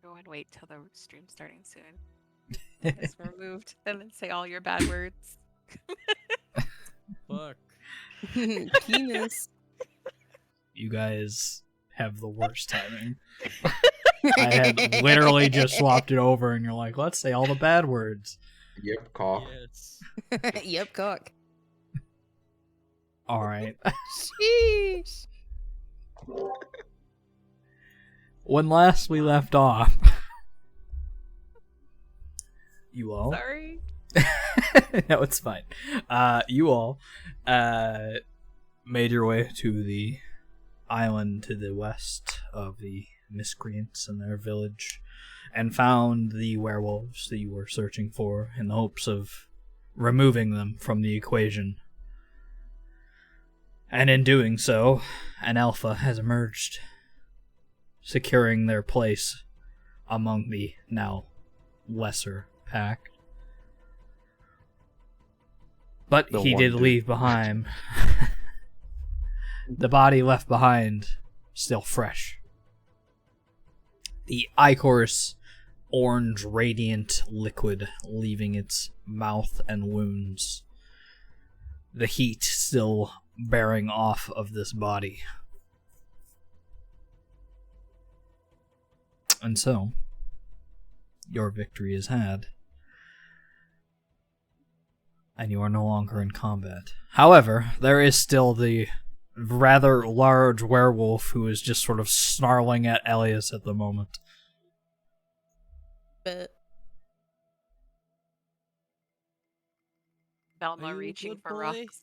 Go and wait till the stream's starting soon. It's removed, and then say all your bad words. Fuck. Penis. You guys have the worst timing. I had literally just swapped it over, and you're like, let's say all the bad words. Yep, cock. Yes. Yep, cock. Alright. Sheesh. When last we left off, you all... Sorry. No, it's fine. You all made your way to the island to the west of the miscreants and their village, and found the werewolves that you were searching for in the hopes of removing them from the equation. And in doing so, an alpha has emerged, securing their place among the now lesser pack. But he did leave behind the body left behind, still fresh. The ichor's orange radiant liquid leaving its mouth and wounds. The heat still bearing off of this body. And so, your victory is had. And you are no longer in combat. However, there is still the rather large werewolf who is just sort of snarling at Elias at the moment. But Velma Are you a reaching good for boy? rocks.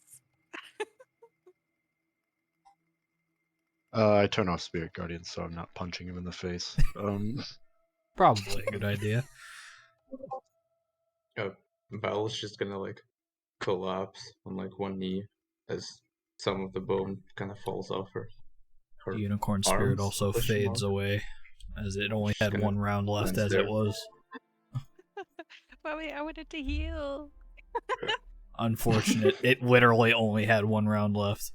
I turn off Spirit Guardian so I'm not punching him in the face. Probably a good idea. Val's just gonna like collapse on like one knee as some of the bone kind of falls off her. The unicorn spirit arms, also question fades mark? away, as it only She's had gonna one round left cleanse as there. it was. But wait, I wanted to heal. Unfortunate, it literally only had one round left.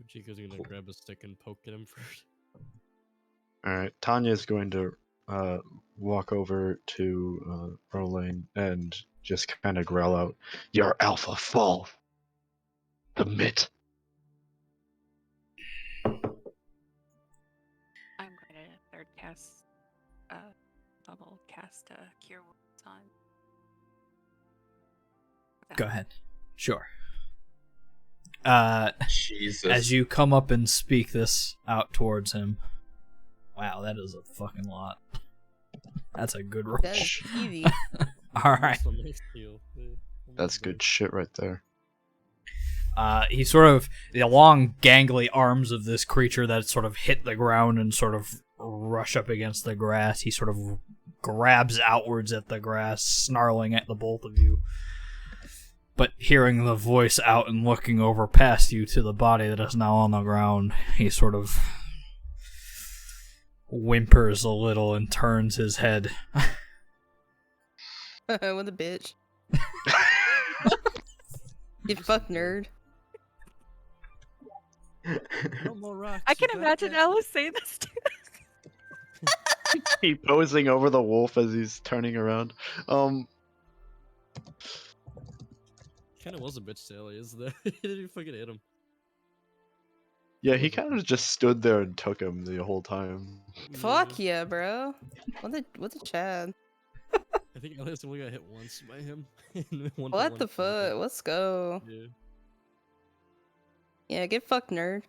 Chico's gonna grab a stick and poke at him first. Alright, Tanya's going to walk over to Roland and just kind of growl out, "Your alpha fall! Submit!" I'm going to third cast, double cast Cure Wounds on. Go ahead. Sure. Jesus. As you come up and speak this out towards him. Wow, that is a fucking lot. That's a good roll. that's easy. Alright. Some nice heal. Yeah. That's good shit right there. He sort of, the long gangly arms of this creature that sort of hit the ground and sort of rush up against the grass, he sort of grabs outwards at the grass, snarling at the both of you. But hearing the voice out and looking over past you to the body that is now on the ground, he sort of whimpers a little and turns his head. What a bitch. You fuck nerd. No more rocks. I can you got imagine that? Alice saying this too. He posing over the wolf as he's turning around. Kinda was a bitch to Elias there. He didn't even fucking hit him. Yeah, he kind of just stood there and took him the whole time. Fuck yeah, bro. What the Chad? I think Elias only got hit once by him. What the fuck? Let's go. Yeah. Yeah, get fucked, nerd.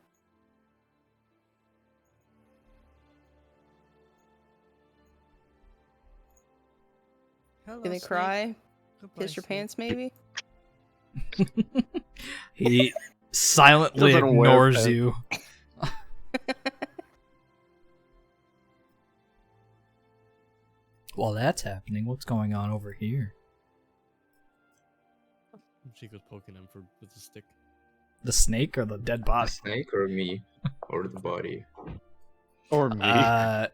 Hello, Gonna Snake. cry? Goodbye, Piss your Snake. pants, maybe? He silently Doesn't wear ignores pants. you. While that's happening, what's going on over here? Chico's poking him with a stick. The snake or the dead The body? snake or me? Or the body? Or me.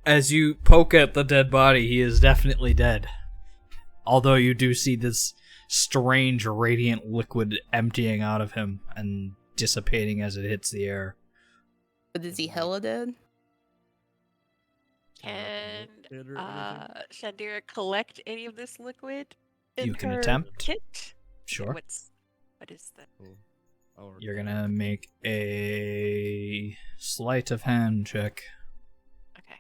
As you poke at the dead body, he is definitely dead. Although you do see this strange radiant liquid emptying out of him and dissipating as it hits the air. But is he hella dead? Can it or anything? Shandira collect any of this liquid in You can her attempt. kit? Sure. What is the Oh, I'll You're work gonna make a sleight of hand check. okay?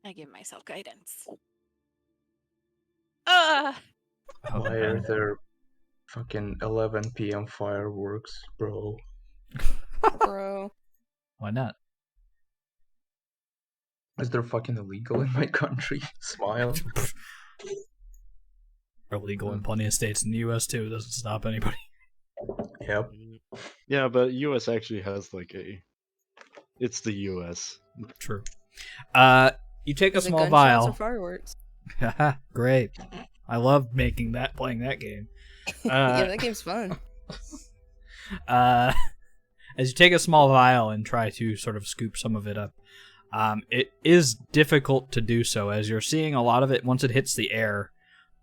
I give myself guidance. Ah, Why Okay. are there fucking 11 p.m. fireworks, bro? Bro. Why not? Is there fucking illegal in my country? Smile. Illegal in plenty of states in the U.S. too. It doesn't stop anybody. Yep. Yeah, but US actually has like a. It's the US. True. You take a Was it small gunshots or vial. fireworks? Haha, great. I love playing that game. Yeah, that game's fun. As you take a small vial and try to sort of scoop some of it up, it is difficult to do so, as you're seeing a lot of it, once it hits the air,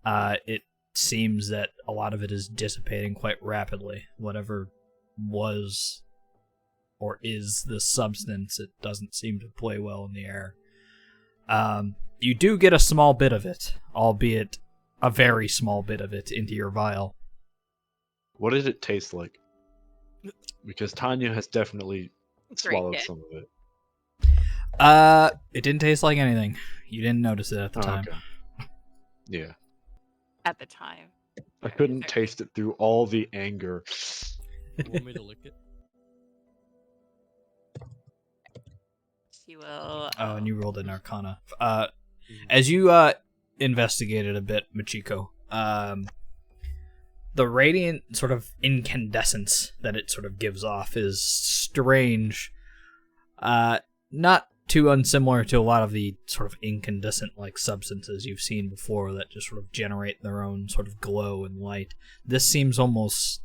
it seems that a lot of it is dissipating quite rapidly. Whatever was or is this substance, it doesn't seem to play well in the air. You do get a small bit of it, albeit a very small bit of it, into your vial. What did it taste like? Because Tanya has definitely Great swallowed hit. some of it. It didn't taste like anything. You didn't notice it at the Oh, time. okay. Yeah. at the time. I couldn't taste it through all the anger. Want me to lick it? She will. Oh, and you rolled an Arcana. Mhm. As you investigated a bit, Machiko, the radiant sort of incandescence that it sort of gives off is strange. Not too unsimilar to a lot of the sort of incandescent-like substances you've seen before that just sort of generate their own sort of glow and light. This seems almost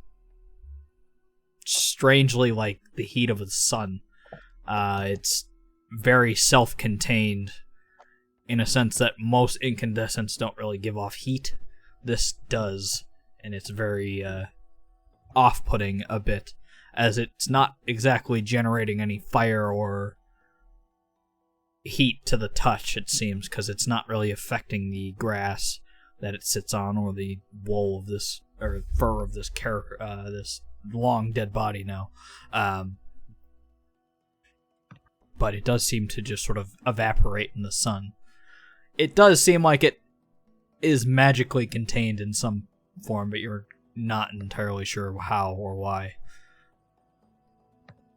strangely like the heat of the sun. It's very self-contained in a sense that most incandescents don't really give off heat. This does, and it's very off-putting a bit, as it's not exactly generating any fire or heat to the touch, it seems, because it's not really affecting the grass that it sits on or the wool of this, or fur of this this long dead body now. But it does seem to just sort of evaporate in the sun. It does seem like it is magically contained in some form, but you're not entirely sure how or why.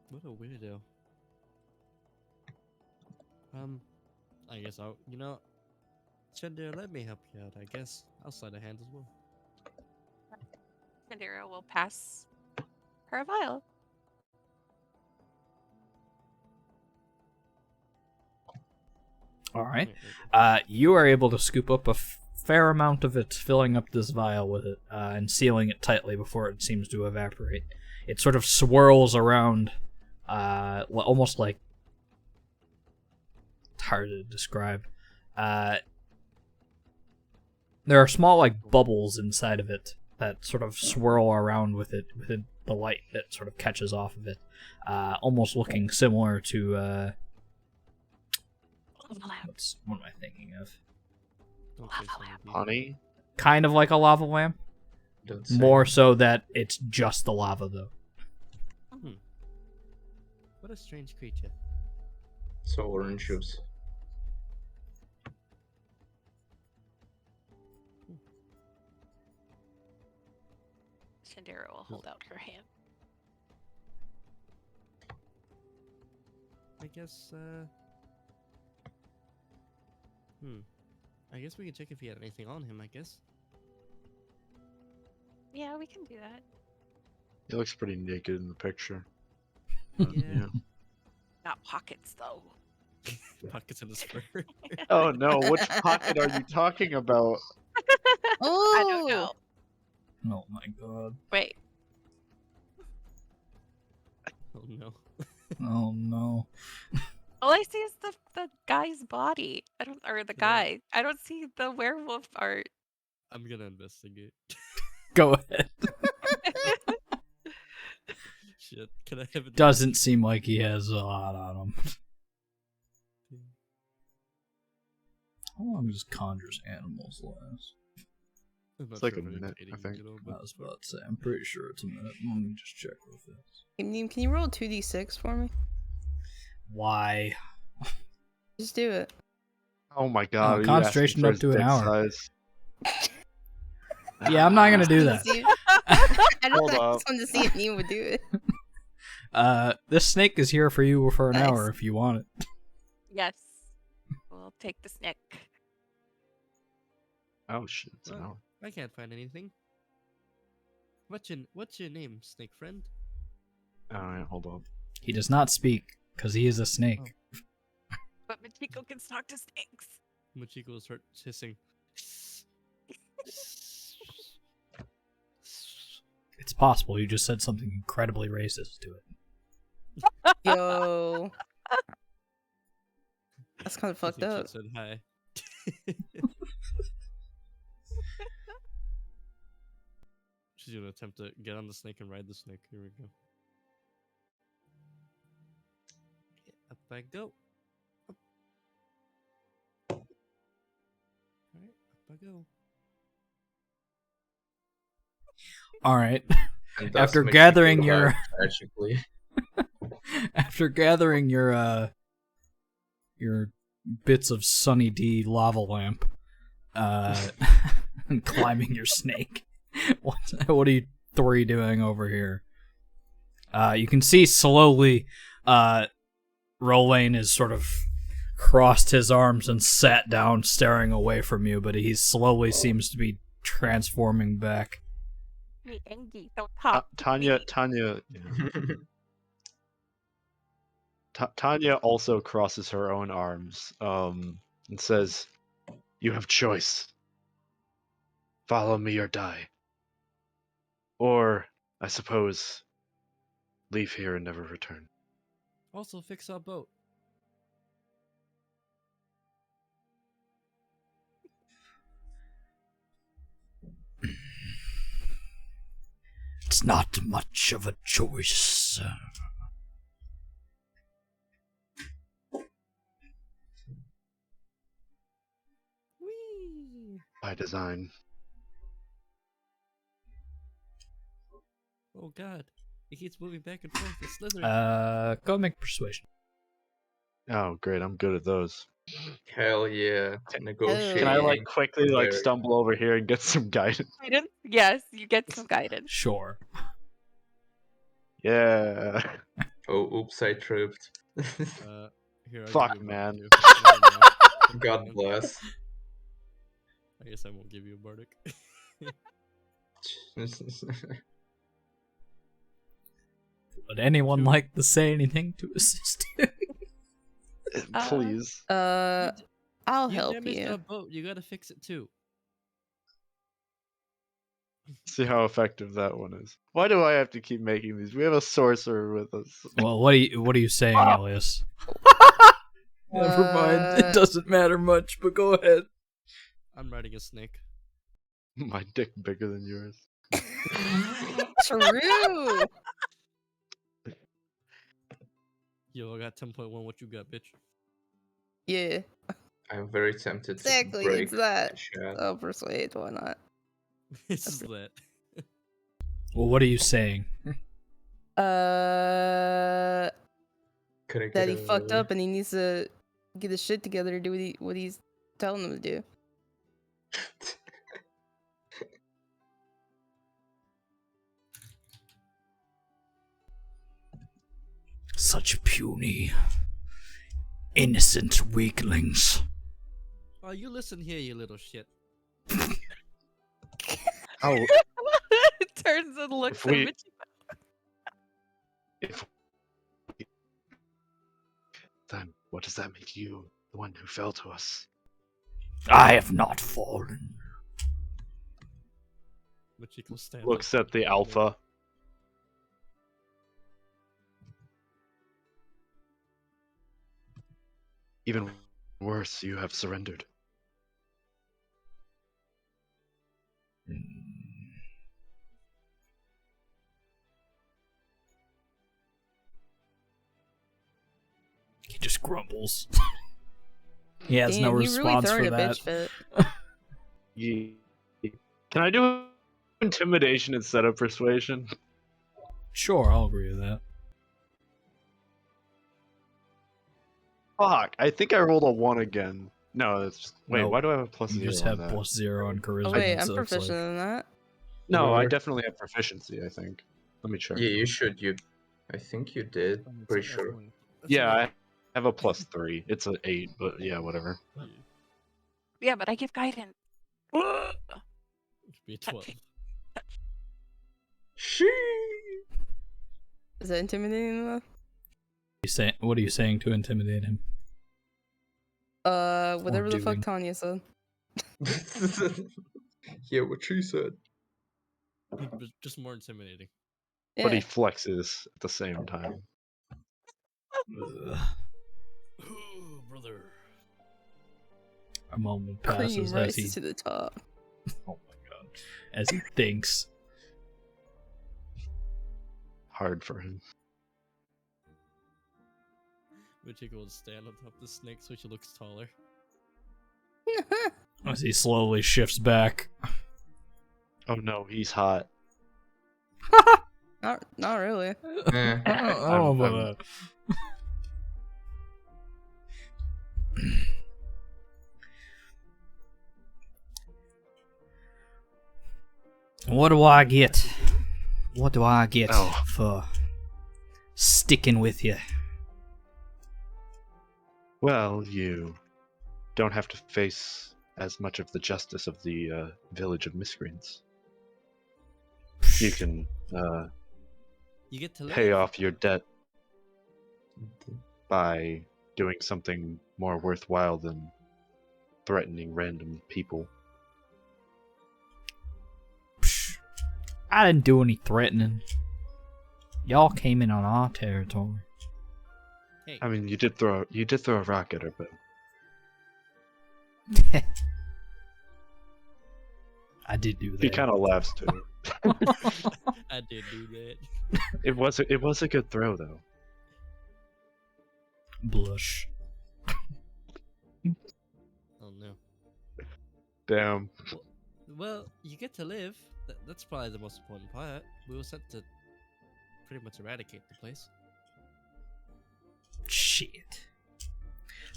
What a weirdo. I guess I'll, Chandra, let me help you out, I guess. I'll slide a hand as well. Shandira will pass her a vial. All right. Wait, wait. You are able to scoop up a fair amount of it, filling up this vial with it, and sealing it tightly before it seems to evaporate. It sort of swirls around, almost like... It's hard to describe. There are small, like, bubbles inside of it that sort of swirl around with it, with the light that sort of catches off of it, almost looking similar to... what am I thinking of? Don't say Lava something lamp. deep. Honey? Kind of like a lava lamp. Don't say. More so that it's just the lava, though. What a strange creature. So orange juice. Shandira will hold out her hand. I guess, I guess we can check if he had anything on him, I guess. Yeah, we can do that. He looks pretty naked in the picture. Yeah. Not pockets though. Pockets in his fur. Oh no, which pocket are you talking about? I don't know. Oh my god. Wait. Oh no. Oh no. All I see is the guy's body. Or the Yeah. guy. I don't see the werewolf art. I'm gonna investigate. Go ahead. shit. Can I have it? Doesn't seem like he has a lot on him. How long does Conjures Animals last? I'm not It's like sure a if I'm minute, dating, I think. you know, I but was about to say, I'm pretty sure it's a minute. Let me just check real fast. Can you roll 2d6 for me? Why? Just do it. Oh my god, are you concentration asking for up his to an dick hour. size? Yeah, I'm not gonna do Just that. see- I don't Hold know. I up. just wanted to see if you would do it. This snake is here for you for an Nice. hour if you want it. Yes. We'll take the snake. Oh shit, it's an Well, hour. I can't find anything. What's your name, snake friend? Alright, hold on. He does not speak because he is a snake. But Machiko can talk to snakes. Machiko will start hissing. It's possible you just said something incredibly racist to it. Yo. That's kind of I fucked think up. she said hi. She's gonna attempt to get on the snake and ride the snake. Here we go. Up I go. Up. Alright, up I go. All right. And thus After Machiko gathering your died tragically. after gathering your bits of Sunny D lava lamp, and climbing your snake, what are you three doing over here? You can see slowly, Rolain has sort of crossed his arms and sat down, staring away from you, but he slowly seems to be transforming back. Me, Angie, don't talk. to Tanya, me. Tanya, Tanya also crosses her own arms, and says, "You have choice. Follow me or die. Or, I suppose, leave here and never return." Also, fix our boat. It's not much of a choice. Whee! By design. Oh god. He keeps moving back and forth. It's slithering. Go make persuasion. Oh, great! I'm good at those. Hell yeah. Can Negotiating. I quickly Very- stumble over here and get some guidance? Guidance? Yes, you get some guidance. Sure. Yeah. Oh, oops, I tripped. Here, I'll Fuck, give you a man. bardic too. Never mind. Fuck God you, man. bless. I guess I won't give you a bardic. Would anyone Two. like to say anything to assist you? Please. I'll You help damaged you. our boat. You gotta fix it too. See how effective that one is. Why do I have to keep making these? We have a sorcerer with us. Well, what are you saying, Elias? Never mind. It doesn't matter much, but go ahead. I'm riding a snake. My dick bigger than yours. True. Yo, I got 10.1. What you got, bitch? Yeah, I'm very tempted to exactly. break It's that. the chat. Oh, persuade. Why not? This is lit. Well, what are you saying? That Could I get he fucked a- up and he needs to get his shit together to do what he's telling him to do. Such puny, innocent weaklings. Oh, you listen here, you little shit. How Turns and looks If at we- Machiko. if then what does that make you, the one who fell to us? I have not fallen. Machiko stands Looks up. at the alpha. Even worse, you have surrendered. just grumbles. He has no Damn, he really response throwing for a that. bitch fit. Can I do intimidation instead of persuasion? Sure, I'll agree with that. Fuck, I think I rolled a 1 again. No, it's just... Wait, Nope. why do I have a plus You 0 just on have that? +0 on charisma. Oh wait, it I'm looks proficient like. in that. No, I Remember? definitely have proficiency, I think. Let me check. Yeah, you should. I think you did. Pretty sure. Yeah, I have a plus 3. It's an 8, but yeah, whatever. Yeah, but I give guidance. It should be a 12. She. Is that intimidating enough? What are you saying to intimidate him? Whatever the fuck doing. Tanya said. Yeah, what she said. Just more intimidating. Yeah. But he flexes at the same time. Ugh. Ooh, brother. A moment Cream passes as he. rises to the top. Oh my god! As he thinks. Hard for him. Michiko will stand on top of the snake so she looks taller. As he slowly shifts back. Oh no, he's hot. Not really. Eh. I don't know about I'm- that. What do I get? What do I get Oh. for sticking with you? Well, you don't have to face as much of the justice of the village of miscreants. You can You get to pay live. off your debt by doing something more worthwhile than threatening random people. Psh, I didn't do any threatening. Y'all came in on our territory. Hey, I mean, you did throw a rock at her, but I did do that. she kind of laughs too. I did do that. It was a good throw though. Blush. Oh no. Damn. Well, you get to live. That's probably the most important part. We were sent to pretty much eradicate the place. Shit.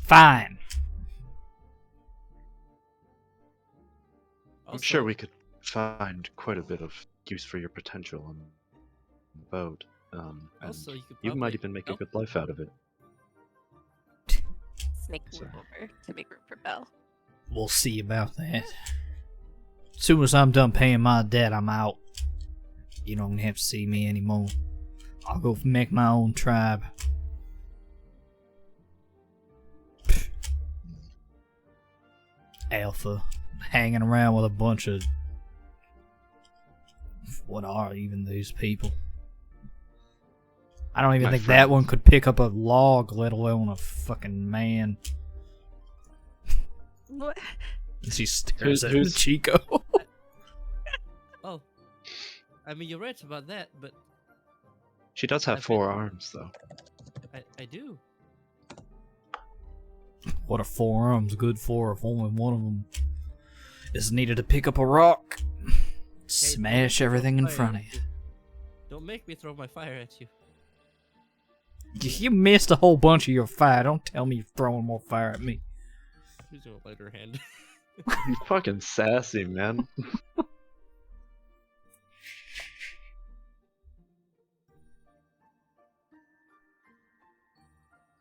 Fine. I'm sure we could find quite a bit of use for your potential on the boat. And Also, you could you might probably even make a help- good life out of it. Snake move Sorry. over to make room for Belle. We'll see about that. As soon as I'm done paying my debt, I'm out. You don't have to see me anymore. I'll go make my own tribe. Alpha, hanging around with a bunch of... What are even these people? I don't even My think that friends. one could pick up a log, let alone a fucking man. What? She stares at Who's- Chico. Oh, I mean, you're right about that, but She does have I've 4 been- arms though. I do. What are 4 arms good for if only one of them is needed to pick up a rock? Hey, Smash don't everything in fire front at of you. Don't make me throw my fire at you. You missed a whole bunch of your fire. Don't tell me you're throwing more fire at me. She's gonna light her hand. You fucking sassy, man.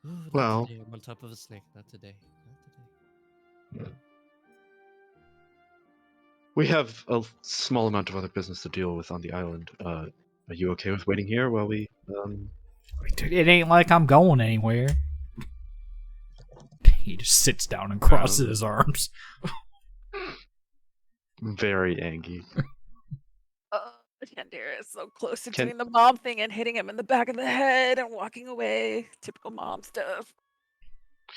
Ooh, not Well- today. I'm on top of a snake. Not today. Not today. We have a small amount of other business to deal with on the island. Are you okay with waiting here while we It ain't like I'm going anywhere. He just sits down and crosses his arms. very angry? Chandera is so close to Can- doing the mom thing and hitting him in the back of the head and walking away. Typical mom stuff.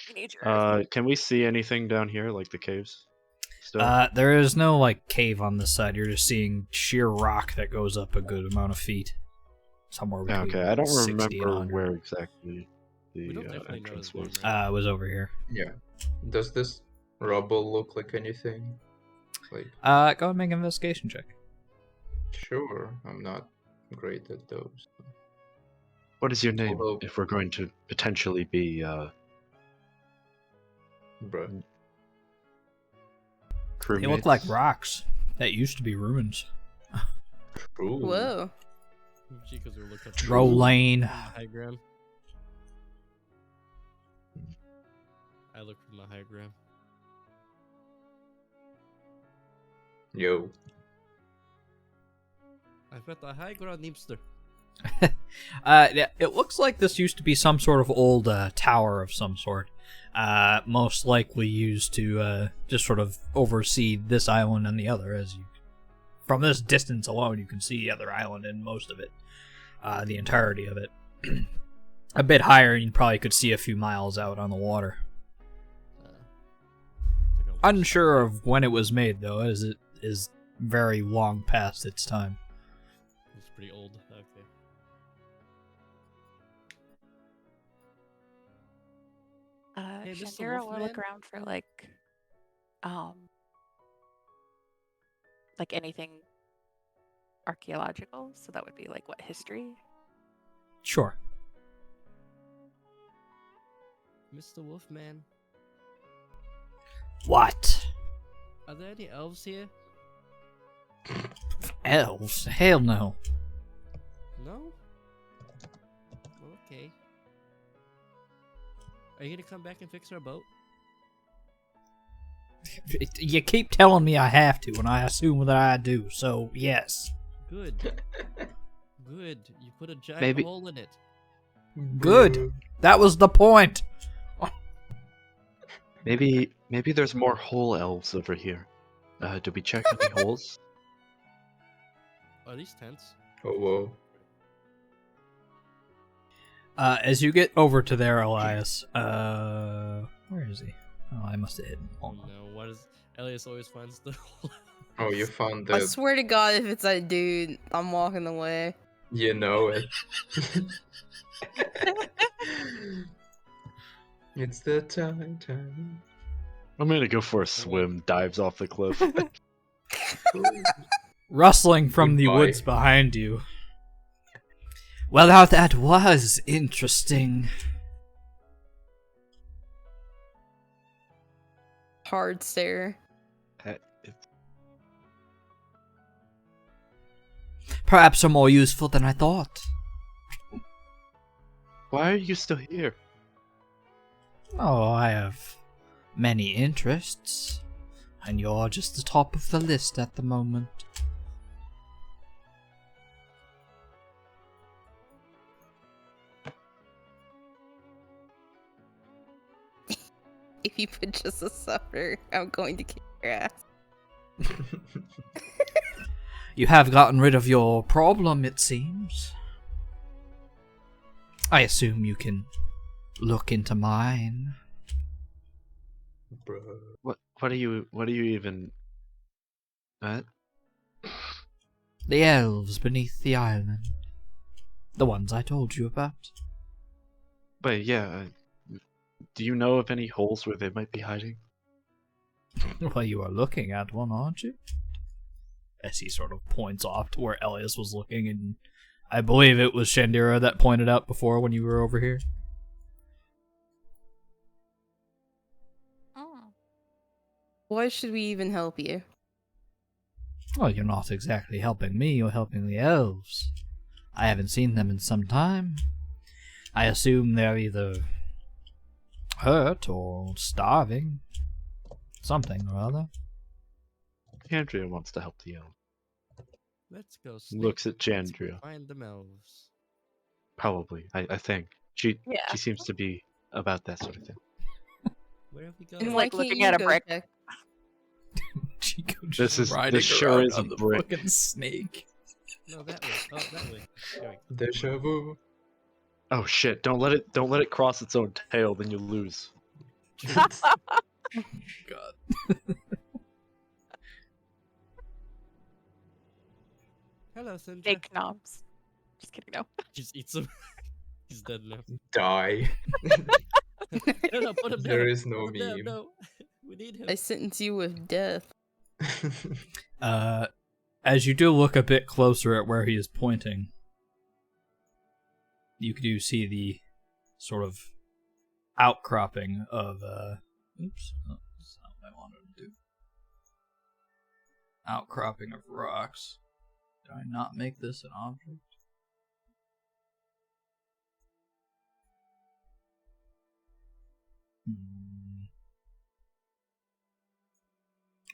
Teenager. Can we see anything down here, like the caves? Still? There is no like cave on this side. You're just seeing sheer rock that goes up a good amount of feet. Somewhere between Okay, I don't 60 and remember 100. where exactly. We the don't definitely know his name, entrance was. right? I was over here. Yeah. Does this rubble look like anything? Like, Go ahead and make an investigation check. sure, I'm not great at those. What is your name? Although- If we're going to potentially be Bruh. crewmates. They look like rocks that used to be ruins. True. Whoa. Because we looked up the Rolane. high ground. I looked from the high ground. Yo. I've got the high ground Nimster. Yeah, it looks like this used to be some sort of old tower of some sort. Most likely used to just sort of oversee this island and the other. As you, from this distance alone, you can see the other island and most of it, the entirety of it. A bit higher, you probably could see a few miles out on the water. Like a Unsure of when it was made, though, as it is very long past its time. It's pretty old. Okay. Hey, Mr. Shandira will look Wolfman? around for like anything archaeological. So that would be like what, history? Sure. Mr. Wolfman, What? are there any elves here? Elves? Hell no. No? Okay. Are you gonna come back and fix our boat? You keep telling me I have to, and I assume that I do, so yes. Good. Good. You put a giant Maybe- hole in it. Good. That was the point. Maybe there's more hole elves over here. Did we check any holes? Are these tents? Oh, whoa. As you get over to there, Elias, where is he? Oh, I must have hidden. Oh Hold on. no, why does Elias always finds the hole? Oh, you found I that. swear to God, if it's that dude, I'm walking away. You know it. It's the time. I'm gonna go for a swim. Dives off the cliff. Rustling from the Goodbye. woods behind you. Well, now that was interesting. Hard stare. Perhaps are more useful than I thought. Why are you still here? Oh, I have many interests, and you're just the top of the list at the moment. If you put just a suffer, I'm going to kick your ass. You have gotten rid of your problem, it seems. I assume you can look into mine. Bruh. What are you even? What? The elves beneath the island. The ones I told you about. But yeah, do you know of any holes where they might be hiding? Well, you are looking at one, aren't you? As he sort of points off to where Elias was looking, and I believe it was Shandira that pointed out before when you were over here. Oh. Why should we even help you? Well, you're not exactly helping me, you're helping the elves. I haven't seen them in some time. I assume they're either hurt or starving. Something or other. Andrea wants to help the elf. Let's go. Looks at Snake. Let's Chandria. Find the elves. Probably. I think. She Yeah. seems to be about that sort of thing. Where have we And gone? why like can't looking you at a go brick. check? Chico This just is- riding this sure around is on the brick. fucking snake. No, that way. Oh, that way. There we go. Deja vu. Oh shit! Don't let it cross its own tail, then you lose. God. Hello, Sindra. Fake knobs. Just kidding, no. Just eat some. He's dead now. Die. No, put him down. There is no Put him down, meme. no. We need him. I sentence you with death. As you do look a bit closer at where he is pointing, you do see the sort of outcropping of oops, that's not what I wanted to do. Outcropping of rocks. Did I not make this an object?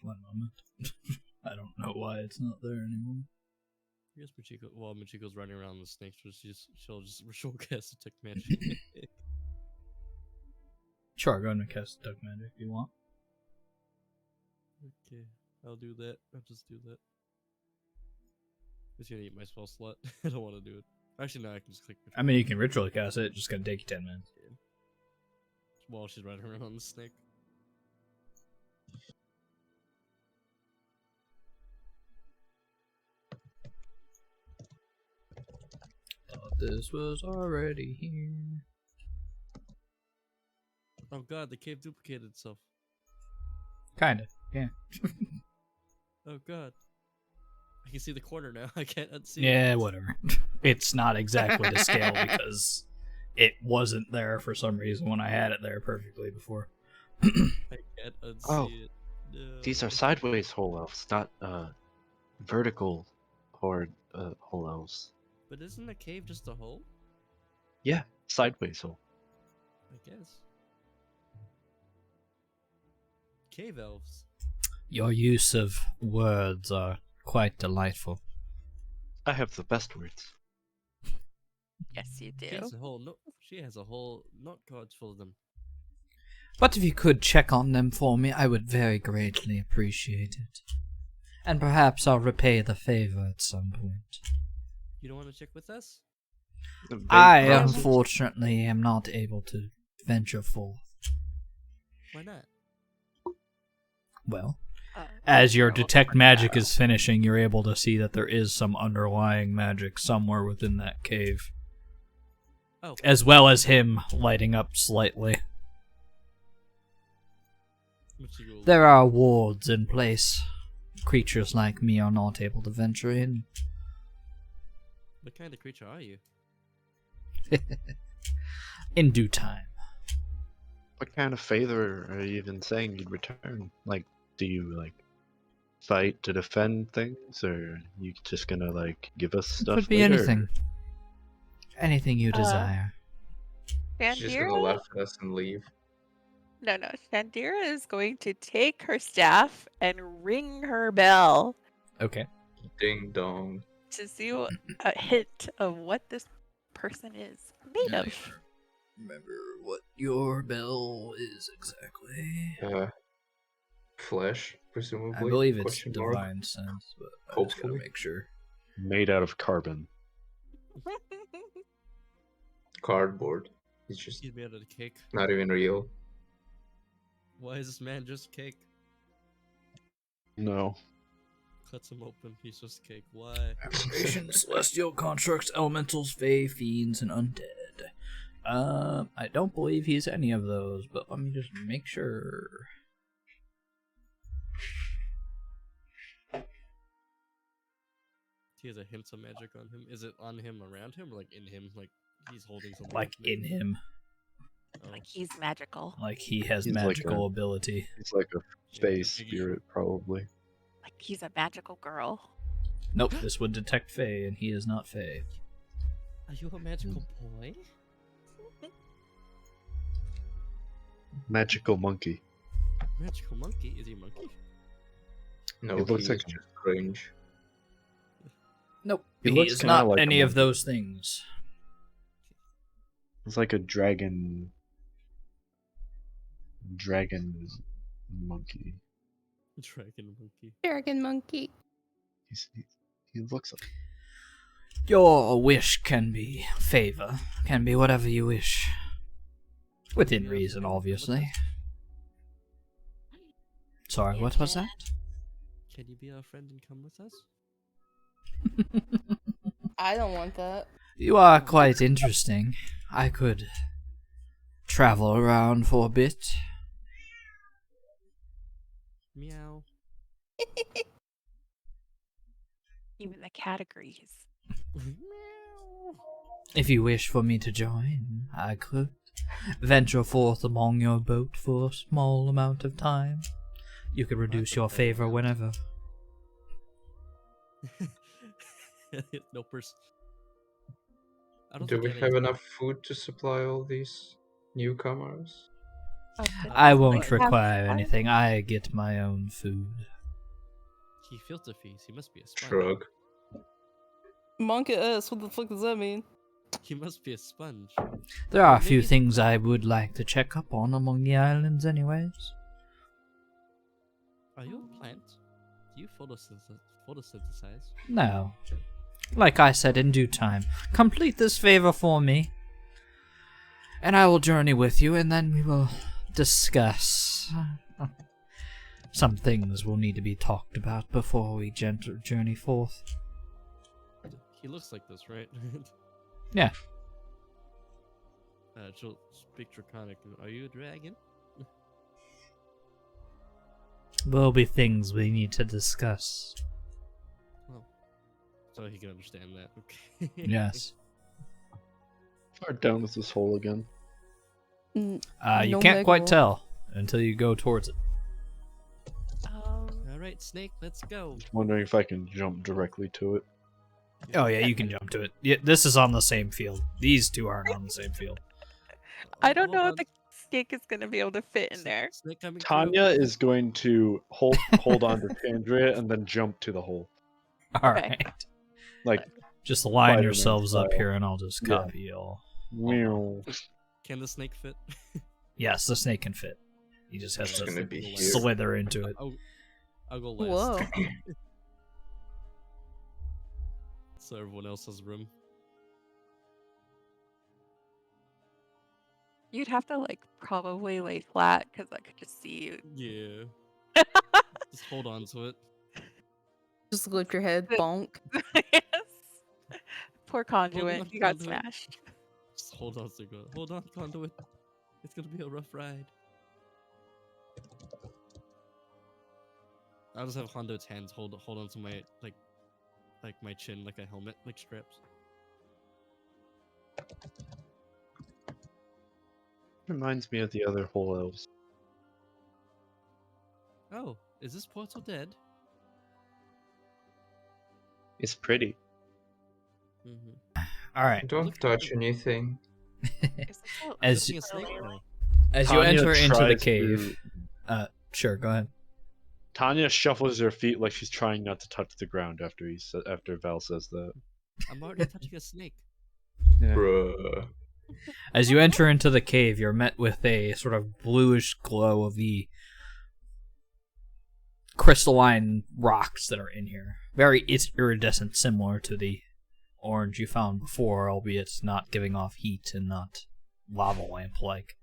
One moment. I don't know why it's not there anymore. I guess Machiko, while Machiko's running around the snakes, she'll cast detect magic. Sure, go ahead and cast Dark Magic if you want. Okay, I'll do that. I'll just do that. It's gonna eat my spell slot. I don't want to do it. Actually, no, I can just click. I mean, you can ritually cast it, it's just gonna take you 10 minutes. While she's running around on the snake. Thought this was already here. Oh god, the cave duplicated itself. Kinda, yeah. Oh god. I can see the corner now. I can't unsee Yeah, it. whatever. It's not exactly to scale because it wasn't there for some reason when I had it there perfectly before. I can't unsee Oh. it. No. These are sideways whole elves, not vertical horde whole elves. But isn't a cave just a hole? Yeah, sideways hole. I guess. Cave elves. Your use of words are quite delightful. I have the best words. Yes, you She do. has a whole she has a whole note cards full of them. But if you could check on them for me, I would very greatly appreciate it. And perhaps I'll repay the favor at some point. You don't want to check with us? I, unfortunately, am not able to venture forth. Why not? Well, as your well, detect or magic no. is finishing, you're able to see that there is some underlying magic somewhere within that cave. Oh. As well as him lighting up slightly. Machiko, There are wards in place. Creatures like me are not able to venture in. what kind of creature are you? In due time. What kind of favor are you even saying you'd return? Like, do you like fight to defend things, or you just gonna like give us stuff? Could be later? anything. Anything you desire. She's just gonna Shandira? laugh at us and leave. No. Shandira is going to take her staff and ring her bell Okay. Ding dong. to see a hint of what this person is made of. Remember what your bell is exactly. Flesh, presumably. I believe it's Question mark. divine sense, but I just gotta Hopefully. make sure. Made out of carbon. Cardboard. It's just He's made out of cake. not even real. Why is this man just cake? No. Cuts him open, he's just cake. Why? Aberrations, celestial constructs, elementals, fae, fiends, and undead. I don't believe he's any of those, but let me just make sure. He has a hint of magic on him. Is it on him, around him, or like in him? Like he's holding something. Like in him. Oh. Like he's magical. Like he has He's like magical a- ability. It's like a Yeah, space biggie. spirit, probably. Like he's a magical girl. Nope, this would detect fae, and he is not fae. Are you a magical boy? Magical monkey. Magical monkey? Is he a monkey? No, It looks he like is just cringe. Nope, He he looks is kinda not like a any of monkey. those things. It's like a dragon monkey. Dragon monkey. Dragon monkey. He looks like Your wish can be favor, can be whatever you wish. Within Yeah, reason, what obviously. Sorry, Yeah, what was yeah. that? Can you be our friend and come with us? I don't want that. You are quite interesting. I could travel around for a bit. Meow. Even the categories. Meow. If you wish for me to join, I could venture forth among your boat for a small amount of time. You could reduce your favor whenever. Nopers. I don't Do think we any have of enough food to supply all these newcomers? Oh, did I this won't place have require fun? anything. I get my own food. He filter fees. He must be a sponge. Shrug. Monkey ass, what the fuck does that mean? He must be a sponge. There are a Maybe few it's- things I would like to check up on among the islands, anyways. Are you a plant? Do you photosynthesize? No. Like I said, in due time. Complete this favor for me, and I will journey with you, and then we will discuss. Some things will need to be talked about before we journey forth. He looks like this, right? Yeah. She'll speak Draconic. Are you a dragon? There'll be things we need to discuss. So he can understand that. Okay. Yes. How far down is this hole again? Mm, You No can't quite Megalo. tell until you go towards it. All right, Snake, let's go. Wondering if I can jump directly to it. Oh yeah, you can jump to it. Yeah, this is on the same field. These two aren't on the same field. I don't Hold know on. if the snake is gonna be able to fit in there. Snake coming through. Tanya is going to hold on to Chandria and then jump to the hole. All Okay. right. Like, Just line Spider-Man yourselves up style. here, and I'll just Yeah. copy y'all. meow. Can the snake fit? Yes, the snake can fit. He just has It's to gonna be here. slither into it. I'll go last. Whoa. So everyone else has room. You'd have to like probably lay flat because I could just see you. Yeah. Just hold on to it. Just lift your head, bonk. Yes. Poor on, conduit, you got conduit. smashed. Just hold on, Sigma. Hold on, conduit. It's gonna be a rough ride. I'll just have Hondo's hands hold on to my like my chin like a helmet, like straps. Reminds me of the other hole elves. Oh, is this portal dead? It's pretty. Mm-hmm. All right. Don't Look at touch them. anything. Is this a- As Lifting a snake now. as you Tanya enter into the tries cave, to- sure, go ahead. Tanya shuffles her feet like she's trying not to touch the ground after Val says that. I'm already touching a snake. Yeah. Bruh. As you enter into the cave, you're met with a sort of bluish glow of the crystalline rocks that are in here. Very iridescent, similar to the orange you found before, albeit not giving off heat and not lava lamp-like.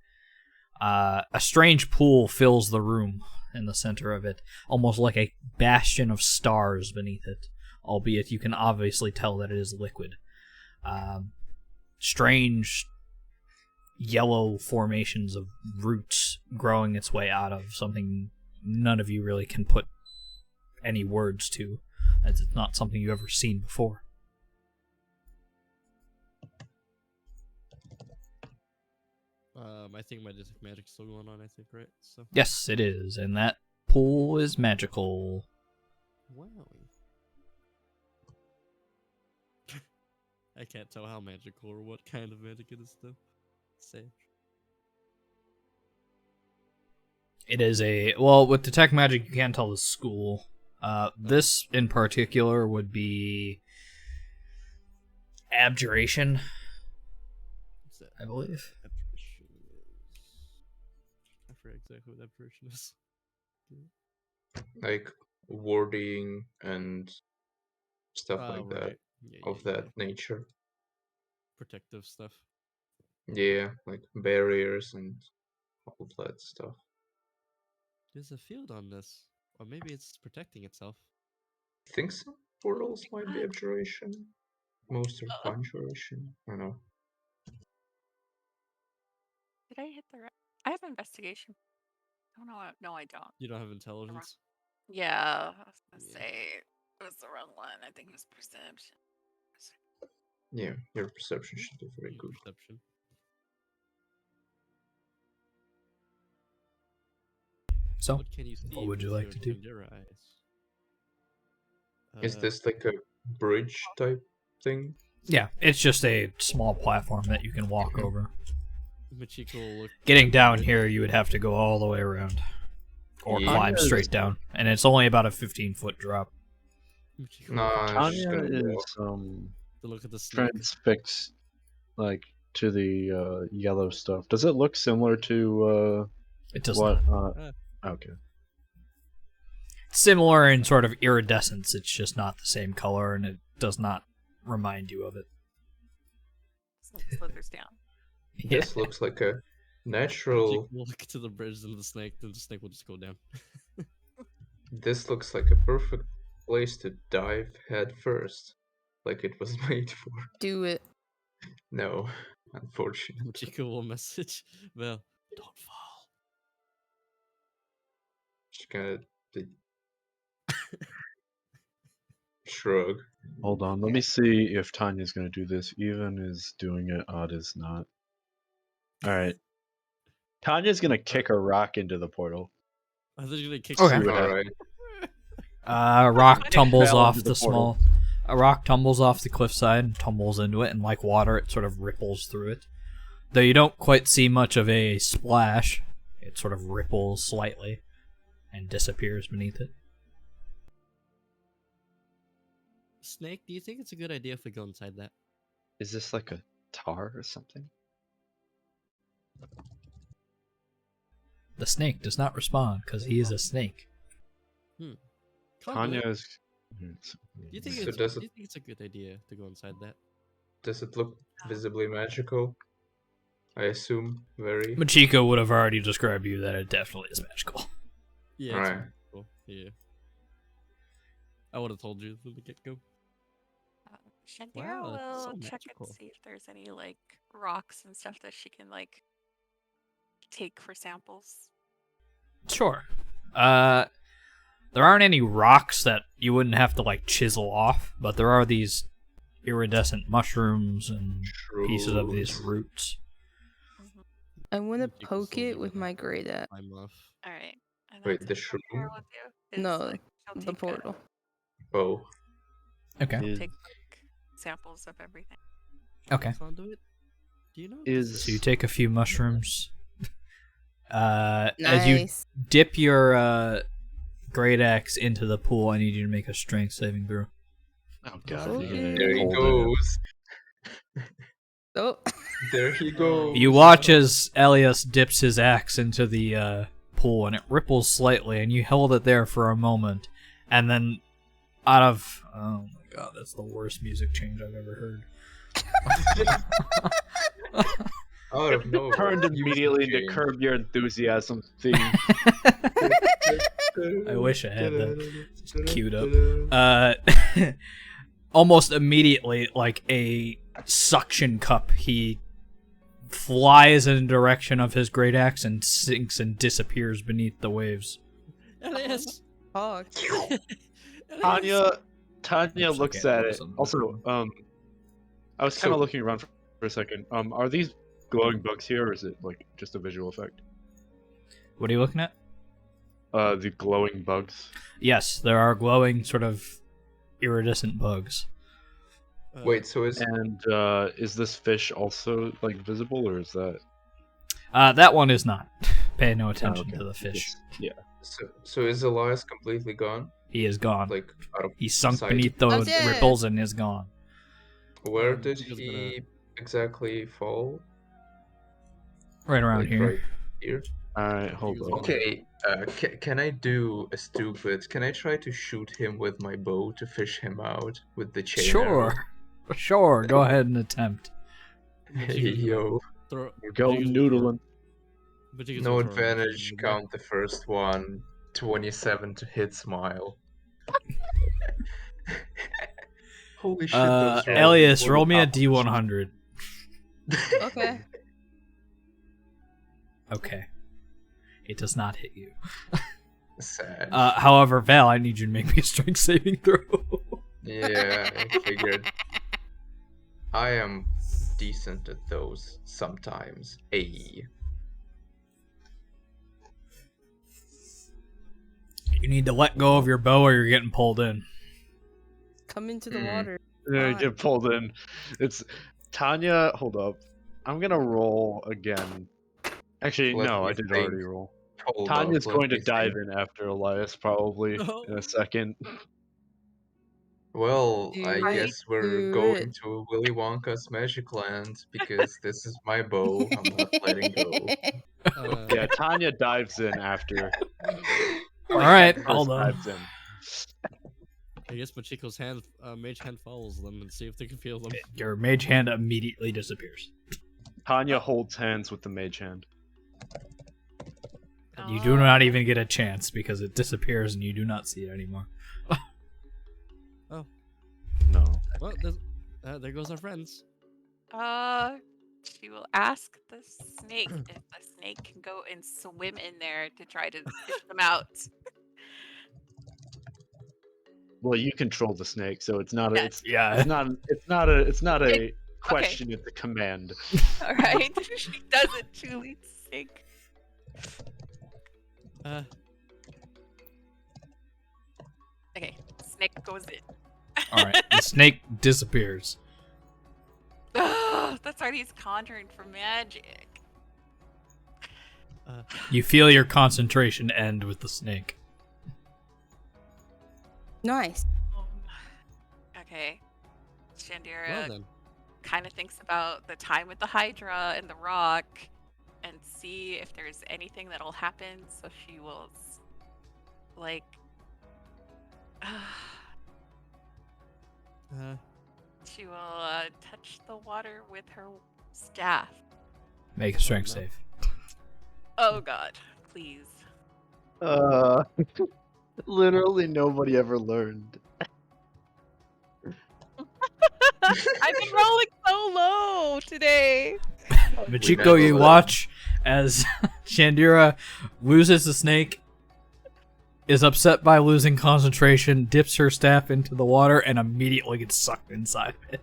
A strange pool fills the room in the center of it, almost like a bastion of stars beneath it, albeit you can obviously tell that it is liquid. Strange yellow formations of roots growing its way out of something none of you really can put any words to, as it's not something you've ever seen before. I think my detect magic's still going on, I think, right? So Yes, it is, and that pool is magical. wow. I can't tell how magical or what kind of magic it is though. Sage. It is with detect magic you can't tell the school. This in particular would be abjuration, What's that? I believe. Apparition is. I forget exactly what apparition is. Like warding and stuff Oh, like that right. Yeah, of yeah, that yeah. nature. Protective stuff. Yeah, like barriers and all that stuff. There's a field on this. Or maybe it's protecting itself. Think some portals might be abjuration. Most are conjuration. I don't know. I hit the right? I have investigation. Oh no, no, I don't. You don't have intelligence. Yeah, I was gonna Yeah. say it was the wrong one. I think it was perception. Yeah, your perception should be very good. Perception. So, What can you see? what would you with like to do? your eyes? Is this like a bridge type thing? Yeah, it's just a small platform that you can walk over. Machiko will look. Getting down here, you would have to go all the way around. Or Yeah. climb straight down. And it's only about a 15-foot drop. Machiko No, will I'm just Tanya gonna is to look at the snake. transfixed, like to the yellow stuff. Does it look similar to It does what? not. Okay. Similar in sort of iridescence, it's just not the same color, and it does not remind you of it. Slithers down. This looks like a natural. Machiko will look to the bridge and the snake will just go down. This looks like a perfect place to dive head first, like it was made for. Do it. No, unfortunately. Machiko will message. Well, don't fall. Just kind of shrug. Hold on. Let me see if Tanya's gonna do this. Even is doing it. Odd is not. All right. Tanya's gonna kick a rock into the portal. I thought you were gonna kick. Okay. See what All right. Rock tumbles fell off into the the portal. small. A rock tumbles off the cliffside and tumbles into it, and like water, it sort of ripples through it. Though you don't quite see much of a splash, it sort of ripples slightly and disappears beneath it. Snake, do you think it's a good idea if we go inside that? Is this like a tar or something? The snake does not respond because he is a snake. Can't do Tanya it. is. Do you think So it's? does Do it- you think it's a good idea to go inside that? Does it look visibly magical? I assume very. Machiko would have already described you that it definitely is magical. Yeah. Right. It's cool. Yeah. I would have told you from the get go. Shandira Wow, that's will so check magical. and see if there's any like rocks and stuff that she can like take for samples. Sure. There aren't any rocks that you wouldn't have to like chisel off, but there are these iridescent mushrooms and pieces of these Shrooms. roots. I want to Machiko poke slowly it with will my great axe. climb off. All right. And Wait, that's the what Shandira shroom? will do, is, No, like, she'll the take portal. Oh, Okay. Mm. Is, take like, samples of everything. Okay. Conduit? Do you know? is So you take a few mushrooms. As you Nice. dip your great axe into the pool, I need you to make a strength saving throw. oh god. Okay. there he Hold it. goes. Oh. There he goes. You watch as Elias dips his axe into the pool, and it ripples slightly, and you held it there for a moment, and then out of... Oh my god, that's the worst music change I've ever heard. Out of nowhere. Turned immediately into Change. Curb Your Enthusiasm theme. I wish I had that queued up. Almost immediately, like a suction cup, he flies in the direction of his great axe and sinks and disappears beneath the waves. Elias! Fuck. Tanya Oops, looks okay, at that it. wasn't- Also, I was kind So- of looking around for a second. Are these glowing bugs here, or is it like just a visual effect? What are you looking at? The glowing bugs. Yes, there are glowing, sort of iridescent bugs. Wait, so And is this fish also like visible, or is that? That one is not. Pay no attention okay. to the fish. Yeah. so is Elias completely gone? He is gone. Like out of He sunk sight? beneath the I'm dead. ripples and is gone. Where did Chico's he exactly fall? Right around Like, here. Right here. Alright, hold He was on. Okay. Can I do a stupid? Can I try to shoot him with my bow to fish him out with the chain arrow? Sure. Sure, go ahead and attempt. Hey, yo. Throw, We're going noodling. No advantage. Count the first one. 27 to hit. Smile. Holy shit! those rolls Elias, were roll the me a top of D100. Okay. Okay. It does not hit you. Sad. However, Val, I need you to make me a strength saving throw. Yeah, I figured. I am decent at those sometimes. Ayy. You need to let go of your bow or you're getting pulled in. Come into the Hmm. water. Yeah, you Fine. get pulled in. It's Tanya. Hold up. I'm gonna roll again. Actually, Let no, me I did think. already roll. Hold up, Tanya's let going to me dive think. in after Elias probably No. in a second. Well, Do I it. guess we're Do going it. to Willy Wonka's Magic Land because this is my bow. I'm not letting go. Yeah, Tanya dives in after. All Like right, head hold first on. dives in. I guess Machiko's hand, mage hand follows them and see if they can feel them. Your mage hand immediately disappears. Tanya holds hands with the mage hand. You do not even get a chance because it disappears and you do not see it anymore. No. Well, there goes our friends. She will ask the snake if the snake can go and swim in there to try to fish them out. Well, you control the snake, so it's not a. Yes. Yeah. It's not a question. It's a command. All right. She does it. She leads the snake. Okay. Snake goes in. All right. The snake disappears. That's right. He's conjuring for magic. You feel your concentration end with the snake. Nice. Okay. Well Shandira then. kind of thinks about the time with the Hydra and the rock and see if there's anything that'll happen. So she will, like, she will touch the water with her staff. Make a strength no. save. Oh god, please. Literally nobody ever learned. I've been rolling so low today. Machiko, never you learn. watch as Shandira loses the snake, is upset by losing concentration, dips her staff into the water, and immediately gets sucked inside of it.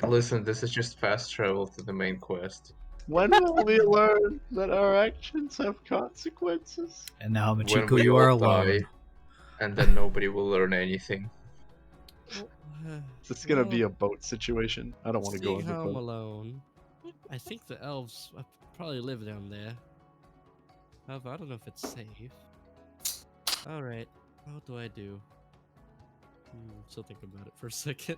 Listen, this is just fast travel to the main quest. When will we learn that our actions have consequences? And now, When Machiko, we you are all die, alone. and then nobody will learn anything. Is this gonna be a boat situation? I don't want to go Seeing on the how I'm boat. alone, I think the elves probably live down there. However, I don't know if it's safe. Alright, what do I do? Still think about it for a second.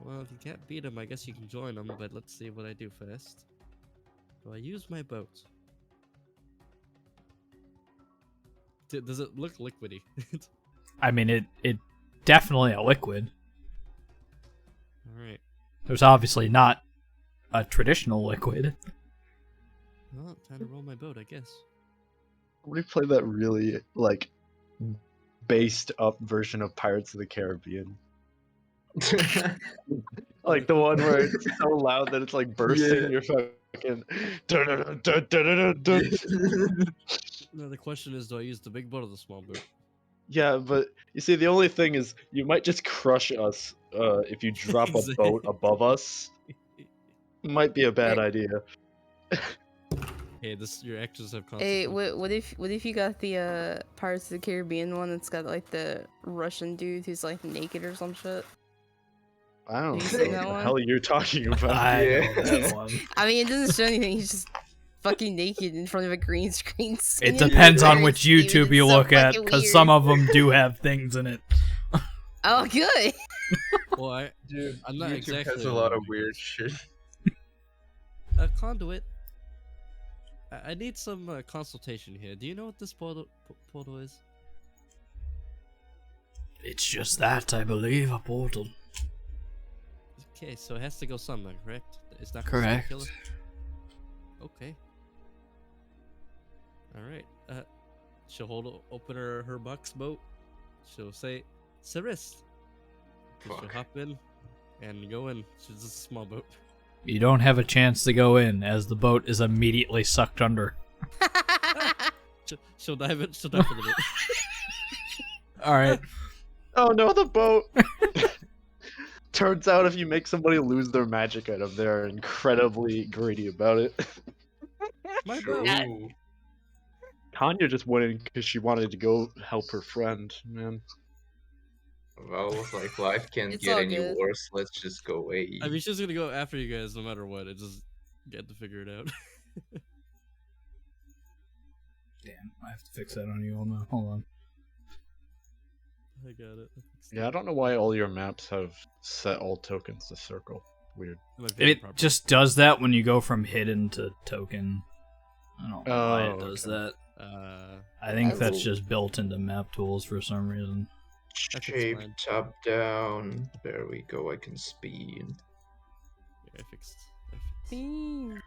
Well, if you can't beat them, I guess you can join them, but let's see what I do first. Do I use my boat? Does it look liquidy? I mean, it definitely a liquid. Alright. There's obviously not a traditional liquid. Well, time to roll my boat, I guess. We play that really like based up version of Pirates of the Caribbean. Like the one where it's so loud that it's like bursting Yeah. your fucking. Dun-dun-dun-dun-dun-dun-dun. No, the question is, do I use the big boat or the small boat? Yeah, but you see, the only thing is, you might just crush us if you drop a boat above us. Might be a bad idea. Hey, your actions have Hey, consequences. what if you got the Pirates of the Caribbean one that's got like the Russian dude who's like naked or some shit? I don't Have you know seen what that the one? hell you're talking about. I Yeah. know that one. I mean, it doesn't show anything. He's just fucking naked in front of a green screen. It singing depends on lyrics, which dude. YouTube It's you so look at, fucking because weird. some of them do have things in it. Oh, good. Well, Dude, I'm not YouTube exactly has a lot of alone, I weird guess. shit. Conduit. I need some consultation here. Do you know what this portal is? It's just that, I believe, a portal. Okay, so it has to go somewhere, correct? It's not Correct. Killer? Okay. Alright. She'll open her box boat. She'll say, Ceres. She'll Fuck. hop in and go in. She's just a small boat. You don't have a chance to go in, as the boat is immediately sucked under. She'll dive in. She'll dive for the boat. All right. Oh no, the boat! Turns out if you make somebody lose their magic item, they're incredibly greedy about it. My True. boat. Tanya just went in because she wanted to go help her friend, man. Well, it's like life can't It's get all any good. worse. Let's just go away. I mean, she's gonna go after you guys no matter what. It just get to figure it out. Damn, I have to fix that on you all now. Hold on. I got it. I fixed Yeah, I don't know why all your maps have set all tokens to circle. Weird. That might be the It problem. just does that when you go from hidden to token. I don't know why it Oh, does okay. that. Uh, I think that's Oh. just built into map tools for some reason. That's Shape fine. top down. There we go. I can speed. yeah, I fixed. Bean.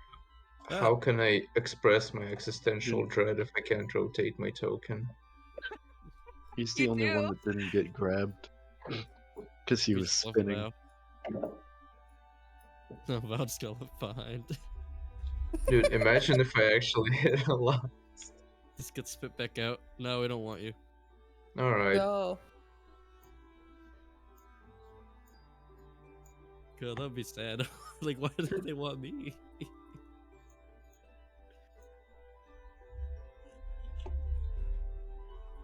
Ah. How can I express my existential dread if I can't rotate my token? He's the You only one do. that didn't get grabbed. Because he We was just left spinning. Val. No, Val's still left behind. Dude, imagine if I actually hit a lot. Just get spit back out. No, we don't want you. Alright. Go. God, that'd be sad. Like, why do they want me?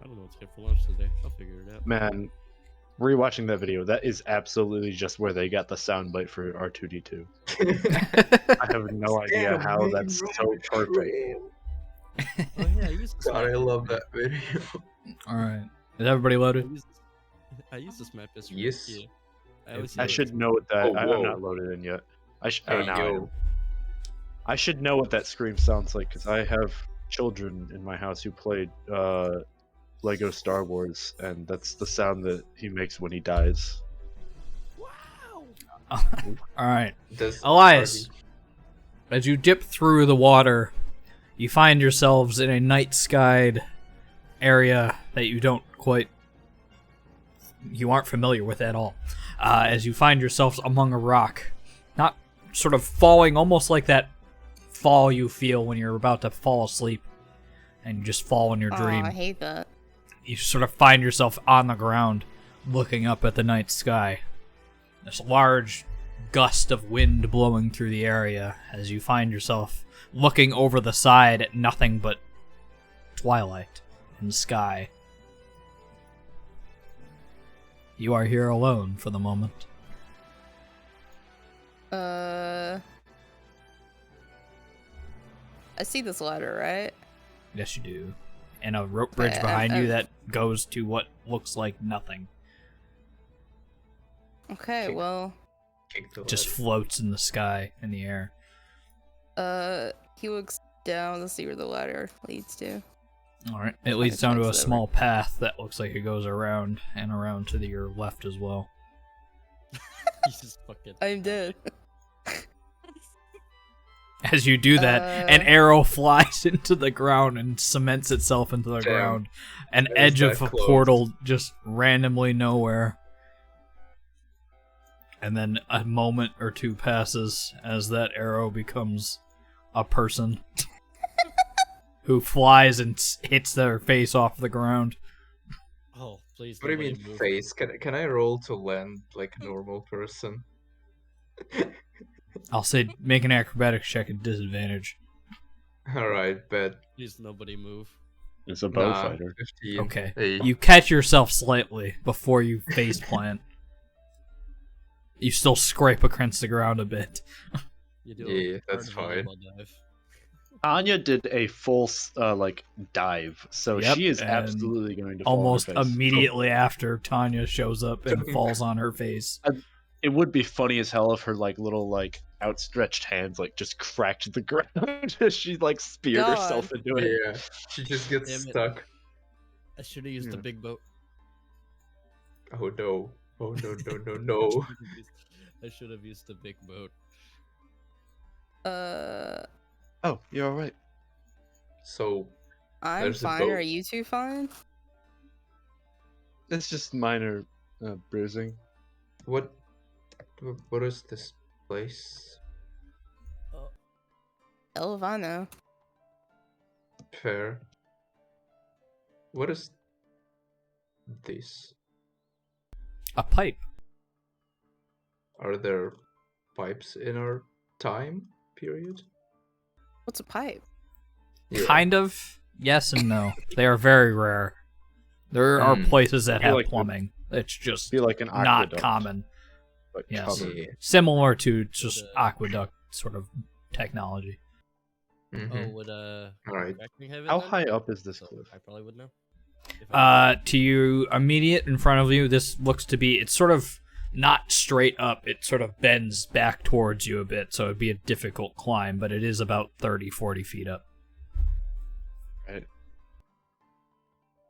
I don't know what to get for lunch today. I'll figure it out. Man, rewatching that video, that is absolutely just where they got the soundbite for R2D2. I have no idea how that's so perfect. Oh yeah, I used this God, map I love yesterday. that video. Alright. Is everybody I loaded? used this map yesterday. Yes. Yeah. I always I use should it. know what that. Oh, I'm whoa. not loaded in yet. Hey, now I am. yo. I should know what that scream sounds like because I have children in my house who played Lego Star Wars, and that's the sound that he makes when he dies. Alright. Does Elias, as you dip through the water, you find yourselves in a night-skied area that you aren't familiar with at all. As you find yourselves among a rock, not sort of falling, almost like that fall you feel when you're about to fall asleep, and you just fall in your Aw, dream. I hate that. You sort of find yourself on the ground, looking up at the night sky. This large gust of wind blowing through the area as you find yourself looking over the side at nothing but twilight and sky. You are here alone for the moment. I see this ladder, right? Yes, you do. And a rope bridge behind you that goes to what looks like nothing. Okay, Kick- well, Kick the Just leg. floats in the sky, in the air. he looks down to see where the ladder leads to. Alright. It leads down to a checks it over. small path that looks like it goes around and around to your left as well. You just fucking. I'm dead. As you do that, an Uh. arrow flies into the ground and cements itself into the Damn. ground. An That was edge of that a close. portal just randomly nowhere. And then a moment or two passes as that arrow becomes a person who flies and hits their face off the ground. Oh, please. What do you nobody mean move. face? Can I roll to land like a normal person? I'll say make an acrobatics check at disadvantage. Alright, bet. Please, nobody move. It's a bow Nah, fighter. 15. Okay. Hey. You catch yourself slightly before you face plant. You still scrape against the ground a bit. You do Yeah, a that's hard fine. volleyball dive. Anya did a full dive, so Yep, she is and absolutely going to fall on her Almost face. So immediately after Tanya shows up and falls on her face. it would be funny as hell if her little outstretched hands just cracked the ground as she speared God. herself into it. Yeah, she just gets Damn it. stuck. I should have used the Yeah. big boat. Oh no. Oh no, no, no, no. I should have used the big boat. Oh, you're all right. So, I'm There's a fine. boat. Are you two fine? It's just minor bruising. what is this place? Hell if I know. Fair. What is this? A pipe. Are there pipes in our time period? What's a pipe? Yeah. Kind of. Yes and no. They are very rare. There are Hmm. places that I feel have like plumbing. It's just Be like an not aqueduct, common. but Yes. covered. Yeah. Similar to just aqueduct sort of technology. Mm-hmm. Oh, would Alright. Kraken have it How then? high up is this So cliff? I probably would know. If I To you, immediate in front of you, this looks to be, it's sort of not straight up, it sort of bends back towards you a bit, so it'd be a difficult climb, but it is about 30, 40 feet up. Right.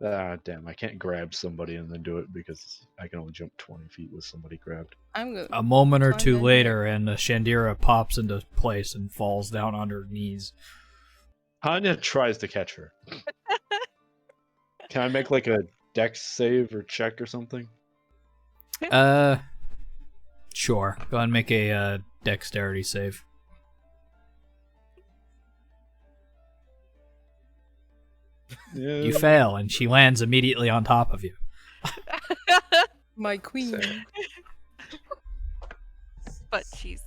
Ah, damn! I can't grab somebody and then do it because I can only jump 20 feet with somebody grabbed. I'm good. A moment or Climb two in later, and the Shandira pops into place and falls down on her knees. Tanya tries to catch her. Can I make like a dex save or check or something? Sure. Go ahead and make a dexterity save. Yeah. You fail, and she lands immediately on top of you. My queen. Same. But she's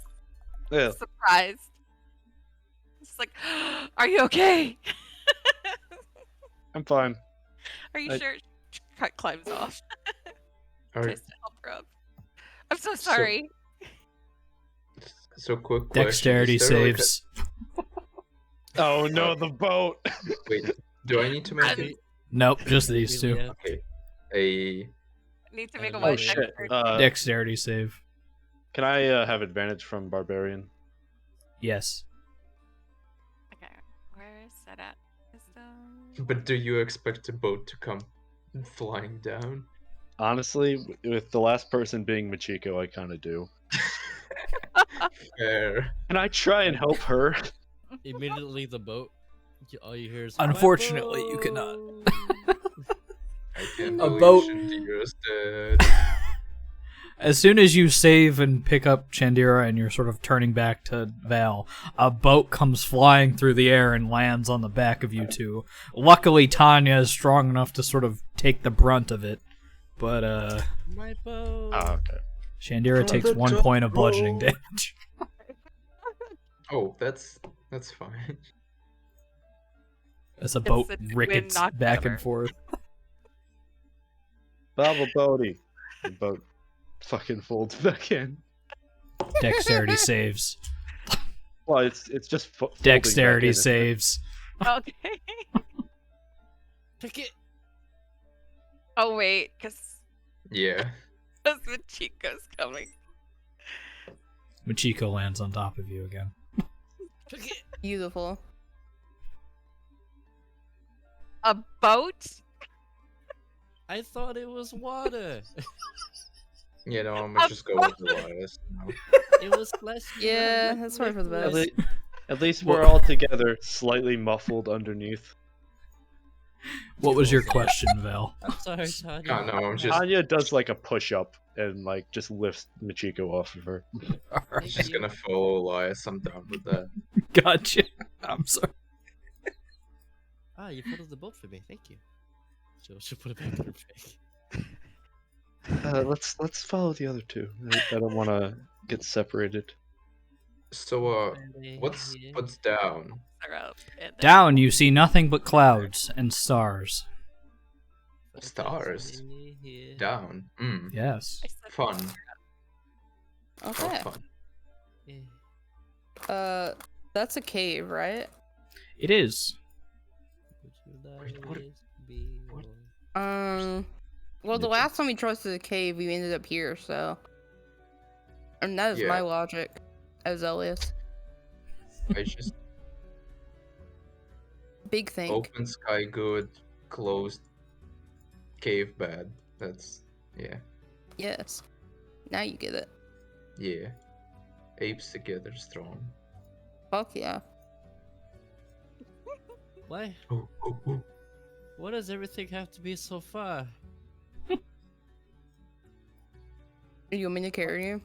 Yeah. surprised. It's like, are you okay? I'm fine. Are you I- sure? She climbs off. Alright. Tries to help her up. I'm so sorry. So quick question. Dexterity Is there like saves. Oh no, the boat! Wait, do I need to make it? Nope, just these two. Yeah. Okay. A Need to make a Oh, Oh white shit! dexterity. Dexterity save. Can I have advantage from barbarian? Yes. Okay, where is that at? Wisdom. But do you expect a boat to come flying down? Honestly, with the last person being Machiko, I kind of do. Fair. Can I try and help her? Immediately the boat. All you hear is. Unfortunately, you cannot. I can't A believe boat. Shandira's dead. As soon as you save and pick up Chandira and you're sort of turning back to Val, a boat comes flying through the air and lands on the back of you two. Luckily, Tanya is strong enough to sort of take the brunt of it, but My boat. Oh, okay. Chandira takes 1 point of bludgeoning damage. Oh, that's fine. As a boat the wind rickets knocked back out of and her. forth. Baba Bodhi. The boat fucking folds back in. Dexterity saves. Well, it's just folding Dexterity back in, isn't it? saves. Okay. Pick it. Oh wait, because Yeah. the Chico's coming. Machiko lands on top of you again. Pick it. Beautiful. A boat? I thought it was water. Yeah, no, I'm gonna just go with the last now. It was flesh. Yeah, that's probably for the At, best. at least we're Well- all together, slightly muffled underneath. What was your question, Val? I'm sorry, Tanya. Oh, no, I'm just Tanya does like a push up and like just lifts Machiko off of her. Thank just you. gonna follow Elias. I'm down with that. Gotcha. I'm sorry. Ah, you put up the boat for me. Thank you. She'll put it back in her bag. Let's follow the other two. I don't want to get separated. So, what's down? They're up, and then- Down, you see nothing but clouds and stars. Stars. Down. Yes. I said- Fun. Oh, Okay. fun. That's a cave, right? It is. Well, the last time we trusted the cave, we ended up here, so. And that is my Yeah. logic as Elias. I just Big thing. open sky good, closed cave bad. That's yeah. Yes. Now you get it. Yeah. Apes together strong. Fuck yeah. Why? Ooh, ooh, ooh. Why does everything have to be so far? You want me to carry you?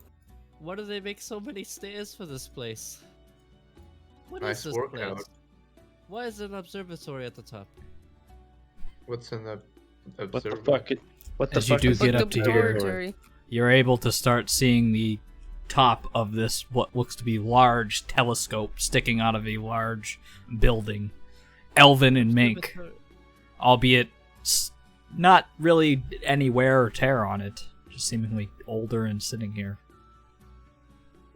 Why do they make so many stairs for this place? What is Nice this workout. place? Why is there an observatory at the top? What's an What the observer? fuck? What the As you fuck do is get an up to here, Observatory. you're able to start seeing the top of this what looks to be large telescope sticking out of a large building, elven and mink, Observatory- albeit not really any wear or tear on it, just seemingly older and sitting here.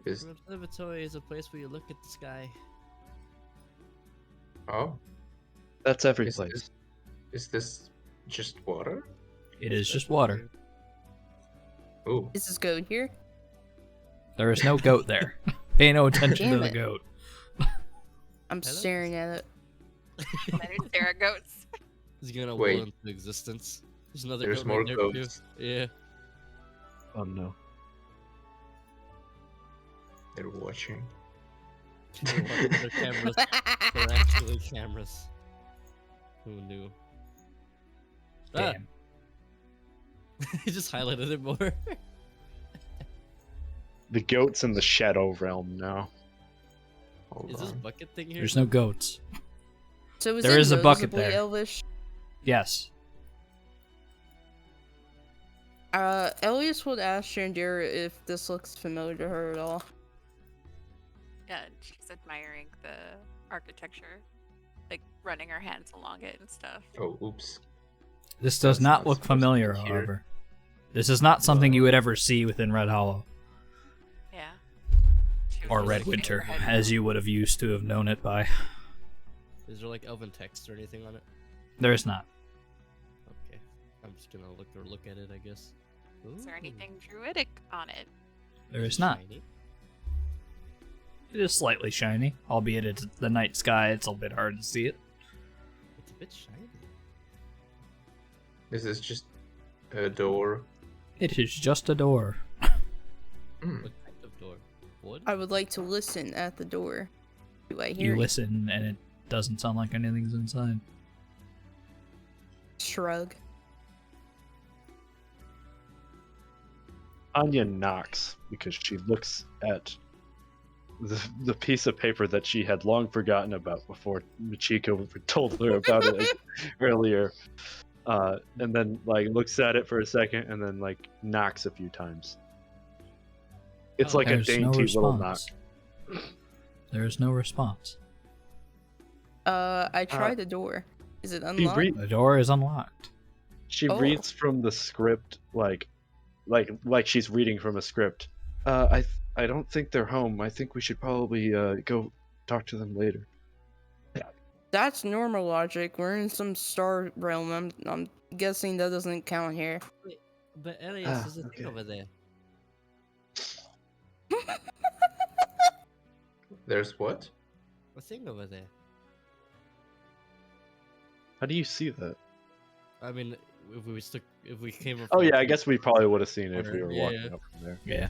Is An observatory is a place where you look at the sky. oh, That's every is place. this just water? It is just water. Ooh, Is this goat here? There is no goat there. Pay no attention to Damn the it. goat. I'm Hello? staring at it. There's Sarah goats. It's gonna Wait. will into existence. There's another there's goat more right there goats. too. Yeah. Oh no. They're watching. They're watching their cameras. They're actually cameras. Who knew? Ah, Damn. he just highlighted it more. The goat's in the shadow realm now. Hold Is this on. bucket thing here? There's no goats. So is There it is a bucket noticeably there. Elvish? Yes. Elias would ask Shandira if this looks familiar to her at all. Yeah, and she's admiring the architecture, like running her hands along it and stuff. Oh, oops. This does That's not not look supposed to familiar, be here. however. This is not something you would ever see within Red Hollow Yeah. She was or just Red shaking Winter, her head. as you would have used to have known it by. Is there like elven text or anything on it? There is not. Okay. I'm just gonna look at it, I guess. Is there Ooh, anything druidic on it? There it's is not. shiny. It is slightly shiny, albeit it's the night sky. It's a bit hard to see it. It's a bit shiny. Is this just a door? It is just a door. Hmm. What kind of door? Wood? I would like to listen at the door. Do I hear You it? listen, and it doesn't sound like anything's inside. Shrug. Anya knocks because she looks at the piece of paper that she had long forgotten about before Michiko told her about it earlier. And then like looks at it for a second and then like knocks a few times. It's Oh, like a There's no dainty little knock. response. There is no response. I tried the door. Is it She, unlocked? The door is unlocked. she Oh. reads from the script like she's reading from a script. I don't think they're home. I think we should probably go talk to them later. That's normal logic. We're in some star realm. I'm guessing that doesn't count here. But Elias, Ah, there's a okay. thing over there. There's what? A thing over there. How do you see that? I mean, if we came up. Oh from yeah, I the guess we probably would have seen it if we corner, were yeah. walking up from there. Yeah.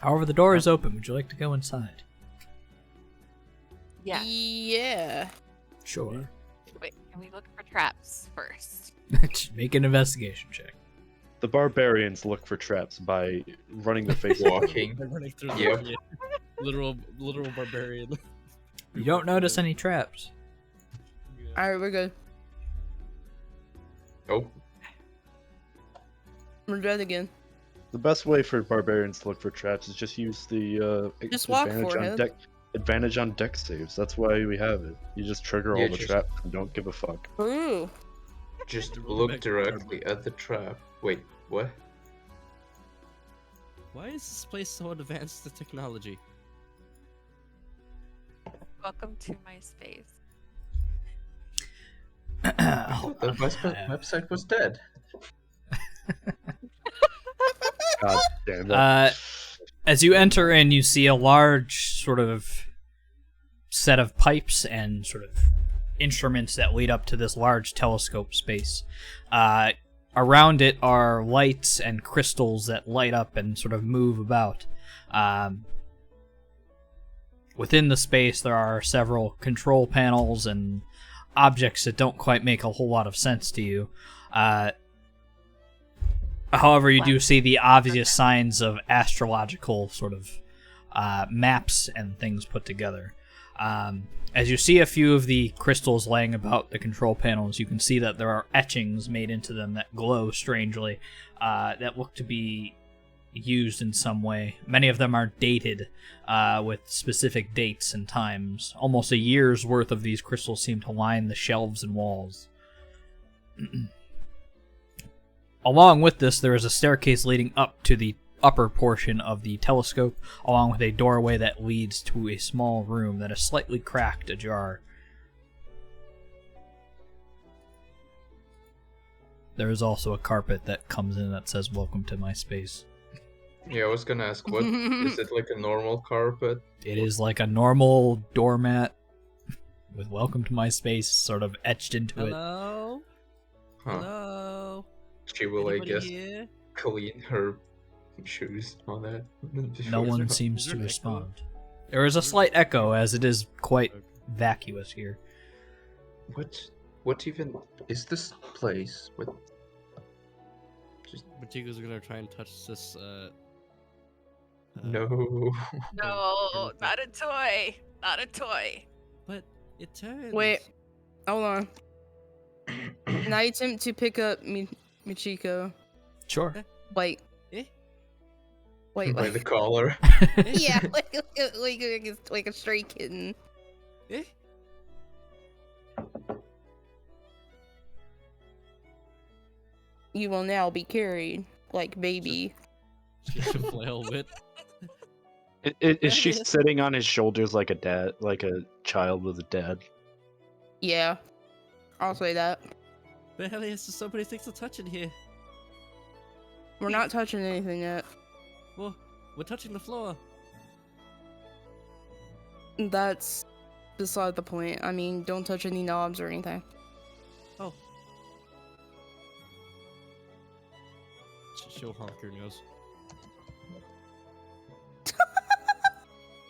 However, the door is open. Would you like to go inside? Yeah. Yeah. Sure. Wait, can we look for traps first? Make an investigation check. The barbarians look for traps by running their face Walking. They're running through Yep. the literal barbarian. You don't notice any traps. Alright, we're good. Oh, We're dead again. The best way for barbarians to look for traps is just use the Just walk, advantage on forehead. deck saves. That's why we have it. You just trigger Yeah, all the just- traps and don't give a fuck. Ooh. just Roll look back to directly at the trap. Wait, what? Why is this place so advanced to technology? Welcome to my space. The website was dead. God damn it. As you enter in, you see a large sort of set of pipes and sort of instruments that lead up to this large telescope space. Around it are lights and crystals that light up and sort of move about. Within the space, there are several control panels and objects that don't quite make a whole lot of sense to you. However, you do see the obvious signs of astrological sort of maps and things put together. As you see a few of the crystals laying about the control panels, you can see that there are etchings made into them that glow strangely, that look to be used in some way. Many of them are dated with specific dates and times. Almost a year's worth of these crystals seem to line the shelves and walls. Along with this, there is a staircase leading up to the upper portion of the telescope, along with a doorway that leads to a small room that is slightly cracked ajar. There is also a carpet that comes in that says, "Welcome to my space." Yeah, I was gonna ask, what is it, like a normal carpet? It is like a normal doormat with "Welcome to my space" sort of etched into it. Hello? Huh. Hello? She will, I Anybody guess, here? clean her shoes on that. No before- one there- seems is to there an echo? respond. There is a slight echo, as it is quite vacuous here. What even is this place? What? Machiko's gonna try and touch this, No. No, not a toy. Not a toy. But it turns. Wait, hold on. Can I attempt to pick up Michiko? Sure. Like, Eh? wait, By like, the collar. yeah, like a stray kitten. Eh? You will now be carried like baby. She should flail with. Is she sitting on his shoulders like a dad, like a child with a dad? Yeah, I'll say that. But hell, there's so many things to touch in here. We're not touching anything yet. Well, we're touching the floor. That's beside the point. I mean, don't touch any knobs or anything. Oh. She'll honk her nose.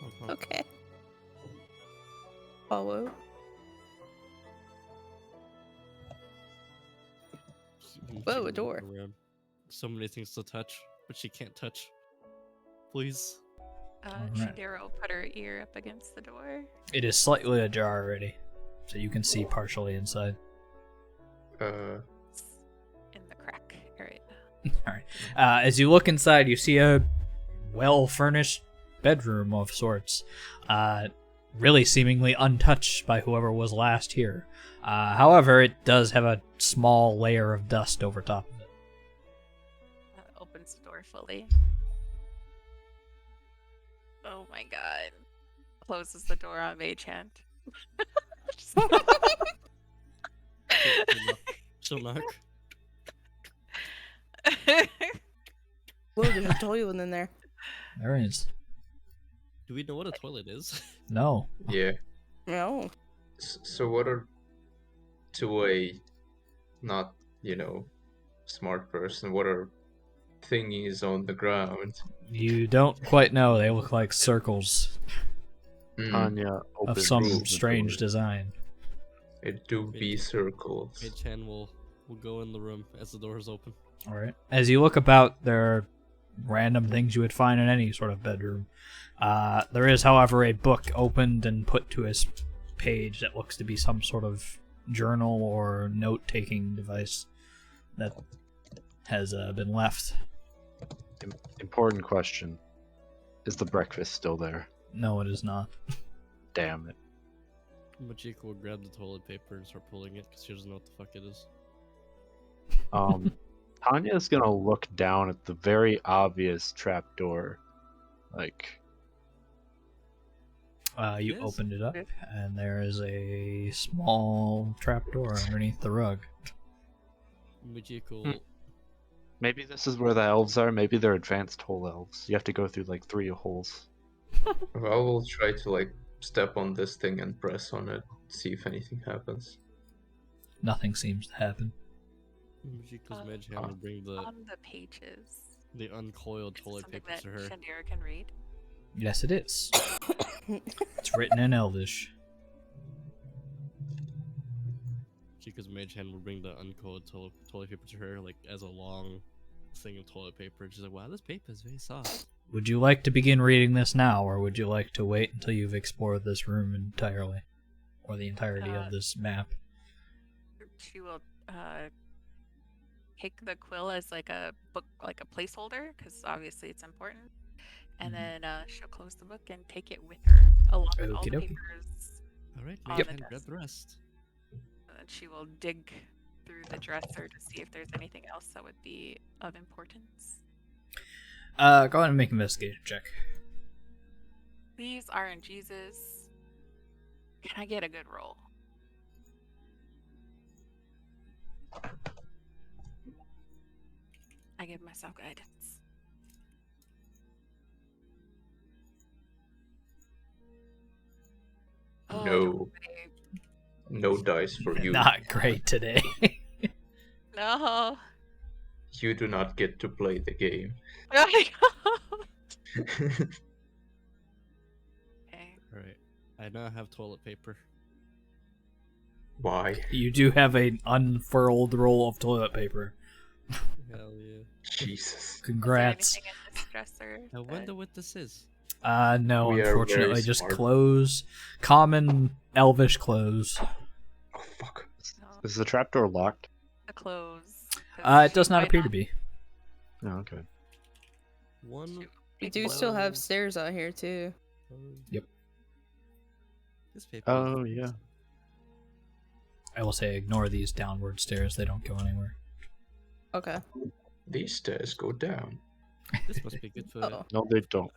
Honk, honk. Okay. Follow. Whoa, a door. Around. So many things to touch, but she can't touch. Please. Alright. Shindero will put her ear up against the door. It is slightly ajar already, so you can see partially inside. It's in the crack area. Alright. As you look inside, you see a well-furnished bedroom of sorts, really seemingly untouched by whoever was last here. However, it does have a small layer of dust over top of it. Opens the door fully. Oh my god. Closes the door on Mage Hand. She'll knock. Whoa, there's a toilet in there. There is. Do we know what a toilet is? No. Yeah. No. So what are, to a not, smart person, what are thingies on the ground? You don't quite know. They look like circles Hmm, Tanya of opens some the strange door. design. it do be circles. Mage-chan will go in the room as the door is open. Alright. As you look about, there are random things you would find in any sort of bedroom. There is, however, a book opened and put to a page that looks to be some sort of journal or note-taking device that has been left. Important question. Is the breakfast still there? No, it is not. Damn it. Machiko will grab the toilet paper and start pulling it because she doesn't know what the fuck it is. Tanya's gonna look down at the very obvious trapdoor. Like, You Yes. opened it up, and there is a small trapdoor underneath the rug. Machiko Hmm. maybe this is where the elves are. Maybe they're advanced hole elves. You have to go through like 3 holes. I will try to step on this thing and press on it, see if anything happens. Nothing seems to happen. Machiko's mage hand will bring On the pages. the uncoiled Is this toilet something paper that to her. Shindero can read? Yes, it is. It's written in Elvish. Machiko's mage hand will bring the uncoiled toilet paper to her, like as a long thing of toilet paper. And she's like, wow, this paper is very soft. Would you like to begin reading this now, or would you like to wait until you've explored this room entirely? Or the entirety of this map? She will take the quill as like a book, like a placeholder, because obviously it's important. And then she'll close the book and take it with her, along with all the Okey-dokey. papers. All right, On we the can desk. grab the rest. And then she will dig through the dresser to see if there's anything else that would be of importance. Go ahead and make an investigation check. These RNGs. Can I get a good roll? I give myself guidance. Oh, No. babe. No dice for you. Not great today. No. You do not get to play the game. Okay. All right, I now have toilet paper. Why? You do have an unfurled roll of toilet paper. Hell yeah. Jesus. Congrats. Is there anything in this dresser? I wonder what this is. No, We are unfortunately, very just smart. clothes. Common elvish clothes. Oh fuck. No, Is the trapdoor locked? the clothes. 'cause It does she not might appear to be. Oh, okay. One. We do still have Clothes. stairs out here too. Yep. This paper. Oh, yeah. I will say ignore these downward stairs. They don't go anywhere. Okay. These stairs go down. This must be good for. Oh. No, they don't.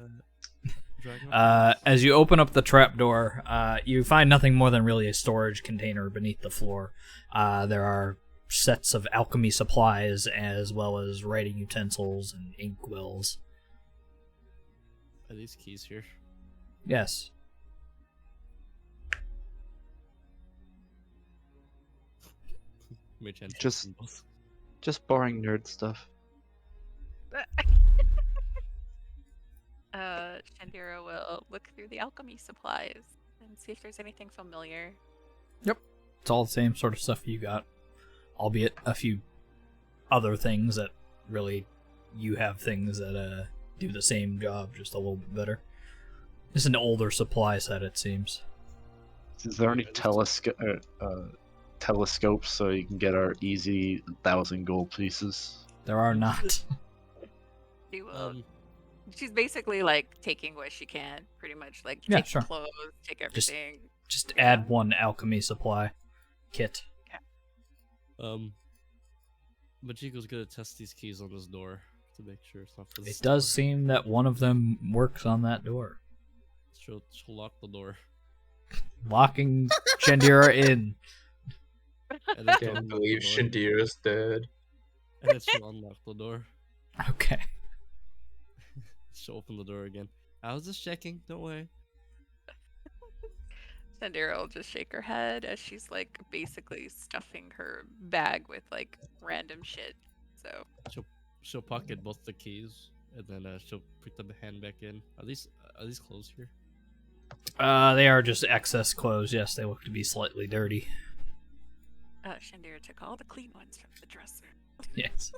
dragging up the As you open up the trapdoor, you find nothing more than really a storage container beneath the floor. There are sets of alchemy supplies as well as writing utensils and inkwells. Are these keys here? Yes. Mage hand Just- symbols. Just boring nerd stuff. Shandira will look through the alchemy supplies and see if there's anything familiar. It's all the same sort of stuff you got, albeit a few other things that really you have things that do the same job, just a little bit better. It's an older supply set, it seems. Is there any Yeah, just- telescopes so you can get our easy 1,000 gold pieces? There are not. She will. Um, She's basically like taking what she can, pretty much. Like Yeah, take sure. clothes, take Just- everything. Just add one alchemy supply kit. Majiko's gonna test these keys on this door to make sure it's not for It this does door. seem that one of them works on that door. She'll lock the door. Locking Chandira in. And then she'll Can't unlock the believe door. Shandira's dead. And then she'll unlock the door. Okay. She'll open the door again. I was just checking, don't worry. Shandira will just shake her head as she's like basically stuffing her bag with like random shit. So She'll pocket both the keys, and then she'll put the hand back in. Are these clothes here? They are just excess clothes. Yes, they look to be slightly dirty. Shandira took all the clean ones from the dresser. Yes.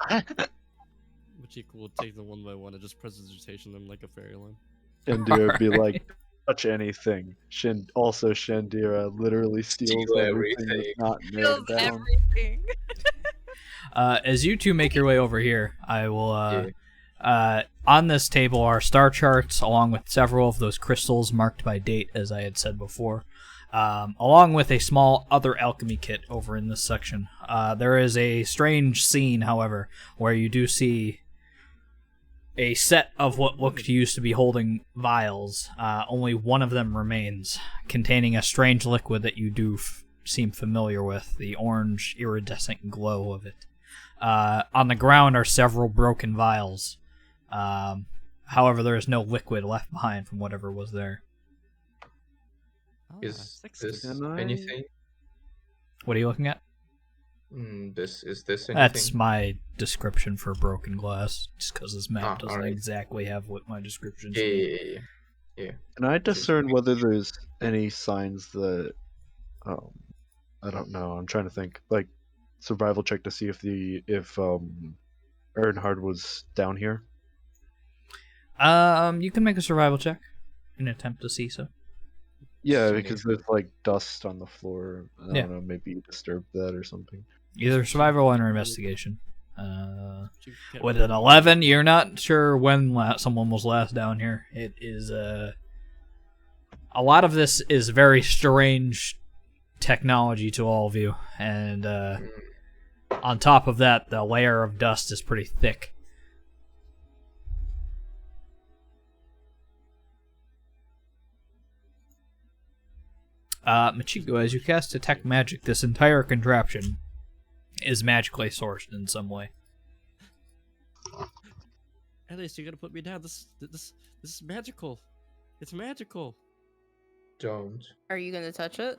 Machiko will take them one by one and just prestidigitation them like a fairy line. Shandira would be like, touch anything. Shandira literally steals Steal everything everything. that's not Feels nailed down. everything. As you two make your way over here, I will. Yeah. On this table are star charts, along with several of those crystals marked by date, as I had said before, along with a small other alchemy kit over in this section. There is a strange scene, however, where you do see a set of what look to used to be holding vials. Only one of them remains, containing a strange liquid that you do seem familiar with, the orange iridescent glow of it. On the ground are several broken vials. However, there is no liquid left behind from whatever was there. Is sexy. this Can I- anything? What are you looking at? Is this anything? That's my description for broken glass, just because this map doesn't alright. exactly have what my description Yeah, is. yeah. Can I discern whether there's any signs that, I don't know. I'm trying to think. Like, survival check to see if Earnhardt was down here? You can make a survival check in an attempt to see so. Yeah, So because maybe- there's like dust on the floor. I Yeah. don't know, maybe you disturbed that or something. Either survival or investigation. She can't With really- an 11, you're not sure when someone was last down here. It is a lot of this is very strange technology to all of you, and on top of that, the layer of dust is pretty thick. Machiko, as you cast Detect Magic, this entire contraption is magically sourced in some way. At least you gotta put me down. This is magical. It's magical. Don't. Are you gonna touch it?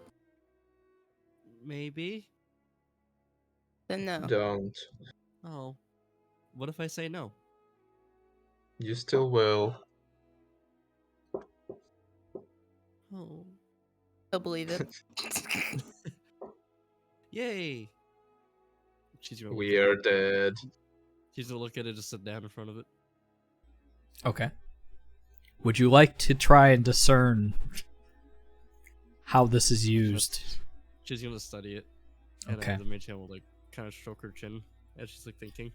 Maybe. Then no. Don't. Oh. What if I say no? You still will. Oh. He'll believe it. Yay! She's gonna look We at are it. dead. She's gonna look at it, just sit down in front of it. Okay. Would you like to try and discern how this is used? She's gonna study it. And Okay. the mage hand will like kind of stroke her chin as she's like thinking.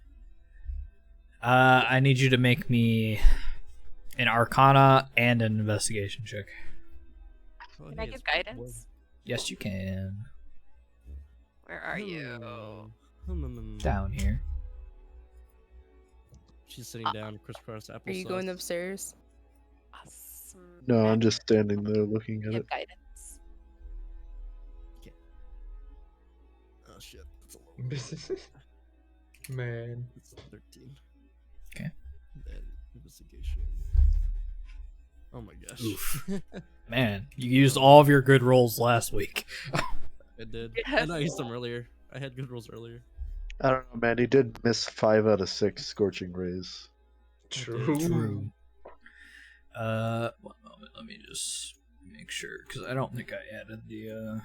I need you to make me an Arcana and an Investigation check. Oh, Can I hey, give it's guidance? Yes, you can. Where are you? Down here. She's sitting down, crisscross applesauce. Are you going upstairs? Awesome. No, I'm just standing there looking at Give it. guidance. Oh shit, that's a low. Man. It's 13. Okay. Then investigation. Oh my gosh. Oof. Man, you used all of your good rolls last week. I did. Yes. And I used them earlier. I had good rolls earlier. I don't know, man. He did miss 5 out of 6 scorching rays. True. True. One moment. Let me just make sure, because I don't think I added the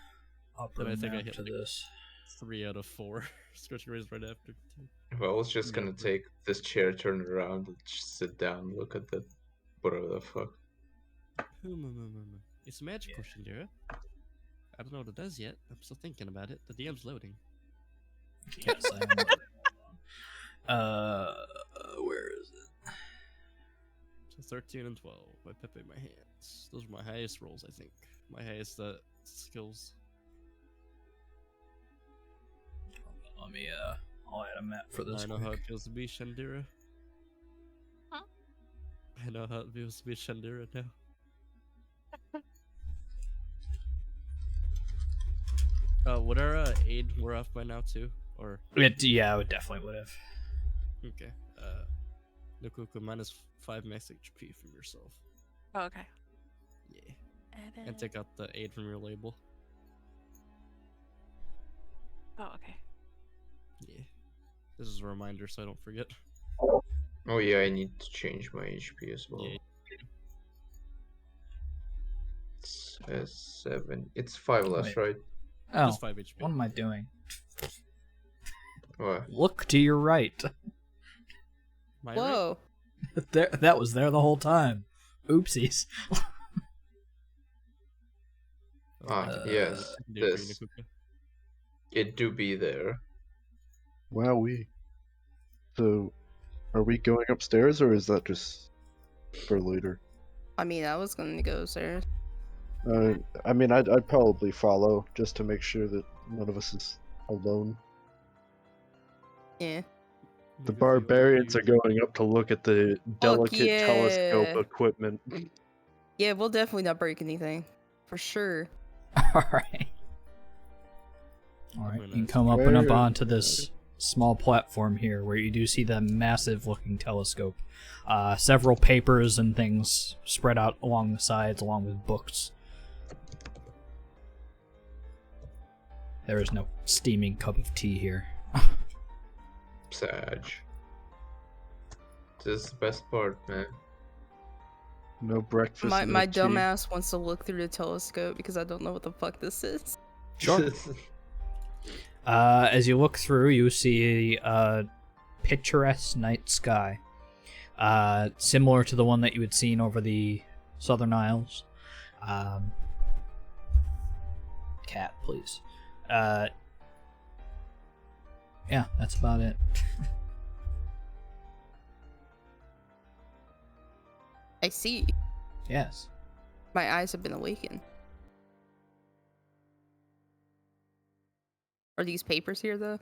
upper Then I think I map hit to like- this. 3 out of 4. Scorching rays right after. Well, I was just gonna Yeah. take this chair, turn it around, and just sit down, look at the whatever the fuck. It's magical, Shandira. I don't know what it does yet. I'm still thinking about it. The DM's loading. Yes, I am. Where is it? So 13 and 12. I Pepe my hands. Those are my highest rolls, I think. My highest skills. Let me, I'll add a map for this. I know how quick. it feels to be Shandira. Huh? I know how it feels to be Shandira now. Would our aid wear off by now too? Or Yeah, I would definitely would have. okay. Nukuku -5 max HP from yourself. Oh, okay. Yeah. Edit. And take out the aid from your label. Oh, okay. Yeah. This is a reminder so I don't forget. Oh yeah, I need to change my HP as well. Yeah. It's 7. It's 5 less, Wait. right? Oh, Just 5 HP. what am I doing? What? Look to your right. My right? Whoa. There, that was there the whole time. Oopsies. Ah, yes. I can do it for you, This. Nukuku. It do be there. Wowee. So, are we going upstairs or is that just for later? I mean, I was gonna go upstairs. I mean, I'd probably follow just to make sure that none of us is alone. Yeah. The Nukuku, barbarians you- are going up to look at the delicate telescope yeah. equipment. Yeah, we'll definitely not break anything. For sure. Alright. Alright, Very you can nice. come up and up Where- onto this small platform here where you do see the massive looking telescope. Several papers and things spread out along the sides along with books. There is no steaming cup of tea here. Sag. This is the best part, man. No breakfast. My no tea. dumbass wants to look through the telescope because I don't know what the fuck this is. Sure. As you look through, you see picturesque night sky, similar to the one that you had seen over the Southern Isles. Cat, please. Yeah, that's about it. I see. Yes. My eyes have been awakened. Are these papers here, though?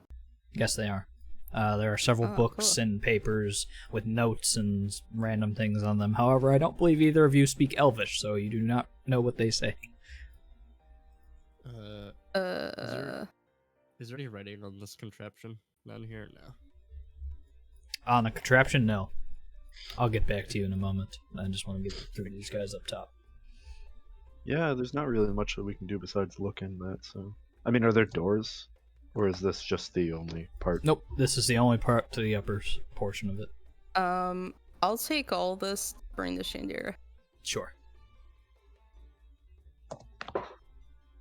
Yes, they are. There are several Oh, books cool. and papers with notes and random things on them. However, I don't believe either of you speak Elvish, so you do not know what they say. Is there any writing on this contraption down here? No. On the contraption, no. I'll get back to you in a moment. I just want to get through these guys up top. Yeah, there's not really much that we can do besides look in that. So, I mean, are there doors, or is this just the only part? Nope, this is the only part to the upper portion of it. I'll take all this, bring the Shandira. Sure.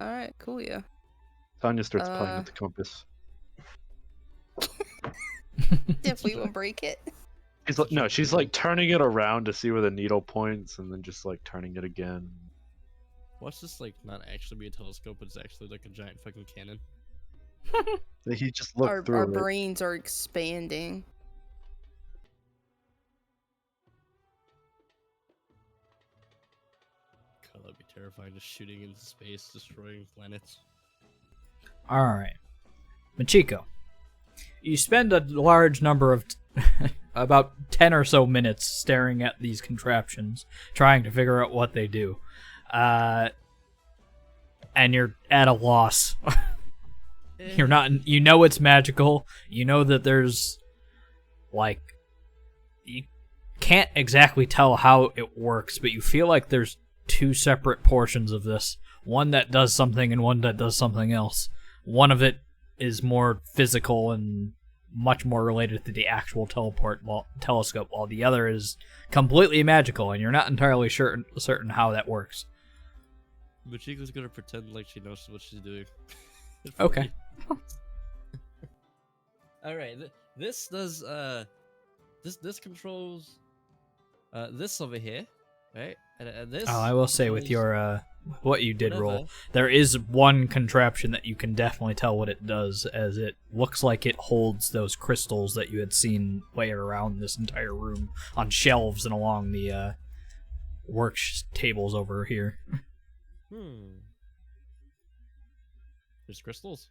Alright, cool, yeah. Tanya starts playing with the compass. Definitely won't break it. She's like turning it around to see where the needle points, and then just like turning it again. Watch this like not actually be a telescope, but it's actually like a giant fucking cannon. He just looked Our through it. brains are expanding. God, that'd be terrifying, just shooting into space, destroying planets. Alright. Machiko, you spend a large number of about 10 or so minutes staring at these contraptions, trying to figure out what they do. And you're at a loss. You're not. You know it's magical. You know that there's, like, you can't exactly tell how it works, but you feel like there's two separate portions of this. One that does something and one that does something else. One of it is more physical and much more related to the actual telescope, while the other is completely magical, and you're not entirely certain how that works. Machiko's gonna pretend like she knows what she's doing. Okay. Alright, this does, this controls, this over here, right? And this I will say with controls your, what you did whatever. roll, there is one contraption that you can definitely tell what it does, as it looks like it holds those crystals that you had seen layered around this entire room on shelves and along the, work tables over here. There's crystals?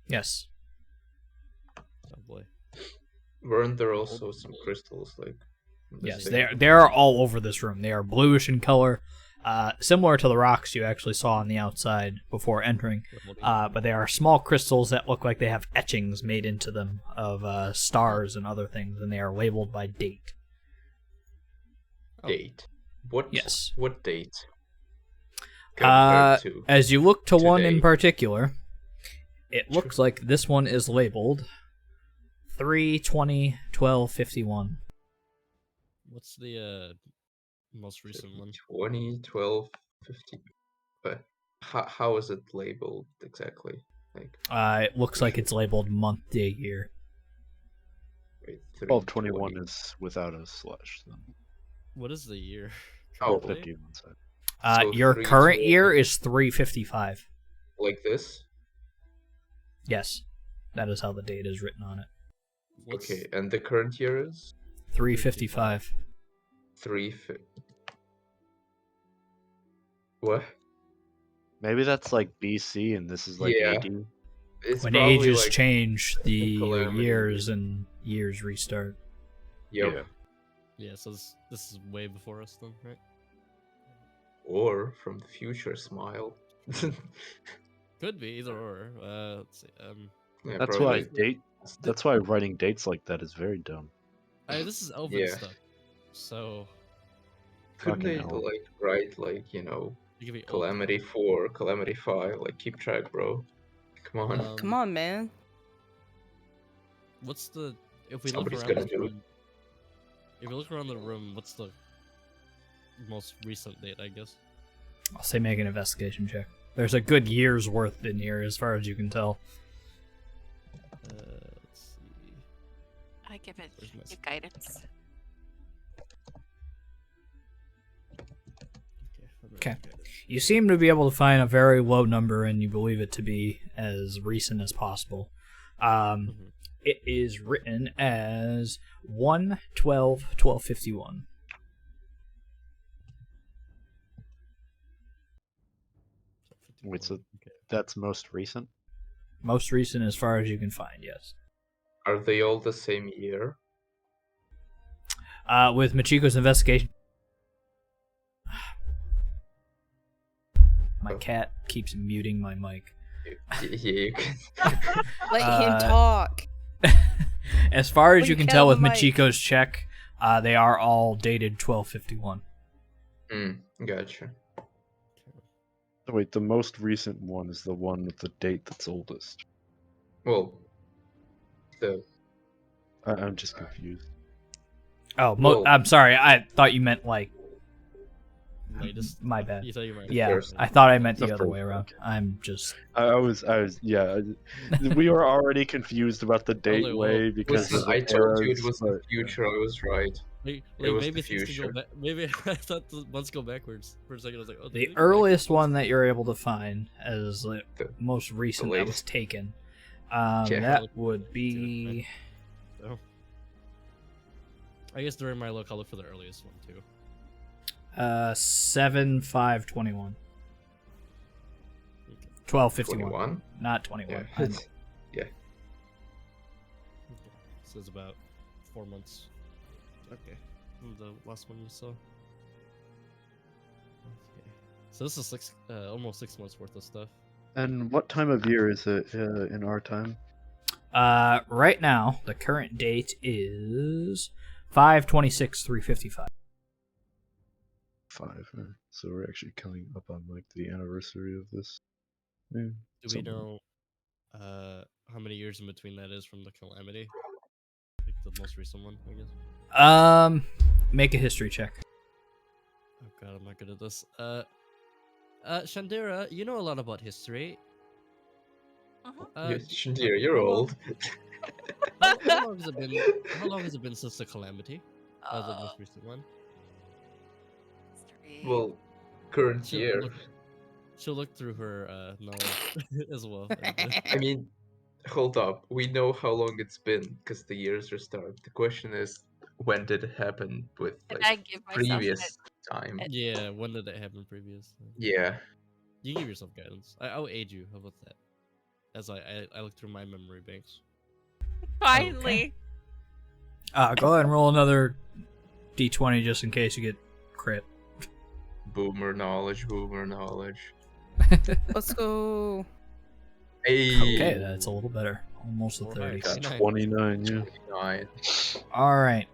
Yes. Oh boy. Weren't there also some crystals like? in the Yes, thing? they are all over this room. They are bluish in color, similar to the rocks you actually saw on the outside before entering. But they are small crystals that look like they have etchings made into them of stars and other things, and they are labeled by date. Date. What? Yes. What date? Compared to As you look to one in today. particular, it looks like this one is labeled 3/20/12/51. What's the most recent one? 20, 12, 50. But how is it labeled exactly? Like It looks like it's labeled month, day, year. wait, 1221 320. is without a slash. Then. What is the year? Oh, 1250 on side. So Your 3 current to- year is 355. like this. Yes, that is how the date is written on it. What's, Okay, and the current year is 355. 3. What? Maybe that's like BC and this is like Yeah. AD. It's When probably ages like, change, the calamity. years and years restart. Yep. Yeah. yeah, so this is way before us then, right? Or from the future, smile. Could be either or. Let's see. Yeah, That's probably why like- That's why writing dates like that is very dumb. This is Elven Yeah. stuff. So Couldn't they Fucking hell. like write like it could be old. Calamity 4, Calamity 5? Like keep track, bro. Come on. Come on, man. What's the if we Somebody's look around gonna the do it. room? If we look around the room, what's the most recent date? I guess. I'll say make an investigation check. There's a good year's worth in here, as far as you can tell. Let's see. I give it Where's my give guidance. Okay. You seem to be able to find a very low number, and you believe it to be as recent as possible. It is written as 1/12/1251. Wait, so that's most recent? Most recent as far as you can find, yes. Are they all the same year? With Machiko's investigation, my cat keeps muting my mic. Yeah, you can. Let him talk. As far as Put you your can cat tell on with the mic. Machiko's check, they are all dated 1251. Gotcha. So wait, the most recent one is the one with the date that's oldest. Well, the I'm just confused. Oh, Well- I'm sorry. I thought you meant like. Latest. My bad. You thought you might. Yeah, first. I thought I meant the The other first, way around. okay. I'm just. I was, yeah. We were already confused about the date like, whoa. way because listen, of the I told you it eras, was but, the future. I was right. Like, It was maybe the things could go future. back. Maybe I thought the months go backwards for a second. I was like, oh, The they go earliest backwards. one that you're able to find as the The- most recent that was latest. taken, Yeah. that would be. So, I guess during my look, I'll look for the earliest one too. 7/5/21. Okay. 12/51, 21? not 21. Yeah. I'm- Okay. So it's about 4 months. Okay. From the last one you saw. Okay. So this is almost 6 months worth of stuff. and what time of year is it in our time? Right now, the current date is 5/26/355. 5. So we're actually coming up on like the anniversary of this. Yeah, Do we something. know how many years in between that is from the calamity? Like the most recent one, I guess. Make a history check. Oh god, I'm not good at this. Shandira, you know a lot about history. Dear, you're how long- old. How long has it been? How long has it been since the calamity? The most recent one. Well, current She'll year. She'll look through her knowledge as well. I mean, hold up. We know how long it's been because the years are started. The question is, when did it happen with Can like I give myself previous time? Yeah, when did that happen previous? Yeah. You give yourself guidance. I'll aid you. How about that? As I look through my memory banks. Finally. Go ahead and roll another d20 just in case you get crit. Boomer knowledge, boomer knowledge. Let's go. Hey. Okay, that's a little better. Almost a Or 30. higher. 29, yeah. 29. All right.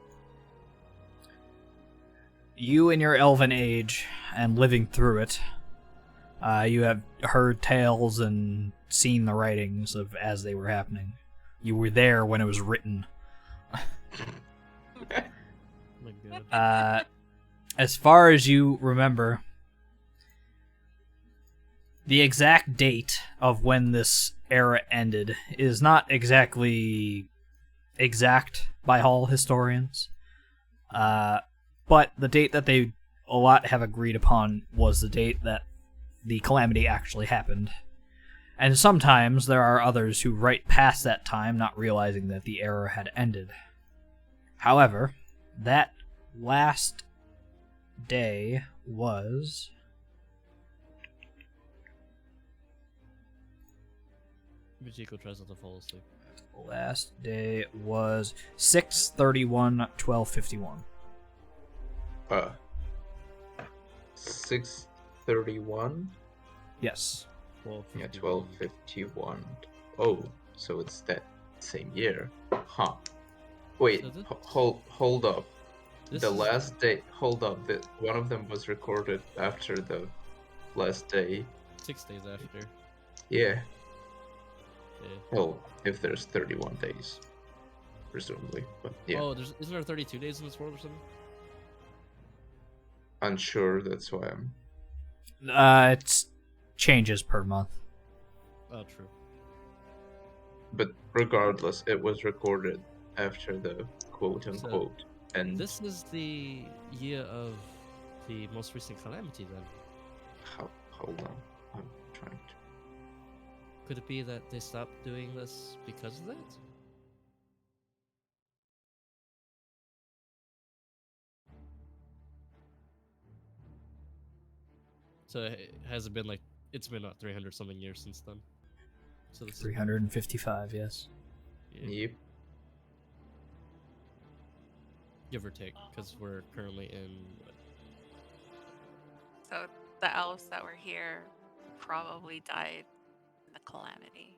You in your elven age and living through it, you have heard tales and seen the writings of as they were happening. You were there when it was written. My god. As far as you remember, the exact date of when this era ended is not exactly exact by all historians. But the date that they a lot have agreed upon was the date that the calamity actually happened. And sometimes there are others who write past that time, not realizing that the era had ended. However, that last day was Michiko tries not to fall asleep. 6/31/1251. 6:31. Yes. 12. Yeah, 12:51. Oh, so it's that same year, huh? Wait, So this- hold up. This The is- last day. Hold up. That one of them was recorded after the last day. 6 days after. Yeah. Yeah. Well, if there's 31 days, presumably. But yeah, Oh, isn't there 32 days in this world or something? unsure. That's why I'm. It changes per month. Oh, true. But regardless, it was recorded after the quote unquote end. This is the year of the most recent calamity, then. Hold on, I'm trying to. Could it be that they stopped doing this because of that? So it hasn't been like it's been 300 something years since then. So this 355, yes. Yep. Give or take, because we're currently in. So the elves that were here probably died in the calamity.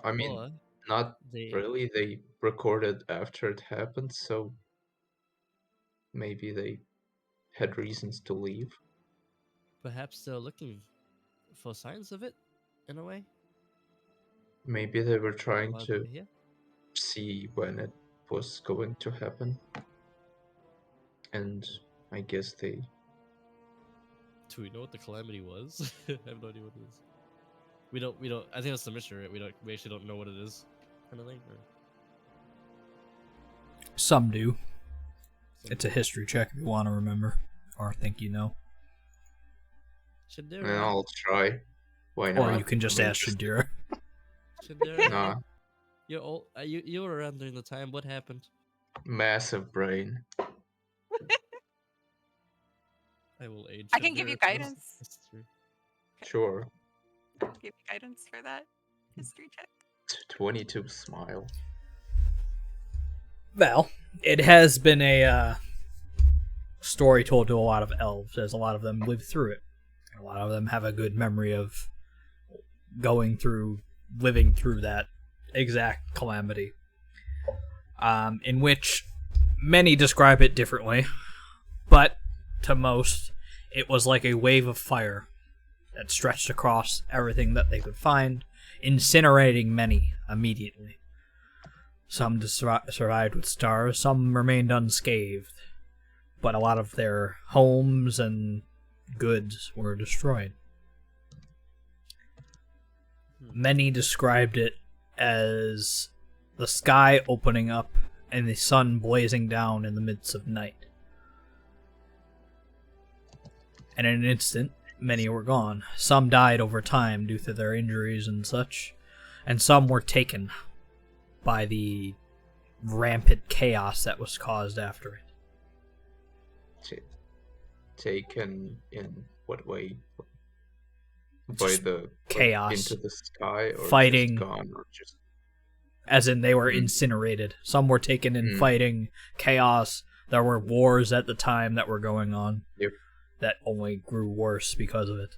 I mean, Or not they really. They recorded after it happened, so maybe they had reasons to leave. perhaps they're looking for signs of it, in a way. Maybe they were trying While to they're here. see when it was going to happen. And I guess they. Do we know what the calamity was? I have no idea what it is. We don't. I think that's the mission, right? We actually don't know what it is, kind of thing. Or Some do. something. It's a history check if you want to remember, or think you know. Shadira. I'll try. Why not? Or you can just I mean, ask Shadira. Shadira. Nah, You're old. You were around during the time. What happened? massive brain. I will age. I can give you Shadira to guidance. history. Sure. Give you guidance for that history check. 22 smile. Well, it has been a story told to a lot of elves, as a lot of them lived through it. A lot of them have a good memory of living through that exact calamity. In which many describe it differently, but to most, it was like a wave of fire that stretched across everything that they could find, incinerating many immediately. Some survived with stars, some remained unscathed, but a lot of their homes and goods were destroyed. Many described it as the sky opening up and the sun blazing down in the midst of night. And in an instant, many were gone. Some died over time due to their injuries and such, and some were taken by the rampant chaos that was caused after it. Taken in what way? By Just the chaos. into the sky, or Fighting. just gone, or just As in, they were incinerated. Some were taken in fighting, chaos. There were wars at the time that were going on. Yep. That only grew worse because of it.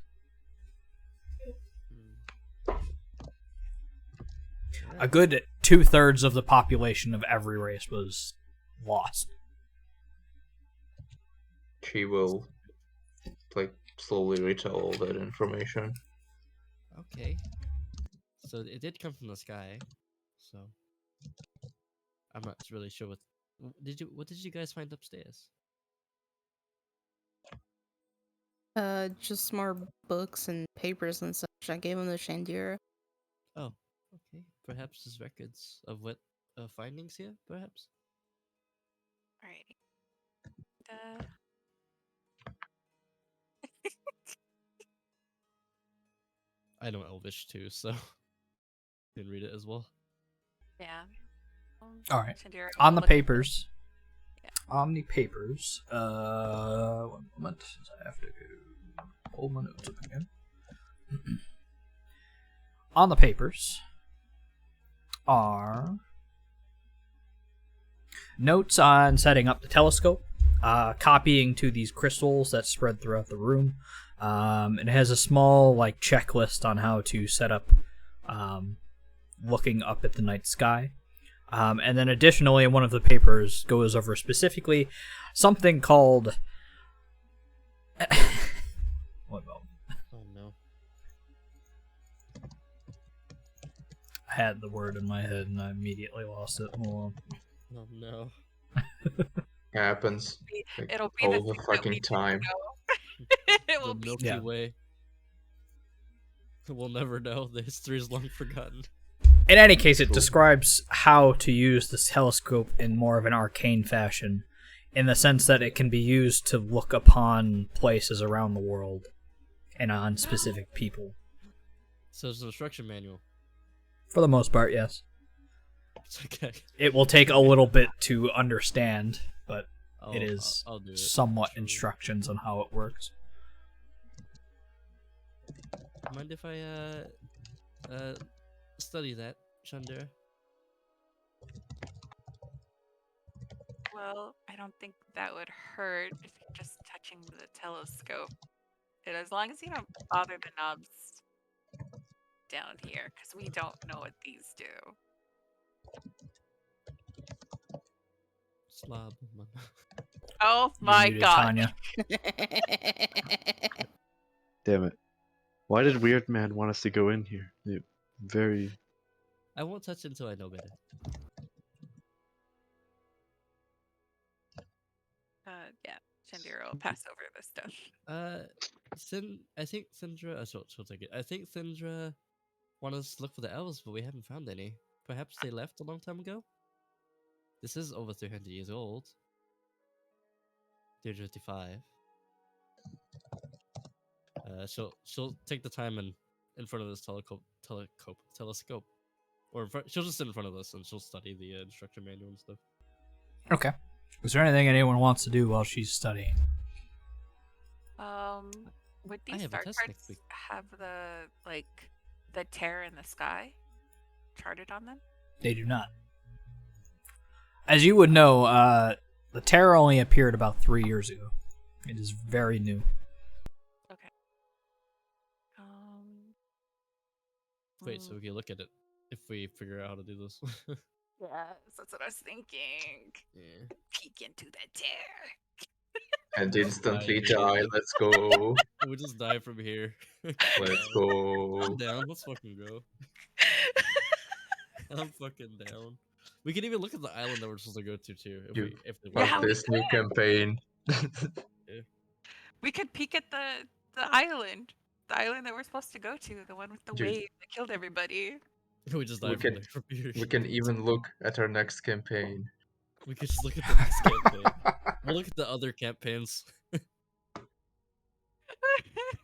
A good 2/3 of the population of every race was lost. she will like slowly retell all that information. Okay. So it did come from the sky. So I'm not really sure what did you guys find upstairs? Just more books and papers and such. I gave him the Shandira. Oh, okay. Perhaps there's records of what findings here, perhaps? Alrighty. I know Elvish too, so can read it as well. Yeah. All right. Shandira On will the look into it. papers. On the papers. 1 moment. I have to pull my notes up again. On the papers are notes on setting up the telescope, copying to these crystals that spread throughout the room. It has a small checklist on how to set up looking up at the night sky. And then additionally, one of the papers goes over specifically something called... One moment. Oh no. I had the word in my head and I immediately lost it. Hold on. Oh no. Happens. Like, It'll be all the the thing that fucking we didn't time. know. It will The be Milky Yeah. Way. We'll never know. The history is long forgotten. In any case, it Cool. describes how to use this telescope in more of an arcane fashion, in the sense that it can be used to look upon places around the world and on specific people. So it's an instruction manual. For the most part, yes. It's okay. It will take a little bit to understand, but it is I'll do it. somewhat True. instructions on how it works. Mind if I study that, Chandra? Well, I don't think that would hurt if you're just touching the telescope. And as long as you don't bother the knobs down here, because we don't know what these do. Slob. Oh You my muted god. Tanya. Damn it. Why did Weird Man want us to go in here? Very. I won't touch it until I know better. Yeah, Chandira will pass over this stuff. I think Sindra. She'll take it. I think Sindra wanted us to look for the elves, but we haven't found any. Perhaps they left a long time ago. This is over 300 years old. 355. She'll take the time and in front of this telescope, or she'll just sit in front of us and she'll study the instruction manual and stuff. Okay. Is there anything anyone wants to do while she's studying? Would I these have a star test charts next week. have the tear in the sky charted on them? They do not. As you would know, the Terror only appeared about 3 years ago. It is very new. Okay. Wait, so we can look at it if we figure out how to do this. Yes, that's what I was thinking. Yeah. Peek into the tear. And instantly Right, die. yeah. Let's go. We'll just die from here. Let's I'm go. down. Let's fucking go. I'm fucking down. We can even look at the island that we're supposed to go to too. If they Yeah, Fuck we this new campaign. We could peek at the island. The island that we're supposed to go to, the one with the Dude. wave that killed everybody. we just die We from can- there for years. We can even look at our next campaign. We could just look at the next campaign. We'll look at the other campaigns.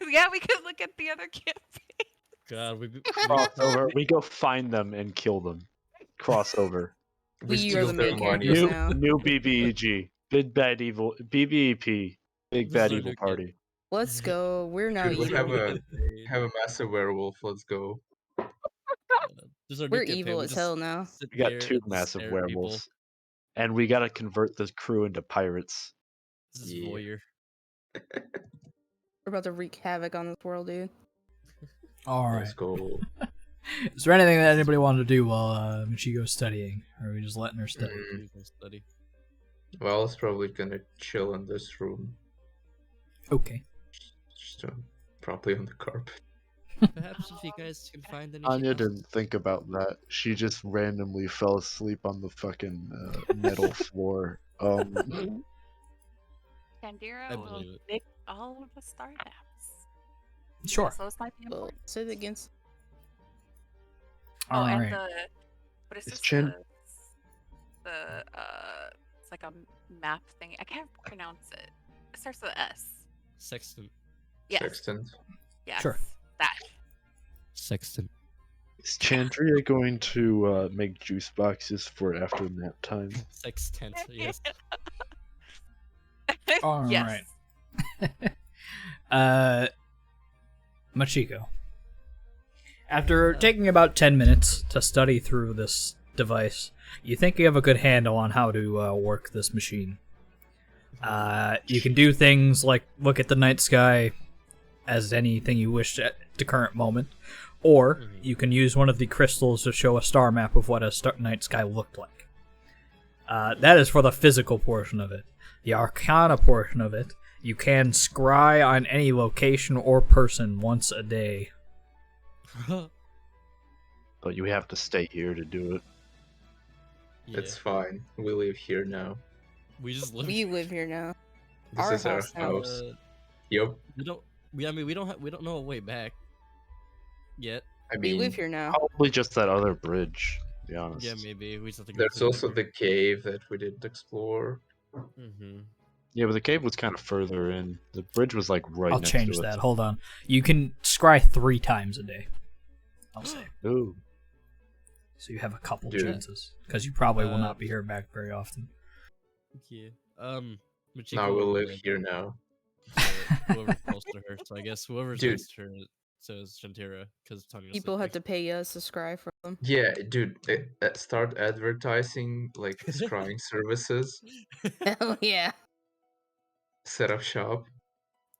Yeah, we could look at the other campaign. God, we Crossover. We go find them and kill them. Crossover. We We are steal the their main money. characters New now. new BBEG. Big Bad Evil. BBEP. Big This is Bad our Evil new Party. Let's go. We're now Dude, we evil. have a campaign. have a massive werewolf. Let's go. This is our new We're campaign. evil We as just hell now. sit We got here two and massive stare at people. werewolves. And we gotta convert this crew into pirates. This is Yeah. voyeur. We're about to wreak havoc on this world, dude. All right. Let's go. Is there anything that anybody wanted to do while she goes studying, or are we just letting her study? We can study. Well, it's probably gonna chill in this room. Okay. Just probably on the carpet. Perhaps if you guys can find any. Anya didn't think about that. She just randomly fell asleep on the fucking metal floor. Candira I will believe it. pick all of the star maps. Sure. So those might be Well, important. say it against. Oh, All and right. what is It's this? Chin. It's like a map thing. I can't pronounce it. It starts with S. Sextant. Yes. Sextant. Yes. Sure. That. Sextant. Is Chandria going to make juice boxes for after nap time? Sextant. Yes. All yes. right. Machiko. After taking about 10 minutes to study through this device, you think you have a good handle on how to work this machine. You can do things like look at the night sky as anything you wish at the current moment, or you can use one of the crystals to show a star map of what a night sky looked like. That is for the physical portion of it. The arcana portion of it, you can scry on any location or person once a day. But you have to stay here to do it. Yeah. It's fine. We live here now. We just live. We live here now. This Our is our house now. house. Yep. We don't. We don't know a way back. Yet. I We live mean, here now. Probably just that other bridge, to be honest. Yeah, maybe we just have to go there's to also another. the cave that we didn't explore. Mm-hmm. Yeah, but the cave was kind of further in. The bridge was like right I'll next change to it. that. Hold on. You can scry 3 times a day. I'll say. Ooh. So you have a couple Dude. chances because you probably will Uh, not be here back very often. Yeah. Machiko Now we'll live would, here now. so whoever's close to her. So I guess whoever's Dude. next to her says Shantira, because Tanya. People had to pay us to scry for them. Yeah, dude, start advertising like scrying services. Hell yeah. Set up shop.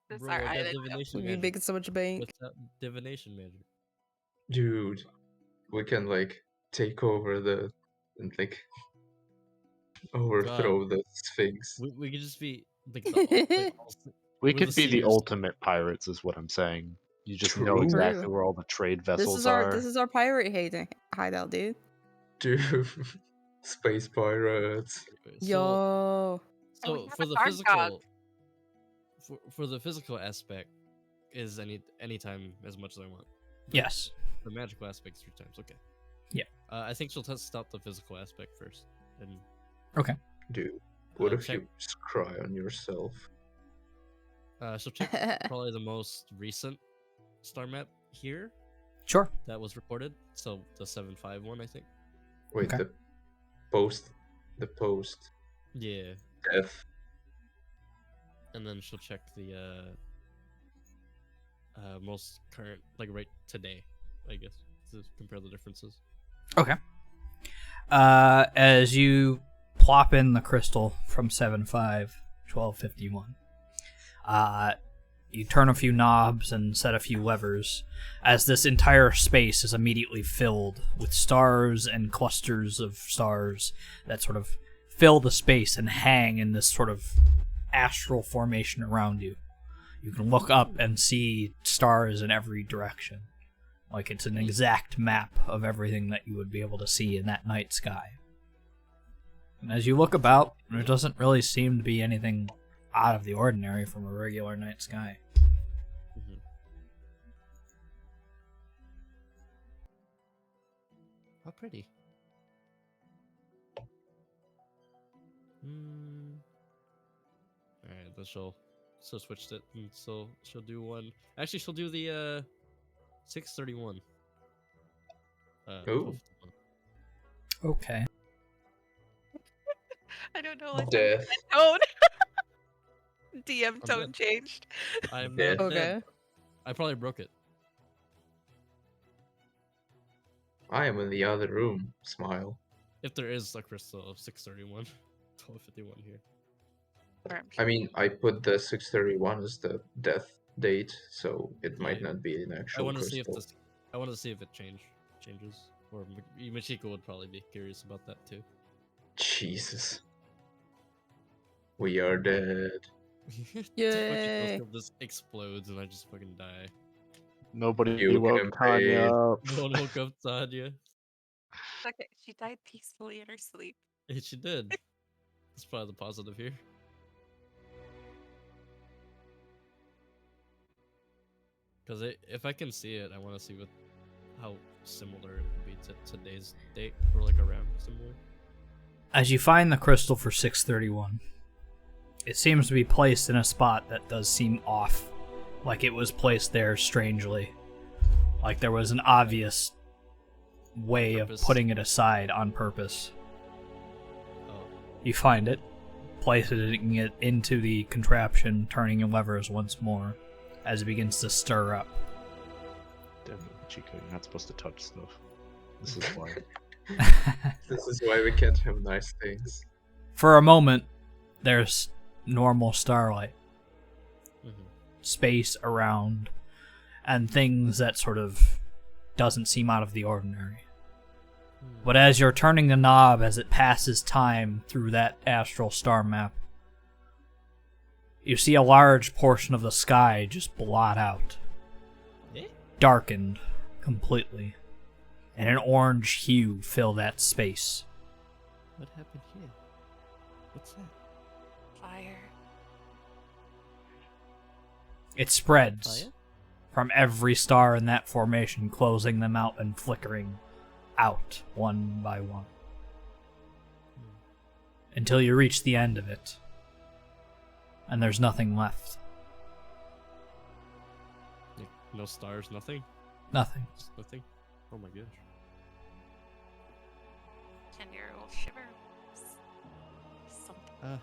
This Bro, our I got island. divination We'd be magic. making so much bank. What's that divination magic? Dude, we can like take over the and like overthrow the Sphinx. We could just be like the We we're could be the seers. ultimate pirates, is what I'm saying. You just know True. exactly True. where all the trade This vessels is are. our pirate hideout, dude. Dude, space pirates. Yo. And we So have for a the guard dog. physical, for the physical aspect, is anytime as much as I want. Yes. The magical aspect 3 times. Okay. Yeah. I think she'll test out the physical aspect first, and Okay. Dude, what if check. you scry on yourself? She'll check probably the most recent star map here Sure. that was reported. So the 7.5 one, I think. Wait, Okay. the post Yeah. death. And then she'll check the most current, like right today, I guess, to compare the differences. Okay. As you plop in the crystal from 7.5, 1251, you turn a few knobs and set a few levers, as this entire space is immediately filled with stars and clusters of stars that sort of fill the space and hang in this sort of astral formation around you. You can look up and see stars in every direction. Like it's an exact map of everything that you would be able to see in that night sky. And as you look about, there doesn't really seem to be anything out of the ordinary from a regular night sky. Mm-hmm. How pretty. Alright, then she'll switched it, and so she'll do one. Actually, she'll do the 631. Ooh. 1251. Okay. I don't know. Like Death. tone. DM I'm tone dead. changed. I'm Yeah. not dead. Okay. I probably broke it. I am in the other room. Smile. If there is a crystal of 631, 1251 here. I mean, I put the 631 as the death date, so it might Yeah. not be an I actual want to see if crystal. this. I want to see if it changes. Or Machiko would probably be curious about that too. Jesus. We are dead. The Yay. fucking just explodes and I just fucking die. Nobody You woke can Tanya up. No one woke up Tanya. Okay, she died peacefully in her sleep. And she did. That's probably the positive here. Because if I can see it, I want to see how similar it would be to today's date, or like around similar. As you find the crystal for 631, it seems to be placed in a spot that does seem off, like it was placed there strangely. Like there was an obvious way of Purpose. putting it aside on purpose. Oh, You find it, placing it into the contraption, turning your levers once more, as it begins to stir up. Damn it, Chico, you're not supposed to touch stuff. This is why. This is why we can't have nice things. For a moment, there's normal starlight, mhm. space around, and things that sort of doesn't seem out of the ordinary. But as you're turning the knob as it passes time through that astral star map, you see a large portion of the sky just blot out, Eh? darkened completely, and an orange hue fill that space. What happened here? What's that? Fire. It spreads Fire? from every star in that formation, closing them out and flickering out one by one until you reach the end of it, and there's nothing left. Like, no stars, nothing? Nothing. Just nothing? Oh my gosh. Chandira will shiver. Something.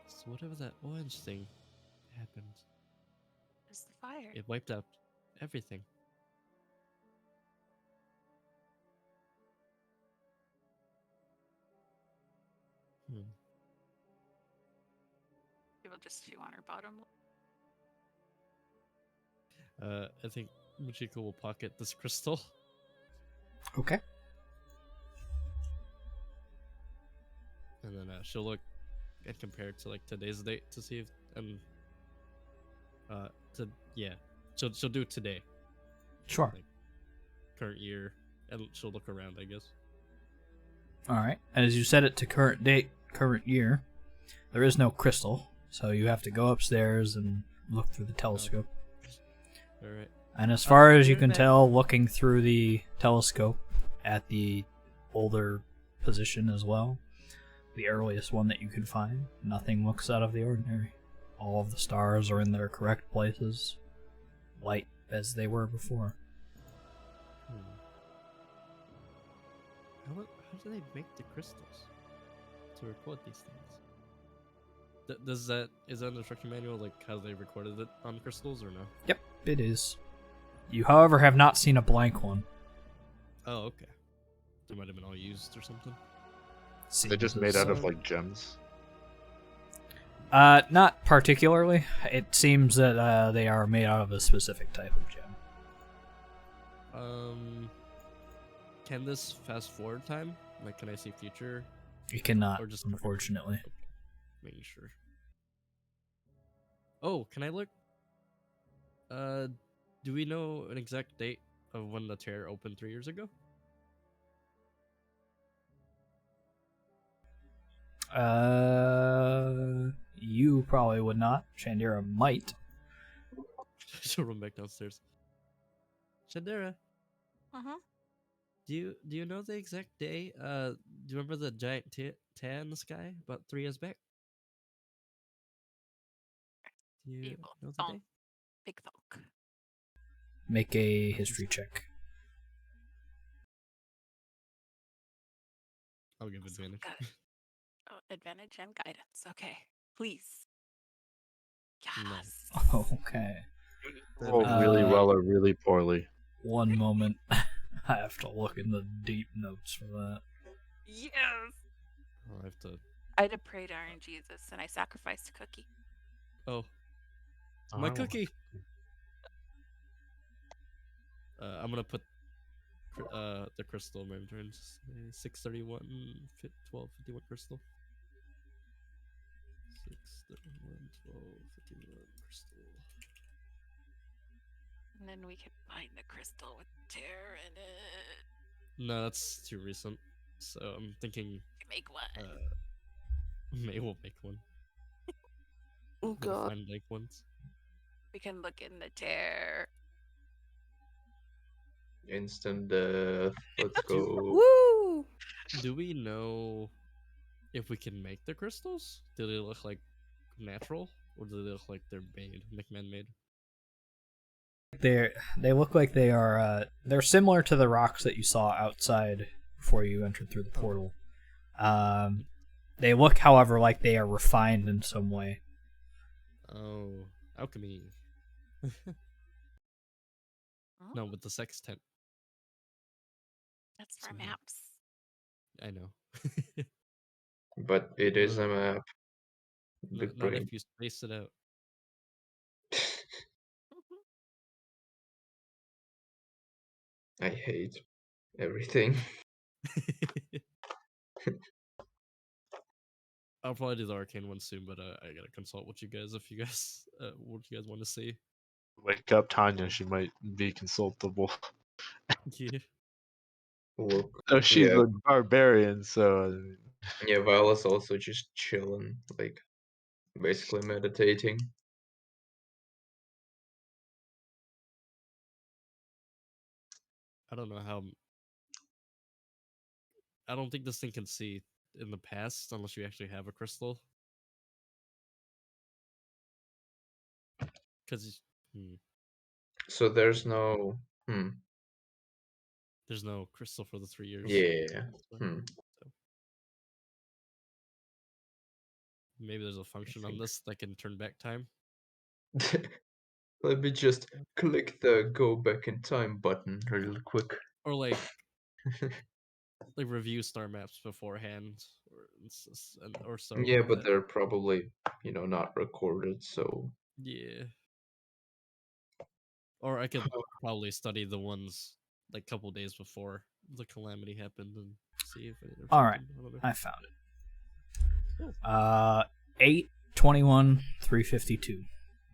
So whatever that orange thing happened, Is the fire. it wiped out everything. People just chew on her bottom. I think Michiko will pocket this crystal. Okay. And then she'll look and compare it to like today's date to see if she'll do it today, Sure. like current year, and she'll look around, I guess. All right. As you set it to current date, current year, there is no crystal, so you have to go upstairs and look through the telescope. All right. And as far as you you're can back. tell, looking through the telescope at the older position as well, the earliest one that you can find, nothing looks out of the ordinary. All of the stars are in their correct places, light as they were before. How do they make the crystals to record these things? Is that in the instruction manual, like how they recorded it on crystals, or no? Yep, it is. You, however, have not seen a blank one. Oh, okay. They might have been all used or something. They're just Seems made as out of so. like gems. Not particularly. It seems that they are made out of a specific type of gem. Can this fast forward time? Like, can I see future? You cannot, Or just- unfortunately. Okay. Making sure. Oh, can I look? Do we know an exact date of when the tear opened 3 years ago? You probably would not. Chandira might. She'll run back downstairs. Shandera, Uh-huh. do you know the exact day? Do you remember the giant tear in the sky about 3 years back? Do you Evil. know the day? Thonk. Big thonk. Make a history check. I'll give advantage. Got it. Oh, advantage and guidance. Okay. Please. Yes. No. Okay. Roll really Uh, well or really poorly. One moment. I have to look in the deep notes for that. Yes. I'll have to. I had to pray to Iron Jesus and I sacrificed a cookie. Oh, my Oh. cookie. I'm gonna put the crystal in my inventory. 631, 1251 crystal. 631, 1251 crystal. And then we can find the crystal with tear in it. No, that's too recent. So I'm thinking Make one. May will make one. Oh We'll god. find like ones. We can look in the tear. Instant death. Let's go. Woo! Do we know if we can make the crystals? Do they look like natural, or do they look like they're made, like man-made? They look like they are. They're similar to the rocks that you saw outside before you entered through the portal. They look, however, like they are refined in some way. Oh, alchemy. Oh, No, with the sextant. that's for Somehow. maps. I know. But it is a map. Big Not brain. if you space it out. I hate everything. I'll probably do the arcane one soon, but I gotta consult with you guys if you guys what you guys want to see. Wake up, Tanya. She might be consultable. Yeah. Look, Oh, she's yeah, a barbarian, so yeah. Viola's also just chilling, like basically meditating. I don't know how. I don't think this thing can see in the past unless you actually have a crystal. Because So there's no. there's no crystal for the 3 years. Yeah. Hmm. So maybe there's a function on think. this that can turn back time. Let me just click the go back in time button real quick. Or like review star maps beforehand, or so. Yeah, but they're probably, not recorded, so. Yeah. Or I could probably study the ones like a couple days before the calamity happened and see if it or All right, something. I don't know. I found it. Cool. 8/21/352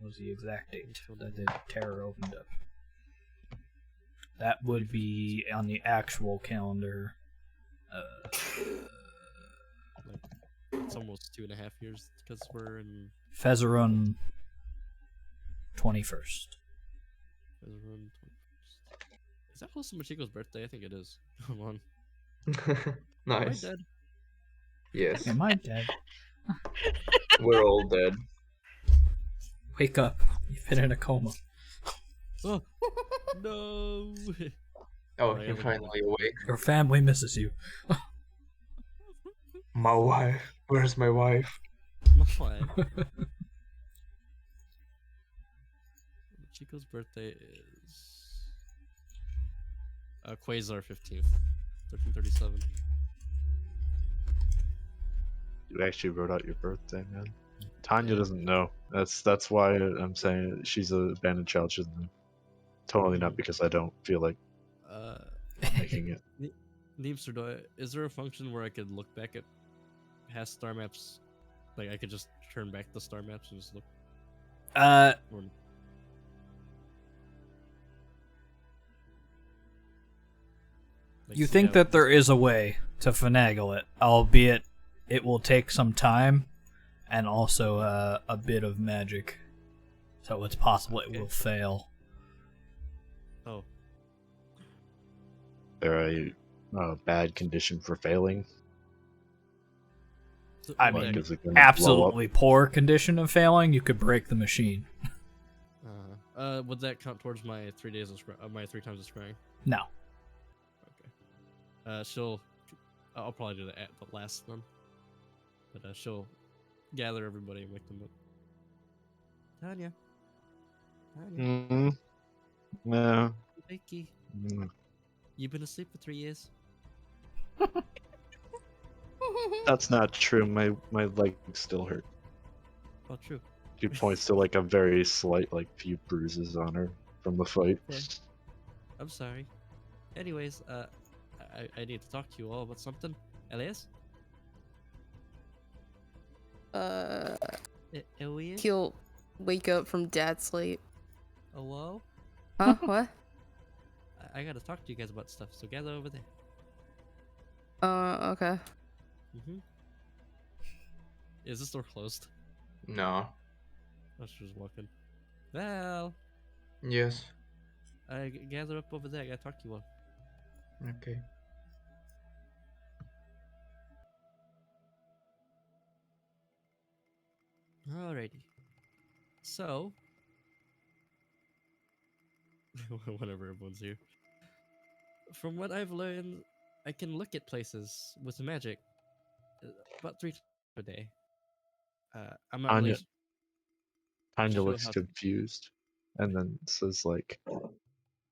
was the exact date that the terror opened up. That would be on the actual calendar. Like, it's almost 2.5 years because we're in Fezarun 21st. around 21st. Is that close to Machiko's birthday? I think it is. Come on. Am I Nice. dead? Yes, Am I dead? we're all dead. Wake up. You've been in a coma. Oh no! Oh, Right, you're I'm finally awake. Your family misses you. My wife. Where's my wife? My wife. Chico's birthday is Quasar 15th, 1337. You actually wrote out your birthday, man. Tanya Yeah. doesn't know. That's why I'm saying she's a abandoned child. She doesn't know. Totally not because I don't feel like Uh, making it. Neemster, is there a function where I could look back at past star maps? Like I could just turn back the star maps and just look. Or, like, You see think how- that there is a way to finagle it, albeit it will take some time and also a bit of magic. So it's possible it will fail. Oh, There a bad condition for failing? I what mean, Like, is it gonna blow up? absolutely poor condition of failing, you could break the machine. would that count towards my 3 days of my 3 times of scrying? No. Okay. I'll probably do the last one. But she'll gather everybody and wake them up. Tanya. Mm-hmm. No. Wakey. Mm. You've been asleep for 3 years. That's not true. My leg still hurt. Oh, true. She points to like a very slight, like few bruises on her from the fight. Okay. I'm sorry. Anyways, I need to talk to you all about something. Elias? Elias? He'll wake up from dad's sleep. Hello? Huh? What? I gotta talk to you guys about stuff, so gather over there. Okay. Mm-hmm. Is this door closed? No. Oh, she was walking. Well, Yes. gather up over there. I gotta talk to you all. Okay. Alrighty. So, whenever everyone's here. From what I've learned, I can look at places with magic about 3 times a day. I'm not really Tanya sure looks how to. confused, and then says like,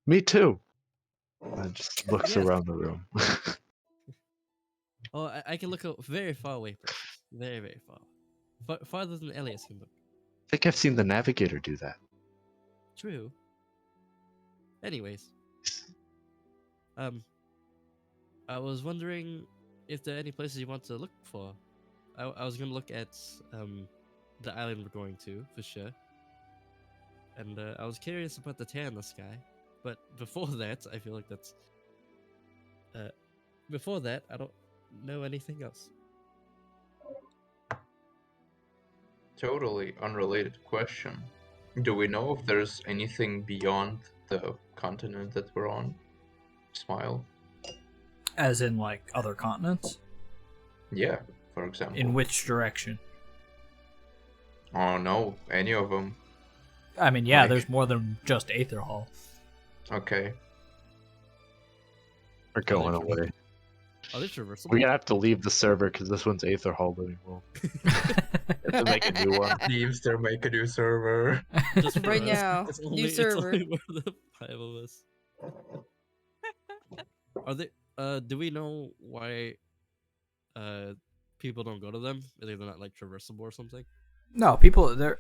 "Me too." And just looks Yes. around the room. Oh, I can look very far away places. Very, very far. Farther than Elias can look. I think I've seen the navigator do that. True. Anyways, I was wondering if there are any places you want to look for. I was gonna look at the island we're going to for sure, and I was curious about the tear in the sky. But before that, I feel like that's before that I don't know anything else. Totally unrelated question. Do we know if there's anything beyond the continent that we're on? Smile. As in, like, other continents? Yeah, for example. In which direction? Oh no, any of them. I mean, yeah, Like- there's more than just Aietherhall. Okay. We're going away. Are they traversable? We're gonna have to leave the server because this one's Aietherhall living world. Have to make a new one. Teams, they're make a new server. Just for Right us. now, It's new only, it's server. only for the 5 of us. Are they? Do we know why? People don't go to them? Are they not like traversable or something? No, people. The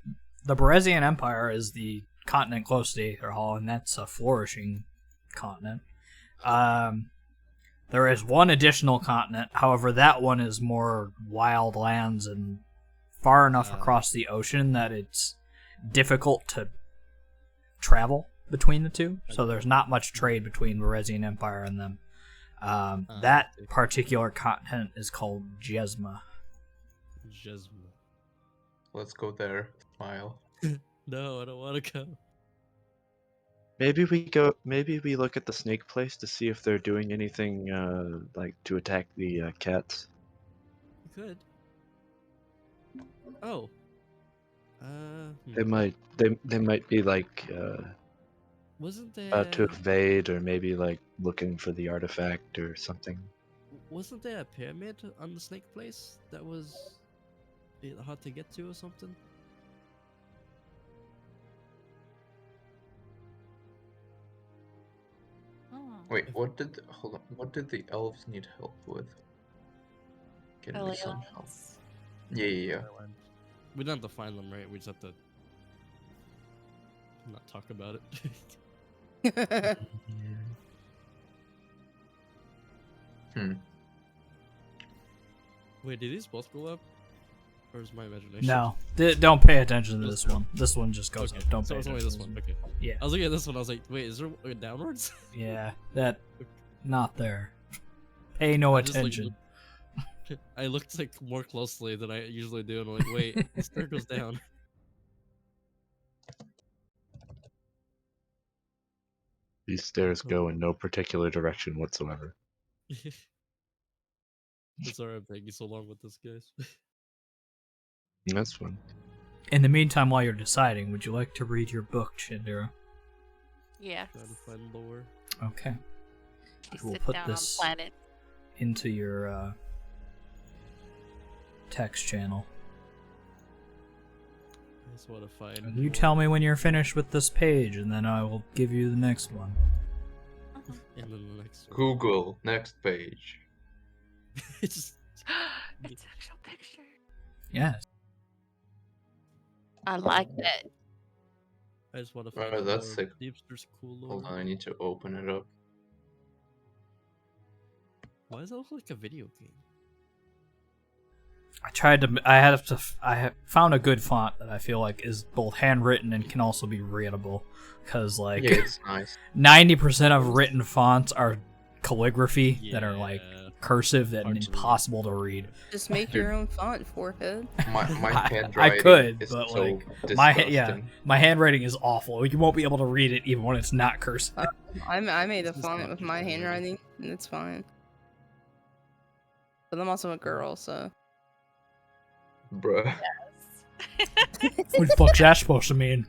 Beresian Empire is the continent close to Aietherhall, and that's a flourishing continent. There is one additional continent, however, that one is more wild lands and far enough across the ocean that it's difficult to travel between the two. So there's not much trade between Beresian Empire and them. That particular continent is called Jesma. Jesma. Let's go there. Smile. No, I don't want to go. Maybe we look at the snake place to see if they're doing anything like to attack the cats. You could. Oh. They might be like Wasn't there? about to invade, or maybe like looking for the artifact or something. Wasn't there a pyramid on the snake place that was hard to get to or something? Oh. Wait, hold on, what did the elves need help with? Can we somehow? Aliens. Yeah. We don't have to find them, right? We just have to not talk about it. Wait, did these both go up? Or is my imagination? No, don't pay attention to this one. This one just goes Okay, up. Don't so pay it's attention. only this one. Okay. Yeah. I was looking at this one. I was like, wait, is there downwards? Yeah, that not there. Pay no I just, like, attention. I looked like more closely than I usually do, and I'm like, wait, the stair goes down. These stairs go in no particular direction whatsoever. It's alright, I'm taking so long with this, guys. That's fun. In the meantime, while you're deciding, would you like to read your book, Shindira? Yes. Trying to find lore. Okay. You We'll sit put down this on planet. into your text channel. I just want to find. And you tell me when you're finished with this page, and then I will give you the next one. And then the next one. Google, next page. It's just. It's actual picture. Yes. I like that. I just want to Oh, find. out that's lore. sick. Deepster's cool lore. Hold on, I need to open it up. Why does that look like a video game? I found a good font that I feel like is both handwritten and can also be readable. Because, like, Yeah, it's nice. 90% of written fonts are calligraphy that are, like, Yeah. cursive that Hard are to read. impossible to read. Just make your own font, forehead. My I handwriting could, is but, so like, disgusting. my handwriting is awful. You won't be able to read it even when it's not cursive. I made a This is font not with my just handwriting, and it's fine. But I'm also a girl, so. Bruh. What the fuck's that supposed to mean?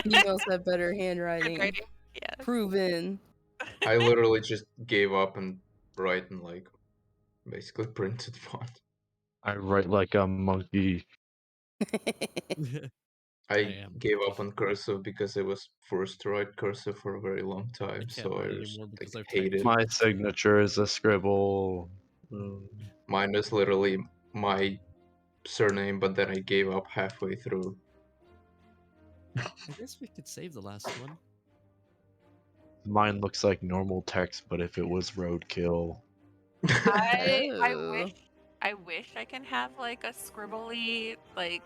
Females have better handwriting. Handwriting. Yes. Proven. I literally just gave up and write in like basically printed font. I write like a monkey. I am. gave up on cursive because it was forced to write cursive for a very long time, can't so write I just anymore because like, I've typed hated. My signature is a scribble. Mine is literally my surname, but then I gave up halfway through. I guess we could save the last one. Mine looks like normal text, but if it was roadkill. Oh. I wish I can have like a scribbly like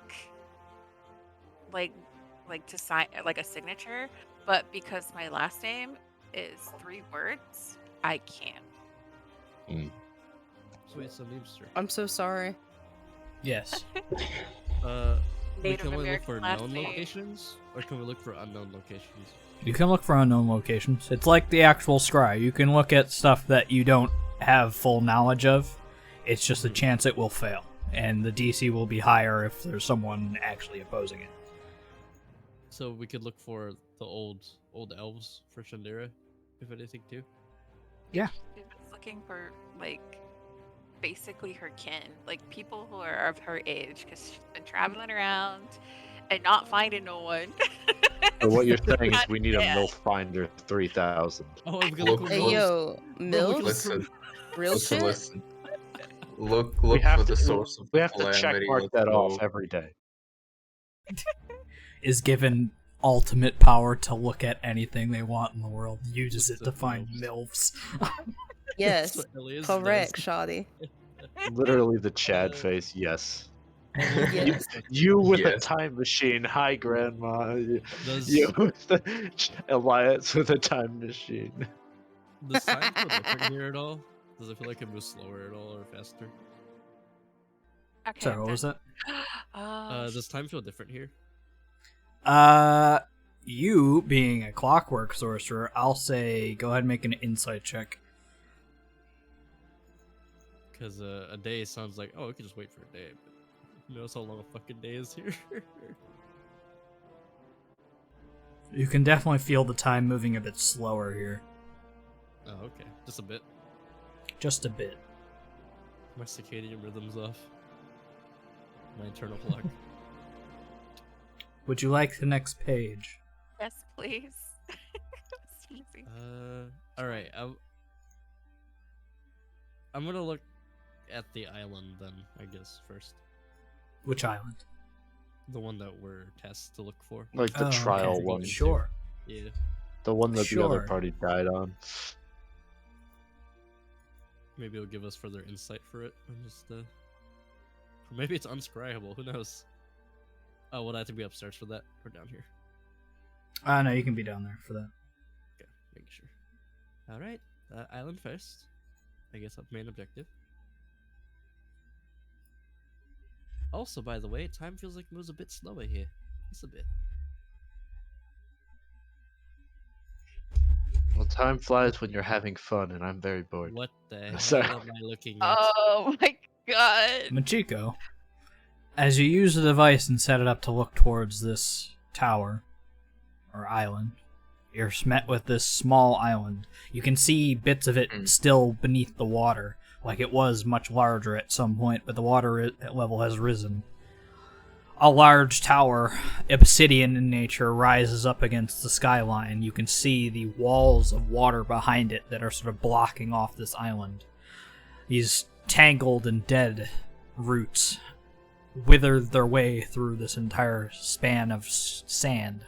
to sign like a signature, but because my last name is 3 words, I can't. So it's a Neemster. I'm so sorry. Yes. we Native can only look American for last known name. locations, or can we look for unknown locations? You can look for unknown locations. It's like the actual scry. You can look at stuff that you don't have full knowledge of. It's just a chance it will fail, and the DC will be higher if there's someone actually opposing it. So we could look for the old elves for Shandira, if anything too. Yeah. She's just looking for, like, basically her kin, like people who are of her age, because she's been traveling around and not finding no one. So what you're saying is Not we need a bad. MILF Finder 3000. Oh, we can Look look for Hey for- mills. yo, Bro, we can mills? look for Listen, Real listen, shit? listen. Look We for have the to source of we the have to check calamity. mark Let's that go. off every day. Is given ultimate power to look at anything they want in the world. Uses it to find MILFs. Yes, what Elias correct, does. Shoddy. Literally the Chad Uh, face. Yes. Emily, Yes. You with a Yes. time machine. Hi, Grandma. Does You with the Alliance with a time machine. does time feel different here at all? Does it feel like it moves slower at all or faster? Okay, Sorry, I'm what was done. that? Oh, Does time feel different here? You being a clockwork sorcerer, I'll say go ahead and make an insight check. Because a day sounds like, oh, we could just wait for a day. But who knows how long a fucking day is here? You can definitely feel the time moving a bit slower here. Oh, okay. Just a bit. Just a bit. My circadian rhythm's off. My internal clock. Would you like the next page? yes, please. Excuse me. Alright. I'm gonna look at the island then, I guess, first. Which island? The one that we're tasked to look for. Like the Oh, trial okay. one. Sure. Yeah. The one that the other Sure. party died on. Maybe it'll give us further insight for it. I'm just, or maybe it's unscribable, who knows? Oh, would I have to be upstairs for that? Or down here? No, you can be down there for that. Okay, making sure. Alright, island first. I guess that's main objective. Also, by the way, time feels like it moves a bit slower here. Just a bit. Well, time flies when you're having fun, and I'm very bored. What the hell Sorry. am I looking at? Oh my god. Machiko, as you use the device and set it up to look towards this tower, or island, you're met with this small island. You can see bits of it still beneath the water, like it was much larger at some point, but the water level has risen. A large tower, obsidian in nature, rises up against the skyline. You can see the walls of water behind it that are sort of blocking off this island. These tangled and dead roots withered their way through this entire span of sand.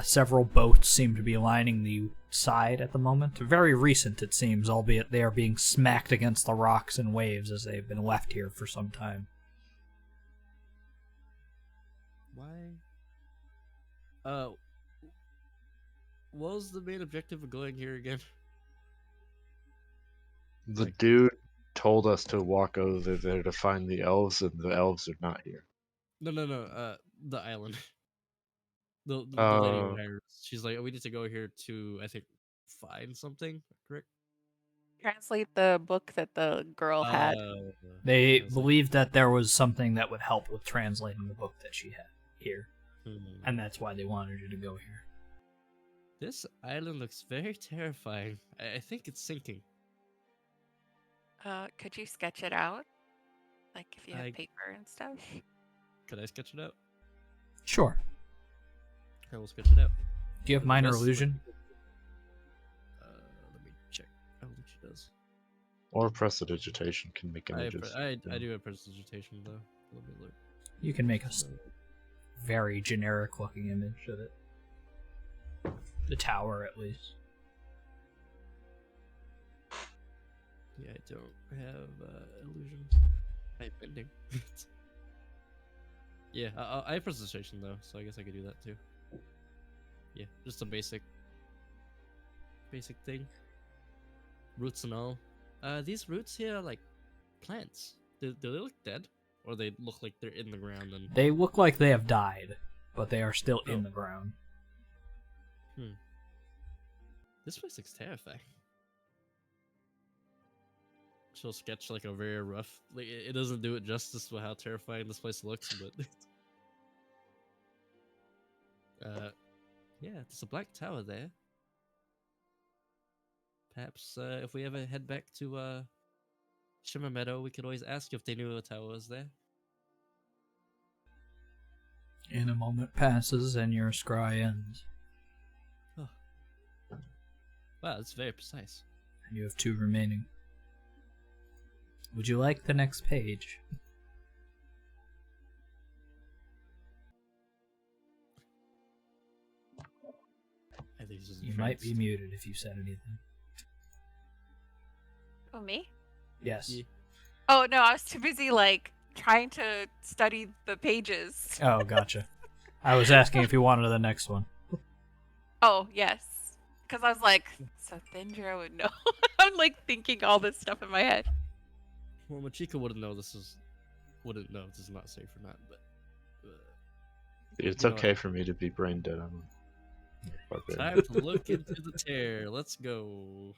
Several boats seem to be lining the side at the moment. Very recent, it seems, albeit they are being smacked against the rocks and waves as they've been left here for some time. Why? What was the main objective of going here again? The Like- dude told us to walk over there to find the elves, and the elves are not here. No, the island. The lady who Oh. hired us. She's like, oh, we need to go here to, I think, find something, correct? Translate the book that the girl had. They I was like, believed that there was something that would help with translating the book that she had here, hmm. and that's why they wanted you to go here. This island looks very terrifying. I think it's sinking. Could you sketch it out? Like if you have I- paper and stuff? Could I sketch it out? Sure. I will sketch it out. Do you have The minor rest- illusion? Let me check. I don't think she does. Or prestidigitation can make I images. do have prestidigitation though. Let me look. You can make a very generic looking image of it. The tower, at least. Yeah, I don't have illusion. I have bending. Yeah, I have presentation though, so I guess I could do that too. Yeah, just a basic thing. Roots and all. These roots here are like plants. Do they look dead? or they look like they're in the ground. And They look like they have died, but they are still Oh. in the ground. this place looks terrifying. She'll sketch like a very rough. Like it doesn't do it justice with how terrifying this place looks, but yeah, there's a black tower there. Perhaps if we ever head back to Shimmer Meadow, we could always ask if they knew a tower was there. And a moment passes, and your scry ends. Wow, it's very precise. And you have 2 remaining. Would you like the next page? I think this is You might be muted if you said anything. Oh, me? Yes. Yeah. Oh, no, I was too busy, like, trying to study the pages. Oh, gotcha. I was asking if you wanted the next one. Oh, yes. Because I was like, so Thindra would know. I'm, like, thinking all this stuff in my head. Well, Machika wouldn't know this is not safe or not, but It's You know okay for me to be brain dead. I'm time to look into the tear. Let's go.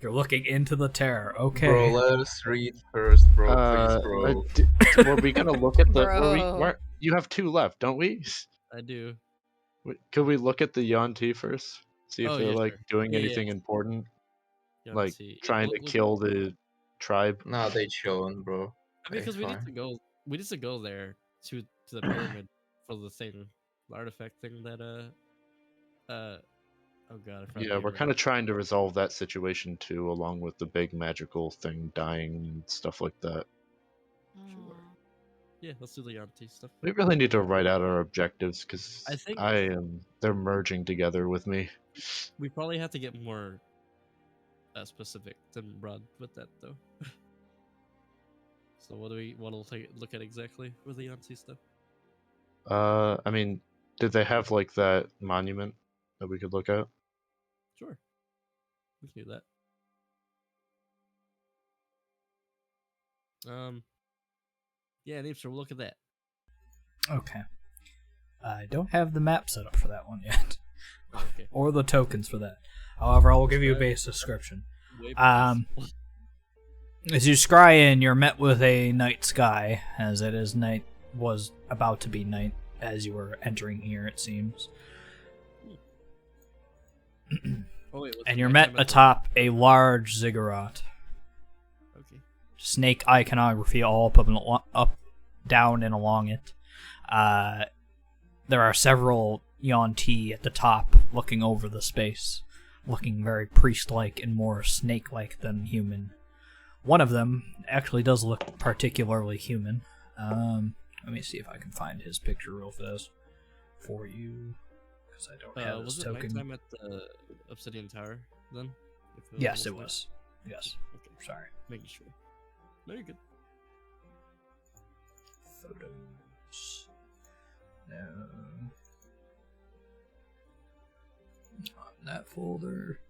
You're looking into the terror. Okay. Bro, let us read first, bro. Please, bro. Were we gonna look at the? Bro. You have 2 left, don't we? I do. Could we look at the Yuan-Ti first? See if Oh, they're yeah, like sure. doing Yeah, anything yeah. important, Yeah, like let's see. Yeah, trying to kill the tribe. Nah, they chilling, bro. I mean, because we need fine. to go. We need to go there to the pyramid for the thing, the artifact thing that Oh god, I forgot. Yeah, we're kind of trying to resolve that situation too, along with the big magical thing dying and stuff like that. Sure. Yeah, let's do the Yanti stuff. We really need to write out our objectives because I think- they're merging together with me. We probably have to get more specific than broad with that though. So what do we want to look at exactly with the Yanti stuff? I mean, did they have like that monument that we could look at? Sure, we can do that. Yeah, Neeps, we'll look at that. Okay. I don't have the map set up for that one yet. Okay. Or the tokens for that. However, I will give you a base description. Way As you scry in, you're met with a night sky, as it is night was about to be night as you were entering here, it seems. Oh, wait, And you're met atop a large ziggurat. Okay. Snake iconography all up, down, and along it. There are several Yuan-Ti at the top looking over the space, looking very priest-like and more snake-like than human. One of them actually does look particularly human. Let me see if I can find his picture real fast for you, because I don't have his Was it token. nighttime at the Obsidian Tower then? Yes, it almost was. Yes. night? Okay, Sorry. making sure. No, you're good. Photos. No. Not in that folder.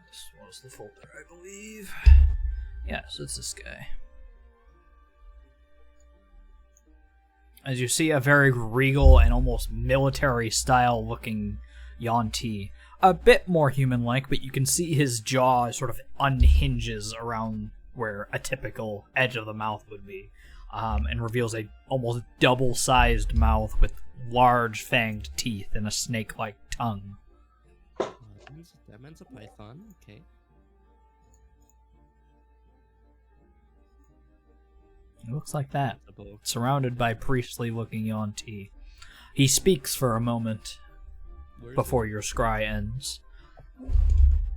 This was the folder, I believe. Yes, it's this guy. As you see, a very regal and almost military-style looking Yuan-Ti. A bit more human-like, but you can see his jaw sort of unhinges around where a typical edge of the mouth would be, and reveals a almost double-sized mouth with large fanged teeth and a snake-like tongue. That man's a python. Okay. It looks like that. A bow. Surrounded by priestly-looking Yuan-Ti. He speaks for a moment Where is before your scry ends.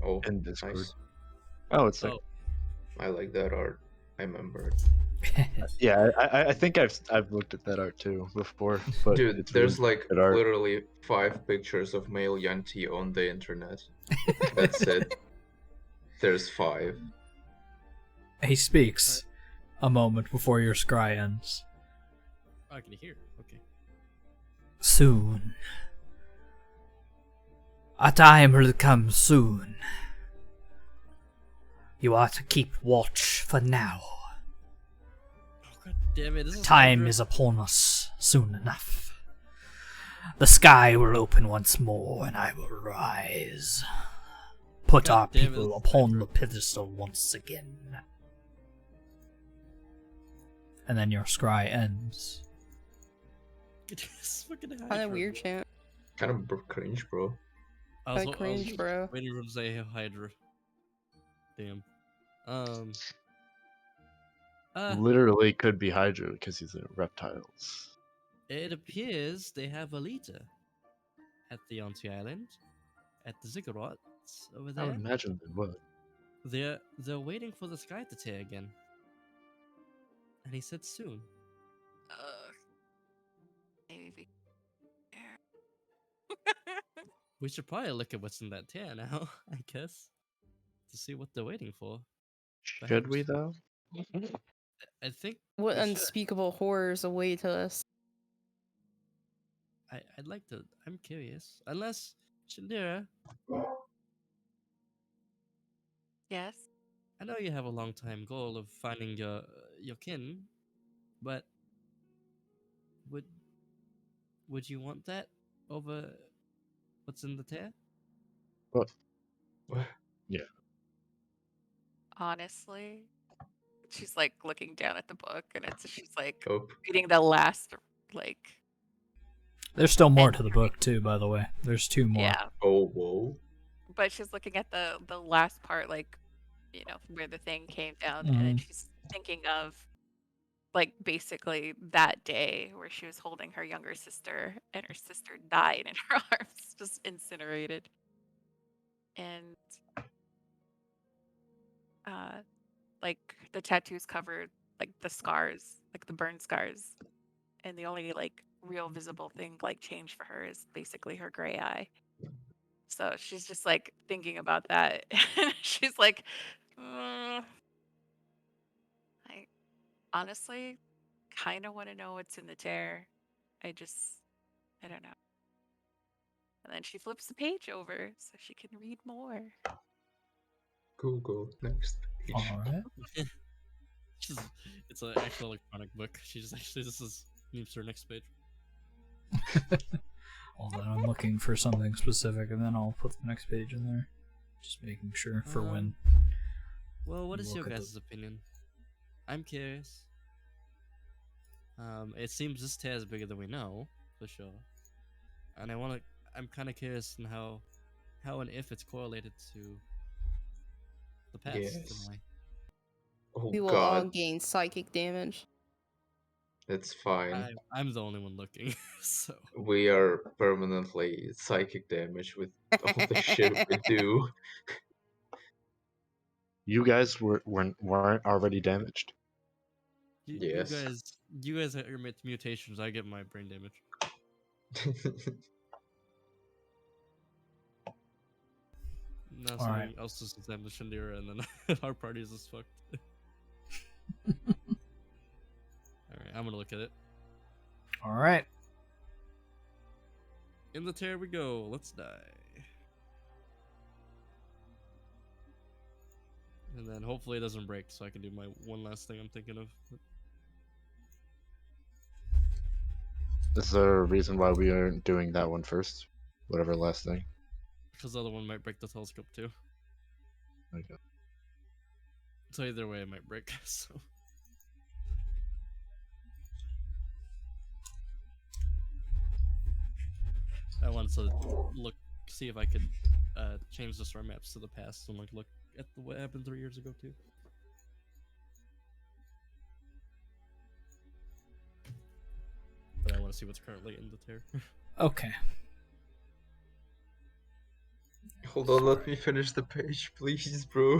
Oh, In Discord. nice. Oh, it's like Oh. I like that art. I remember it. yeah. I think I've looked at that art too before. But Dude, it's there's really like good art. literally 5 pictures of male Yanti on the internet. That's it. There's 5. He speaks a moment before your scry ends. Oh, I can hear. Okay. Soon. A time will come soon. You are to keep watch for now. Oh, God damn it. This is Time Hydra. is upon us soon enough. The sky will open once more and I will rise. Put God our damn it, people this is upon Hydra. the pedestal once again. And then your scry ends. It's fucking Kind Hydra, of weird bro. chant. Kind of cringe, bro. I was, Kinda I was cringe, bro. waiting for him to say Hydra. Damn. Literally could be Hydra because he's in reptiles. It appears they have a leader at the Yonti Island, at the Ziggurats over I would there. imagine they would. They're waiting for the sky to tear again. And he said soon. Maybe be there. We should probably look at what's in that tear now, I guess. To see what they're waiting for. Should we though? I think What we should. unspeakable horrors await us? I'd like to. I'm curious. Unless, Chandira, Yes. I know you have a long time goal of finding your kin, but would would you want that over what's in the tear? What? What? Honestly, she's like looking down at the book, and she's like Oh, reading the last like There's still more to the entry. book too, by the way. There's 2 more. Yeah, oh, whoa. but she's looking at the last part, like where the thing came down, and then Mhm. she's thinking of like basically that day where she was holding her younger sister, and her sister died in her arms, just incinerated, and like the tattoos covered like the scars, like the burn scars, and the only like real visible thing like change for her is basically her gray eye. So she's just like thinking about that. She's like, "Mm, I honestly kind of want to know what's in the tear. I just, I don't know." And then she flips the page over so she can read more. Google next page. Alright. It's an actual electronic book. She's actually needs her next page. Hold on, I'm looking for something specific and then I'll put the next page in there. Just making sure for when. Well, what is your Look at the- guys' opinion? I'm curious. It seems this tear is bigger than we know, for sure. And I'm kind of curious in how and if it's correlated to the past in Yes. a way. Oh, We will all God. gain psychic damage. That's fine. I'm the only one looking, so. We are permanently psychic damage with all the shit we do. You guys weren't already damaged. Yes. You guys are mutations. I get my brain damage. Now All someone right. else is the Shandira, and then our party is just fucked. Alright, I'm gonna look at it. Alright. In the tear we go. Let's die. And then hopefully it doesn't break, so I can do my one last thing I'm thinking of. Is there a reason why we aren't doing that one first? Whatever last thing. Because the other one might break the telescope too. Okay. So either way, it might break. So. I wanted to see if I could change the star maps to the past and look at what happened 3 years ago too. But I want to see what's currently in the tear. Okay. Hold on, let me finish the page, please, bro.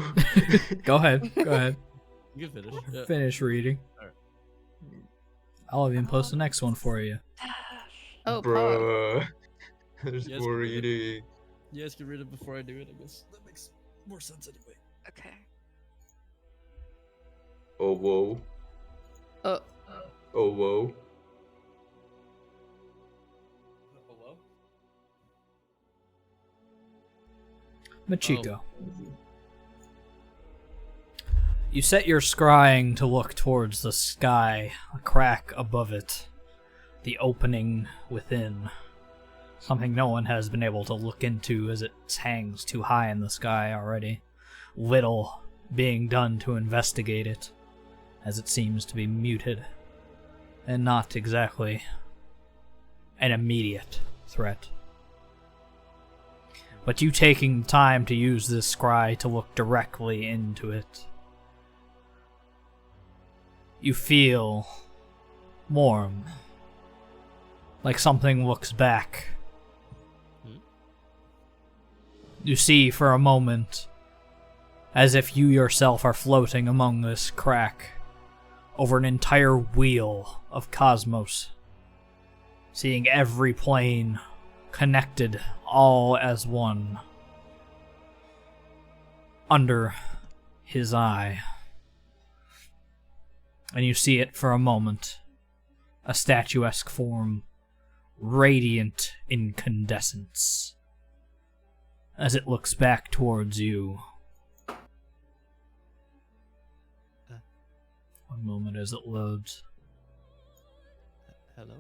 Go ahead. Go ahead. You can finish. Yeah. Finish reading. Alright. I'll even post the next one for you. Oh, pog. Bruh. There's Yes, more we did. reading. You guys can read it before I do it, I guess. That makes more sense anyway. Okay. Oh whoa. Oh, Oh whoa. Hello? Machiko. You set your scrying to look towards the sky, a crack above it, the opening within. Something no one has been able to look into as it hangs too high in the sky already. Little being done to investigate it, as it seems to be muted, and not exactly an immediate threat. But you taking time to use this scry to look directly into it, you feel warm, like something looks back. You see for a moment, as if you yourself are floating among this crack, over an entire wheel of cosmos, seeing every plane connected all as one. Under his eye. And you see it for a moment, a statuesque form, radiant incandescence, as it looks back towards you. One moment as it loads. Hello?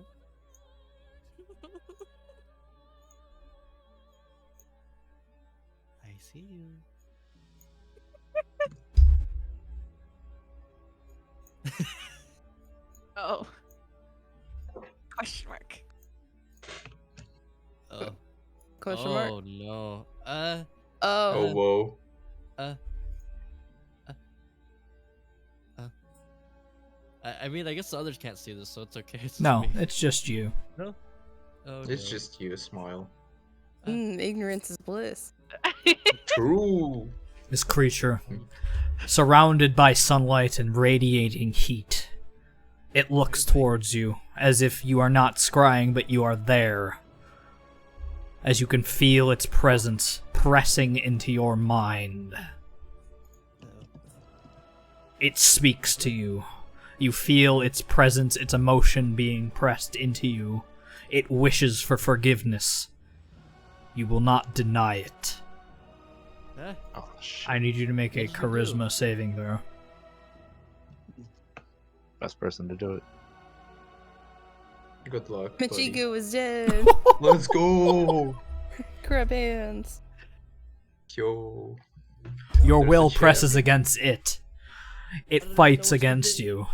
I see you. Oh. Question mark. Oh. question mark. Oh no. Oh Oh, whoa. Uh. I mean, I guess the others can't see this, so it's okay. It's just No, me. it's just you. No. Oh It's no. just you, Smile. ignorance is bliss. True. This creature, surrounded by sunlight and radiating heat, it looks towards you as if you are not scrying, but you are there. As you can feel its presence pressing into your mind. It speaks to you. You feel its presence, its emotion being pressed into you. It wishes for forgiveness. You will not deny it. Huh? Oh shit. I need you to make a What did you do? charisma saving throw. Best person to do it. Good luck, buddy. Machiko is dead. Let's go. Crab hands. Yo. Your There's a will chair. presses against it. It fights against you.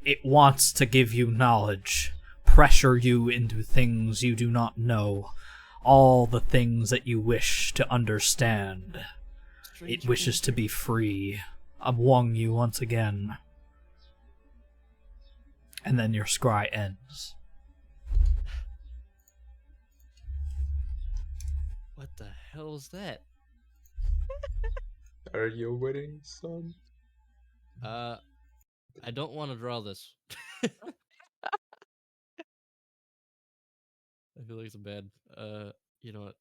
It wants to give you knowledge, pressure you into things you do not know, all the things that you wish to understand. It wishes to be free, among you once again. And then your scry ends. What the hell is that? Are you waiting, son? I don't want to draw this. I feel like it's bad. You know what?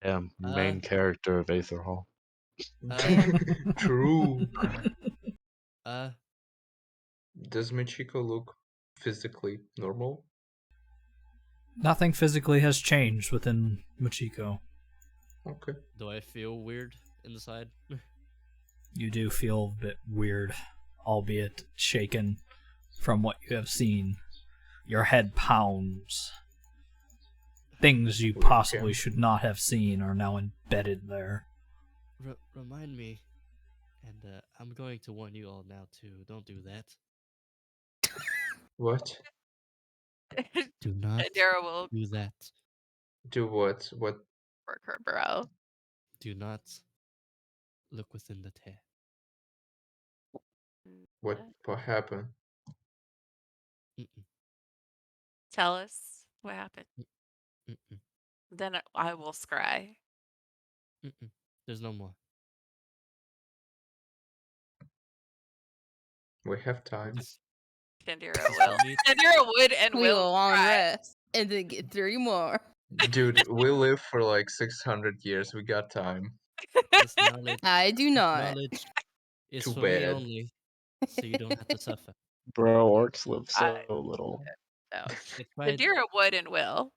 Yeah, main character of Aietherhall. True. Uh, Does Michiko look physically normal? Nothing physically has changed within Machiko. Okay. do I feel weird inside? You do feel a bit weird, albeit shaken from what you have seen. Your head pounds. Things you possibly should not have seen are now embedded there. Remind me, and I'm going to warn you all now too. Don't do that. What? Do not Dara will do that. Do what? What? work her brow. Do not look within the tear. What happened? Mm-mm, Tell us what happened. mm-mm, Then I will scry. mm-mm. There's no more. We have time. This Chandira is will. for me. Chandira would and We will will long scry. rest and then get 3 more. Dude, we live for like 600 years. We got time. This knowledge, I do this not. knowledge is Too for me bad. only, so you don't have to suffer. Bro, orcs live I so little. no. It The tried, deer would and will.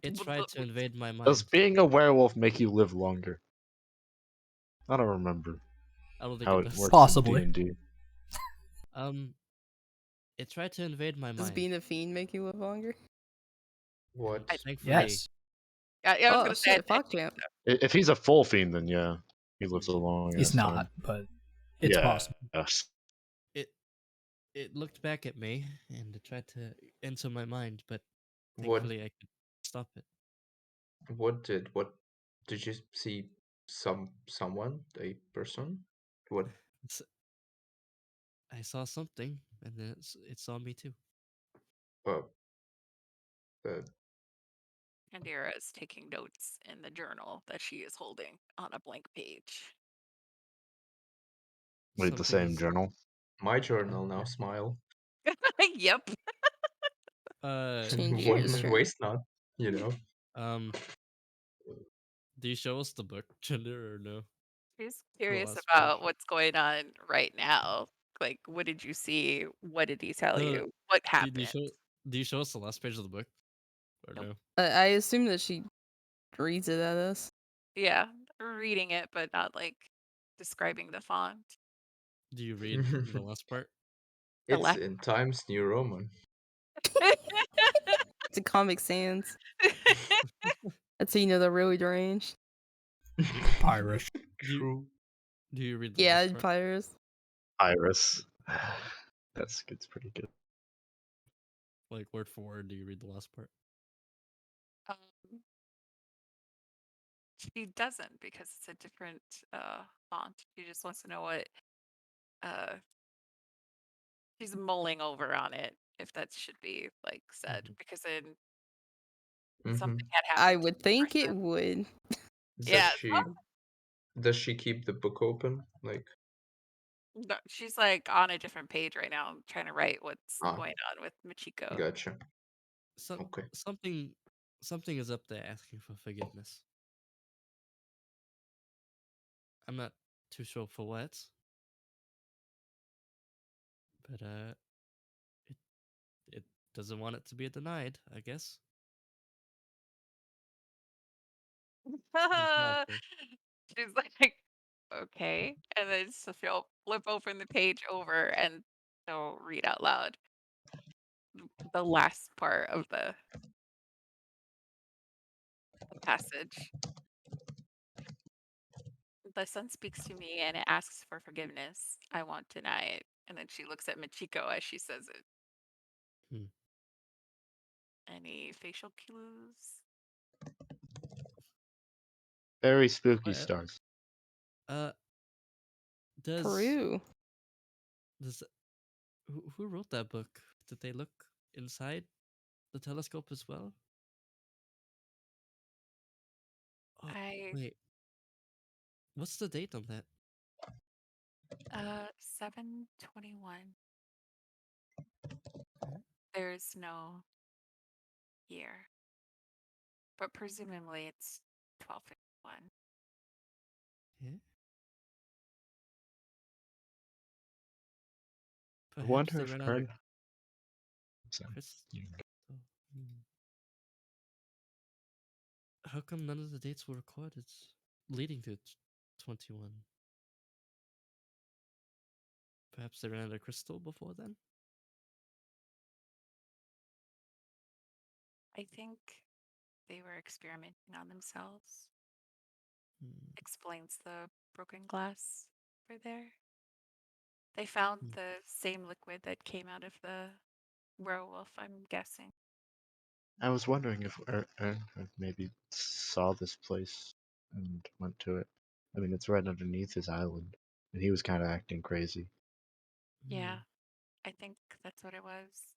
it tried to invade my Does mind. being a werewolf make you live longer? I don't remember I don't think how it it does. works in Possibly. D&D. Um, it tried to invade my Does mind. being a fiend make you live longer? What? Thankfully, Yes. I was Oh gonna say shit, fuck champ. If he's a full fiend, then yeah, he lives a long He's ass time. not, but it's possible. Yes. it it looked back at me and it tried to enter my mind, but What? thankfully I could stop it. What did you see? Someone? A person? What? It's, I saw something, and then it saw me too. Uh, uh, Indira is taking notes in the journal that she is holding on a blank page. Read the Something same is. journal. my journal now. Smile. Yep. Change One yours, Trent. waste not. You know. Um, do you show us the book, Gender, or no? She's The curious last about page. what's going on right now. Like, what did you see? What did he tell No, you? What do you happened? show? Do you show us the last page of the book, or Nope. no? I assume that she reads it at us. Yeah, reading it, but not like describing the font. Do you read the last part? The It's left. in Times New Roman. It's a Comic Sans. That's how you know they're really deranged. Irish. Do you, True. do you read the Yeah, last part? Pyrus. Iris. That's good. It's pretty good. Like word for word, do you read the last part? Um, she doesn't because it's a different font. She just wants to know what uh she's mulling over on it, if that should be like said, Mhm. because then Mm-hmm. something had I happened to would the think it person. would. Yeah, Does she keep the book open? Like, no, she's like on a different page right now, trying to write what's ah, going on with Michiko. gotcha. Some Okay. something is up there asking for forgiveness. I'm not too sure for what, but it it doesn't want it to be denied, I guess. It's powerful. She's like, okay, and then so she'll flip open the page over and she'll read out loud the last part of the passage. The sun speaks to me and it asks for forgiveness. I won't deny it. And then she looks at Michiko as she says it. Hmm. Any facial clues? Very spooky What? stars. Uh, does Peru. does who wrote that book? Did they look inside the telescope as well? Oh, I wait. What's the date on that? 721. Mhm. There's no year, but presumably it's 1251. Yeah. I Perhaps wonder they if ran out of Sorry. crystal. Hmm. How come none of the dates were recorded leading to 21? Perhaps they ran out of crystal before then? I think they were experimenting on themselves. Hmm. Explains the broken glass over there. They found Hmm. the same liquid that came out of the werewolf, I'm guessing. I was wondering if Ern maybe saw this place and went to it. I mean, it's right underneath his island, and he was kind of acting crazy. Yeah, Hmm. I think that's what it was.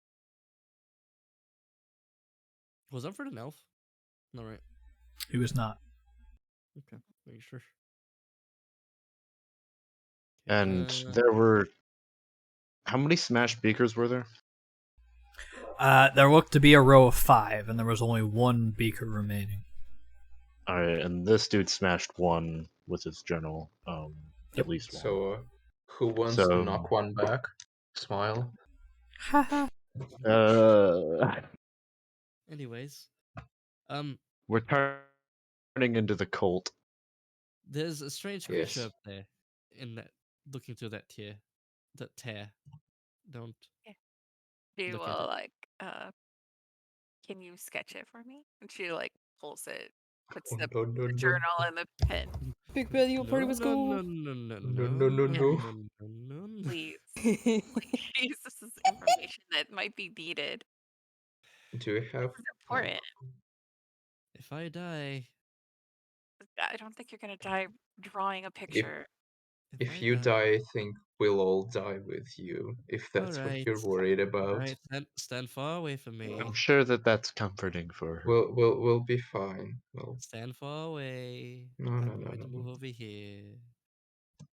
Was Umford an elf? No, right. He was not. Okay, are you sure? And Okay, there were how many smashed beakers were there? There looked to be a row of 5, and there was only one beaker remaining. All right, and this dude smashed one. with its general, Yep. at least one. So, who wants to So, knock one back? Smile. uh, Anyways, um, we're turning into the cult. there's a strange creature Yes. up there, in that looking through that tear. Don't She look at will it. like, can you sketch it for me? And she like pulls it, puts Oh, the, no, no, the no. journal and the pen. Big Betty will party No, with no, no, school. no, no, No, no, no, no, no, no. no, no, no. Please, please, this is information that might be needed. Do we have... This is important. If I die, I don't think you're gonna die drawing a If picture. if if I you die, die, I think we'll all die with you. If all that's what right, you're worried all about, right, stand far away from me. I'm sure that that's comforting for her. we'll be fine. Well, Stand far away. no, I'm no, no, going no, to no, move over here.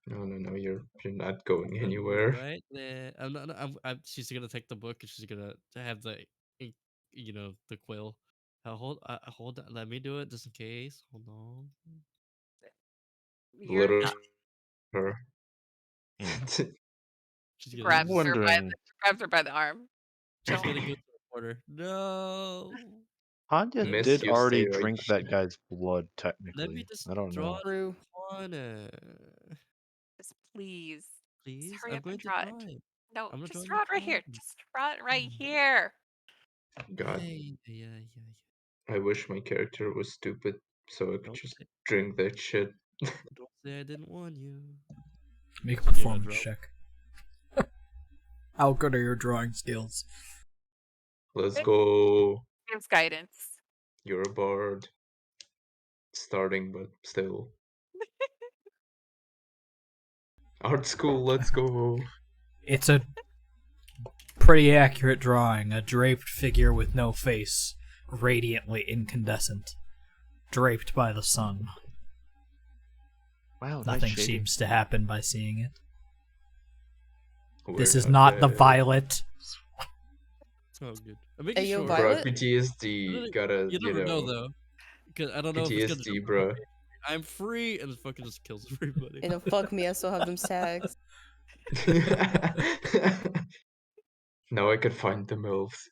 no, no, no. You're not going Gonna move anywhere. right there. I'm not. She's gonna take the book and she's gonna have the, ink, the quill. Hold on. Let me do it just in case. Hold on. You're Little not. her. She's gonna. I'm Grabs her by wondering, the grabs her by the arm. She's Don't. gonna go to the reporter. No. Tanya Let me, Miss, did you already stay right drink here. that guy's blood, let me technically. just I don't draw know. it in True. the corner. Just please. Just Please. hurry I'm up and going to draw draw it. it. No, I'm gonna draw just it in draw the it right here. corner. Just draw it right here. God, Yeah. I wish my character was stupid so I could Don't just say, drink that shit. don't say I didn't warn you. Make a You're gonna performance draw. check. How good are your drawing skills? Let's It go. gives guidance. You're a bard. Starting, but still. Art school, let's go. It's a pretty accurate drawing. A draped figure with no face, radiantly incandescent, draped by the sun. Wow, nice Nothing shading. seems to happen by seeing it. We're This is not the dead. violet. Oh, good. I'm making Ayo, sure. Bruh, Violet? PTSD. Gotta, You never know though, because I don't know if it's gonna PTSD, jump on bruh. me. I'm free, and it fucking just kills everybody. And fuck me, I still have them tags. Now I can find the MILFs.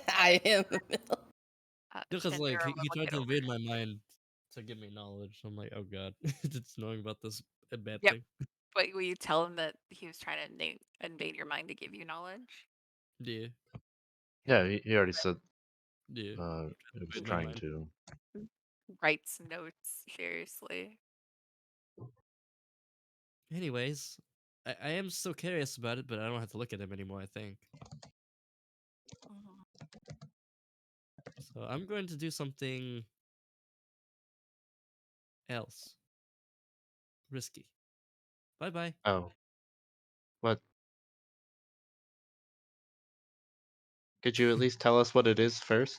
I am the middle. Because Shinra like he will tried get to over invade it. my mind to give me knowledge. I'm like, oh god, it's knowing about this a bad Yep. thing. But will you tell him that he was trying to invade your mind to give you knowledge? Yeah, Yeah, he already said yeah. it was Invade my trying mind. to. Writes notes, seriously. Anyways, I am still curious about it, but I don't have to look at him anymore. I think Mhm. so. I'm going to do something else. Risky. Bye bye. Oh, what? Could you at least tell us what it is first?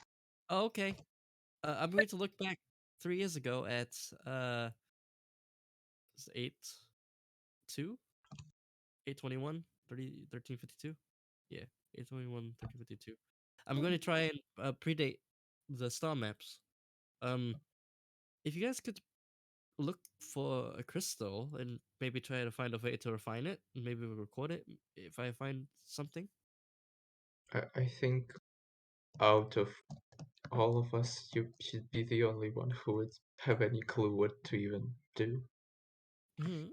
Oh, okay. I'm going to look back 3 years ago at it's 8/2, 8/21, 13/52. Yeah, 8/21, 13/52. I'm going to try and predate the star maps. Um, if you guys could look for a crystal and maybe try to find a way to refine it, and maybe we'll record it if I find something. I think out of all of us, you should be the only one who would have any clue what to even do. Hmm.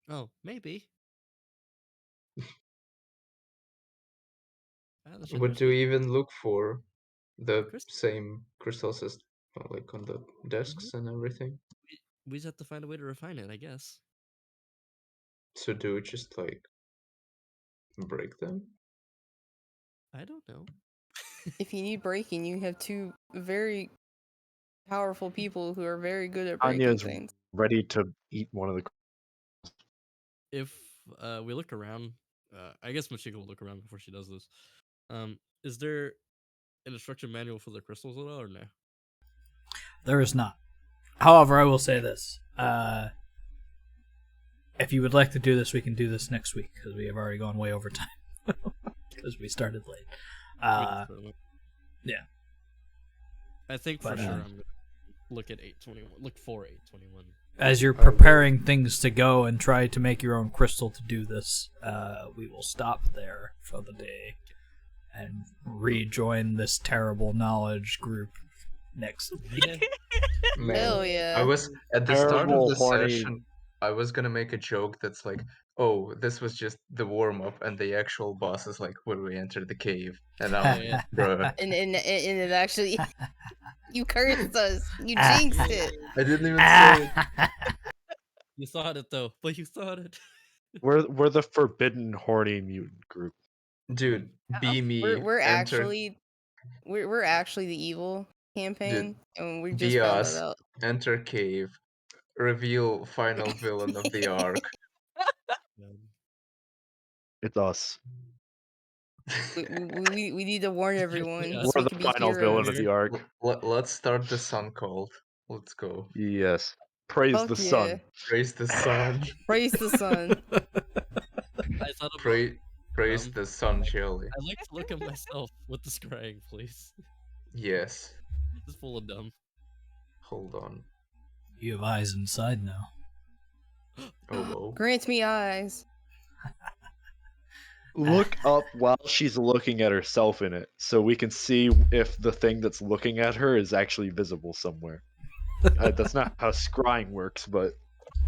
Oh, maybe. The What do Shinra's we even look for? The crystal. same crystals as, like, on the Mhm. desks and everything? We just have to find a way to refine it, I guess. So do we just, like, break them? I don't know. If you need breaking, you have two very powerful people who are very good at Anya breaking is things. ready to eat one of the. If we look around, I guess Machika will look around before she does this. Is there an instruction manual for the crystals at all, or no? There is not. However, I will say this. If you would like to do this, we can do this next week, because we have already gone way over time. Because we started late. We can throw it. Yeah. I think for But, sure I'm gonna look at 821. Look for 821. As you're preparing things to go and try to make your own crystal to do this, we will stop there for the day and rejoin this terrible knowledge group next week. Man, Hell yeah. I was at the start of Terrible, the horny- session. I was gonna make a joke that's like, "Oh, this was just the warm up, and the actual boss is like when we enter the cave." And I'm, Yeah. bruh, And it actually, you cursed us. You jinxed it. I didn't even say it. You thought it though, but you thought it. We're the forbidden horny mutant group. Dude, be me. We're Enter, actually we're actually the evil campaign, and we just be found us. that out. Enter cave. Reveal final villain of the arc. It's us. We need to warn everyone Yeah, so We're we the can be final villain of heroes. the arc. Let's start the sun cult. Let's go. Yes. Praise Fuck the yeah. sun. Praise the sun. Praise the sun. I thought about. Praise the sun jelly. I like to look at myself with the scrying, please. Yes. It's full of dumb. Hold on. You have eyes inside now. Oh, whoa. Grant me eyes. Look up while she's looking at herself in it, so we can see if the thing that's looking at her is actually visible somewhere. That's not how scrying works, but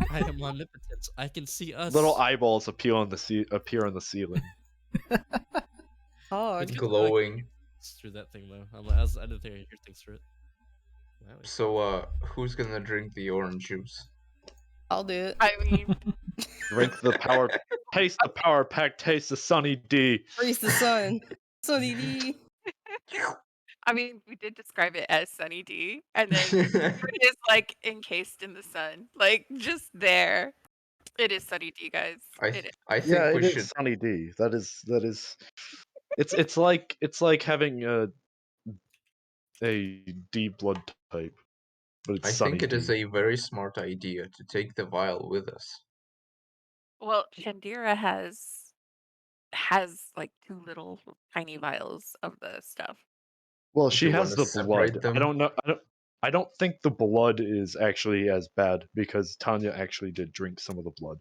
I am omnipotent. I can see us. little eyeballs appear on the ceiling. Hog. Glowing. Through that thing though. I didn't think I could hear things through it. Wow. So, who's gonna drink the orange juice? I'll do it. I mean, Drink the power, taste the power pack, taste the Sunny D. Praise the sun. Sunny D. we did describe it as Sunny D, and then it is like encased in the sun, like just there. It is Sunny D, guys. I It is. think Yeah, we it should. is Sunny D. That is. It's like having a D blood type, but it's I Sunny think it D. is a very smart idea to take the vial with us. Well, Shandira has like 2 little tiny vials of the stuff. Well, Do she you has wanna the separate blood. them? I don't know. I don't think the blood is actually as bad because Tanya actually did drink some of the blood.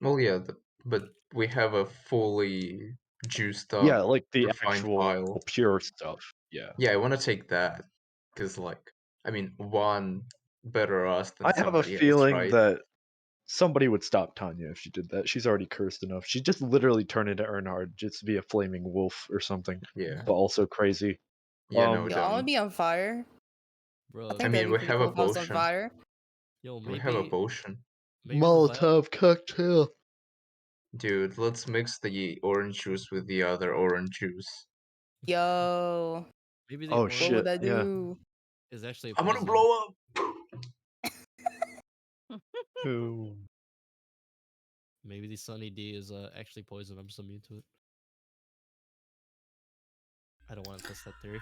Well, yeah, but we have a fully juiced up, Yeah, like the refined actual vial. pure stuff. Yeah. Yeah, I want to take that because, like, one better us than I have a somebody else, feeling right? that somebody would stop Tanya if she did that. She's already cursed enough. She'd just literally turn into Earnhardt, just be a flaming wolf or something, Yeah, but also crazy. yeah, no, Yo, I wanna don't. be on fire. Bro, I think mean, that'd be we pretty have cool a if I was on potion. fire. yo, We have a maybe potion, maybe the vial- Molotov cocktail. dude. Let's mix the orange juice with the other orange juice. Yo, maybe the Oh orange what would shit! I Yeah. do? is actually a I'm gonna poison. blow up. Ooh. Maybe the Sunny D is actually poison. I'm just immune to it. I don't want to test that theory.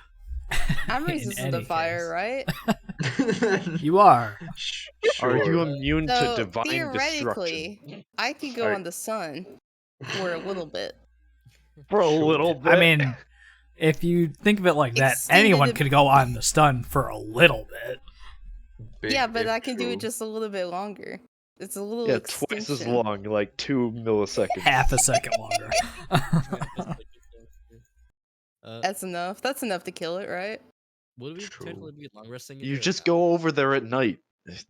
I'm In resistant to any fire, case. right? You are. Are you Sure. immune to So divine theoretically, destruction? I could go Alright. on the sun for a little bit. For a Sure. little bit. I mean, if you think of it like that, Extended anyone it- could go on the stun for a little bit. Big Yeah, but if I can do true. it just a little bit longer. It's a little yeah, extension. twice as long, like 2 milliseconds. Half a second longer. That's enough. That's enough to kill it, right? Would we True. technically be long resting? You just go over there at night,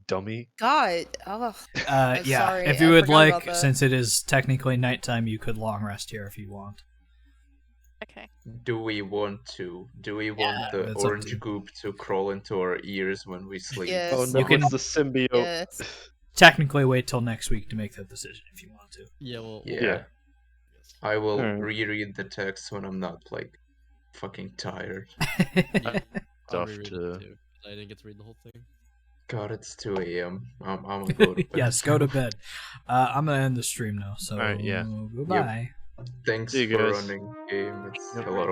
dummy. God. Oh, Yeah, sorry, if you I would forgot about like, that. since it is technically nighttime, you could long rest here if you want. Okay. Do we want to? Do we want Yeah, the it's up to orange you. goop to crawl into our ears when we sleep? Yes. Oh no, You can- it's the symbiote. yes. Technically, wait till next week to make that decision if you want to. Yeah, well, Yeah. Yeah. Yes. I will Alright. reread the text when I'm not like fucking tired. Yeah, I'll Stuff reread to- it too. I didn't get to read the whole thing. God, it's 2 a.m. I'm gonna go to bed. Yes, go to bed. I'm gonna end the stream now. So Alright, yeah. goodbye. Thanks See you for guys. running game. It's Yep. a lot of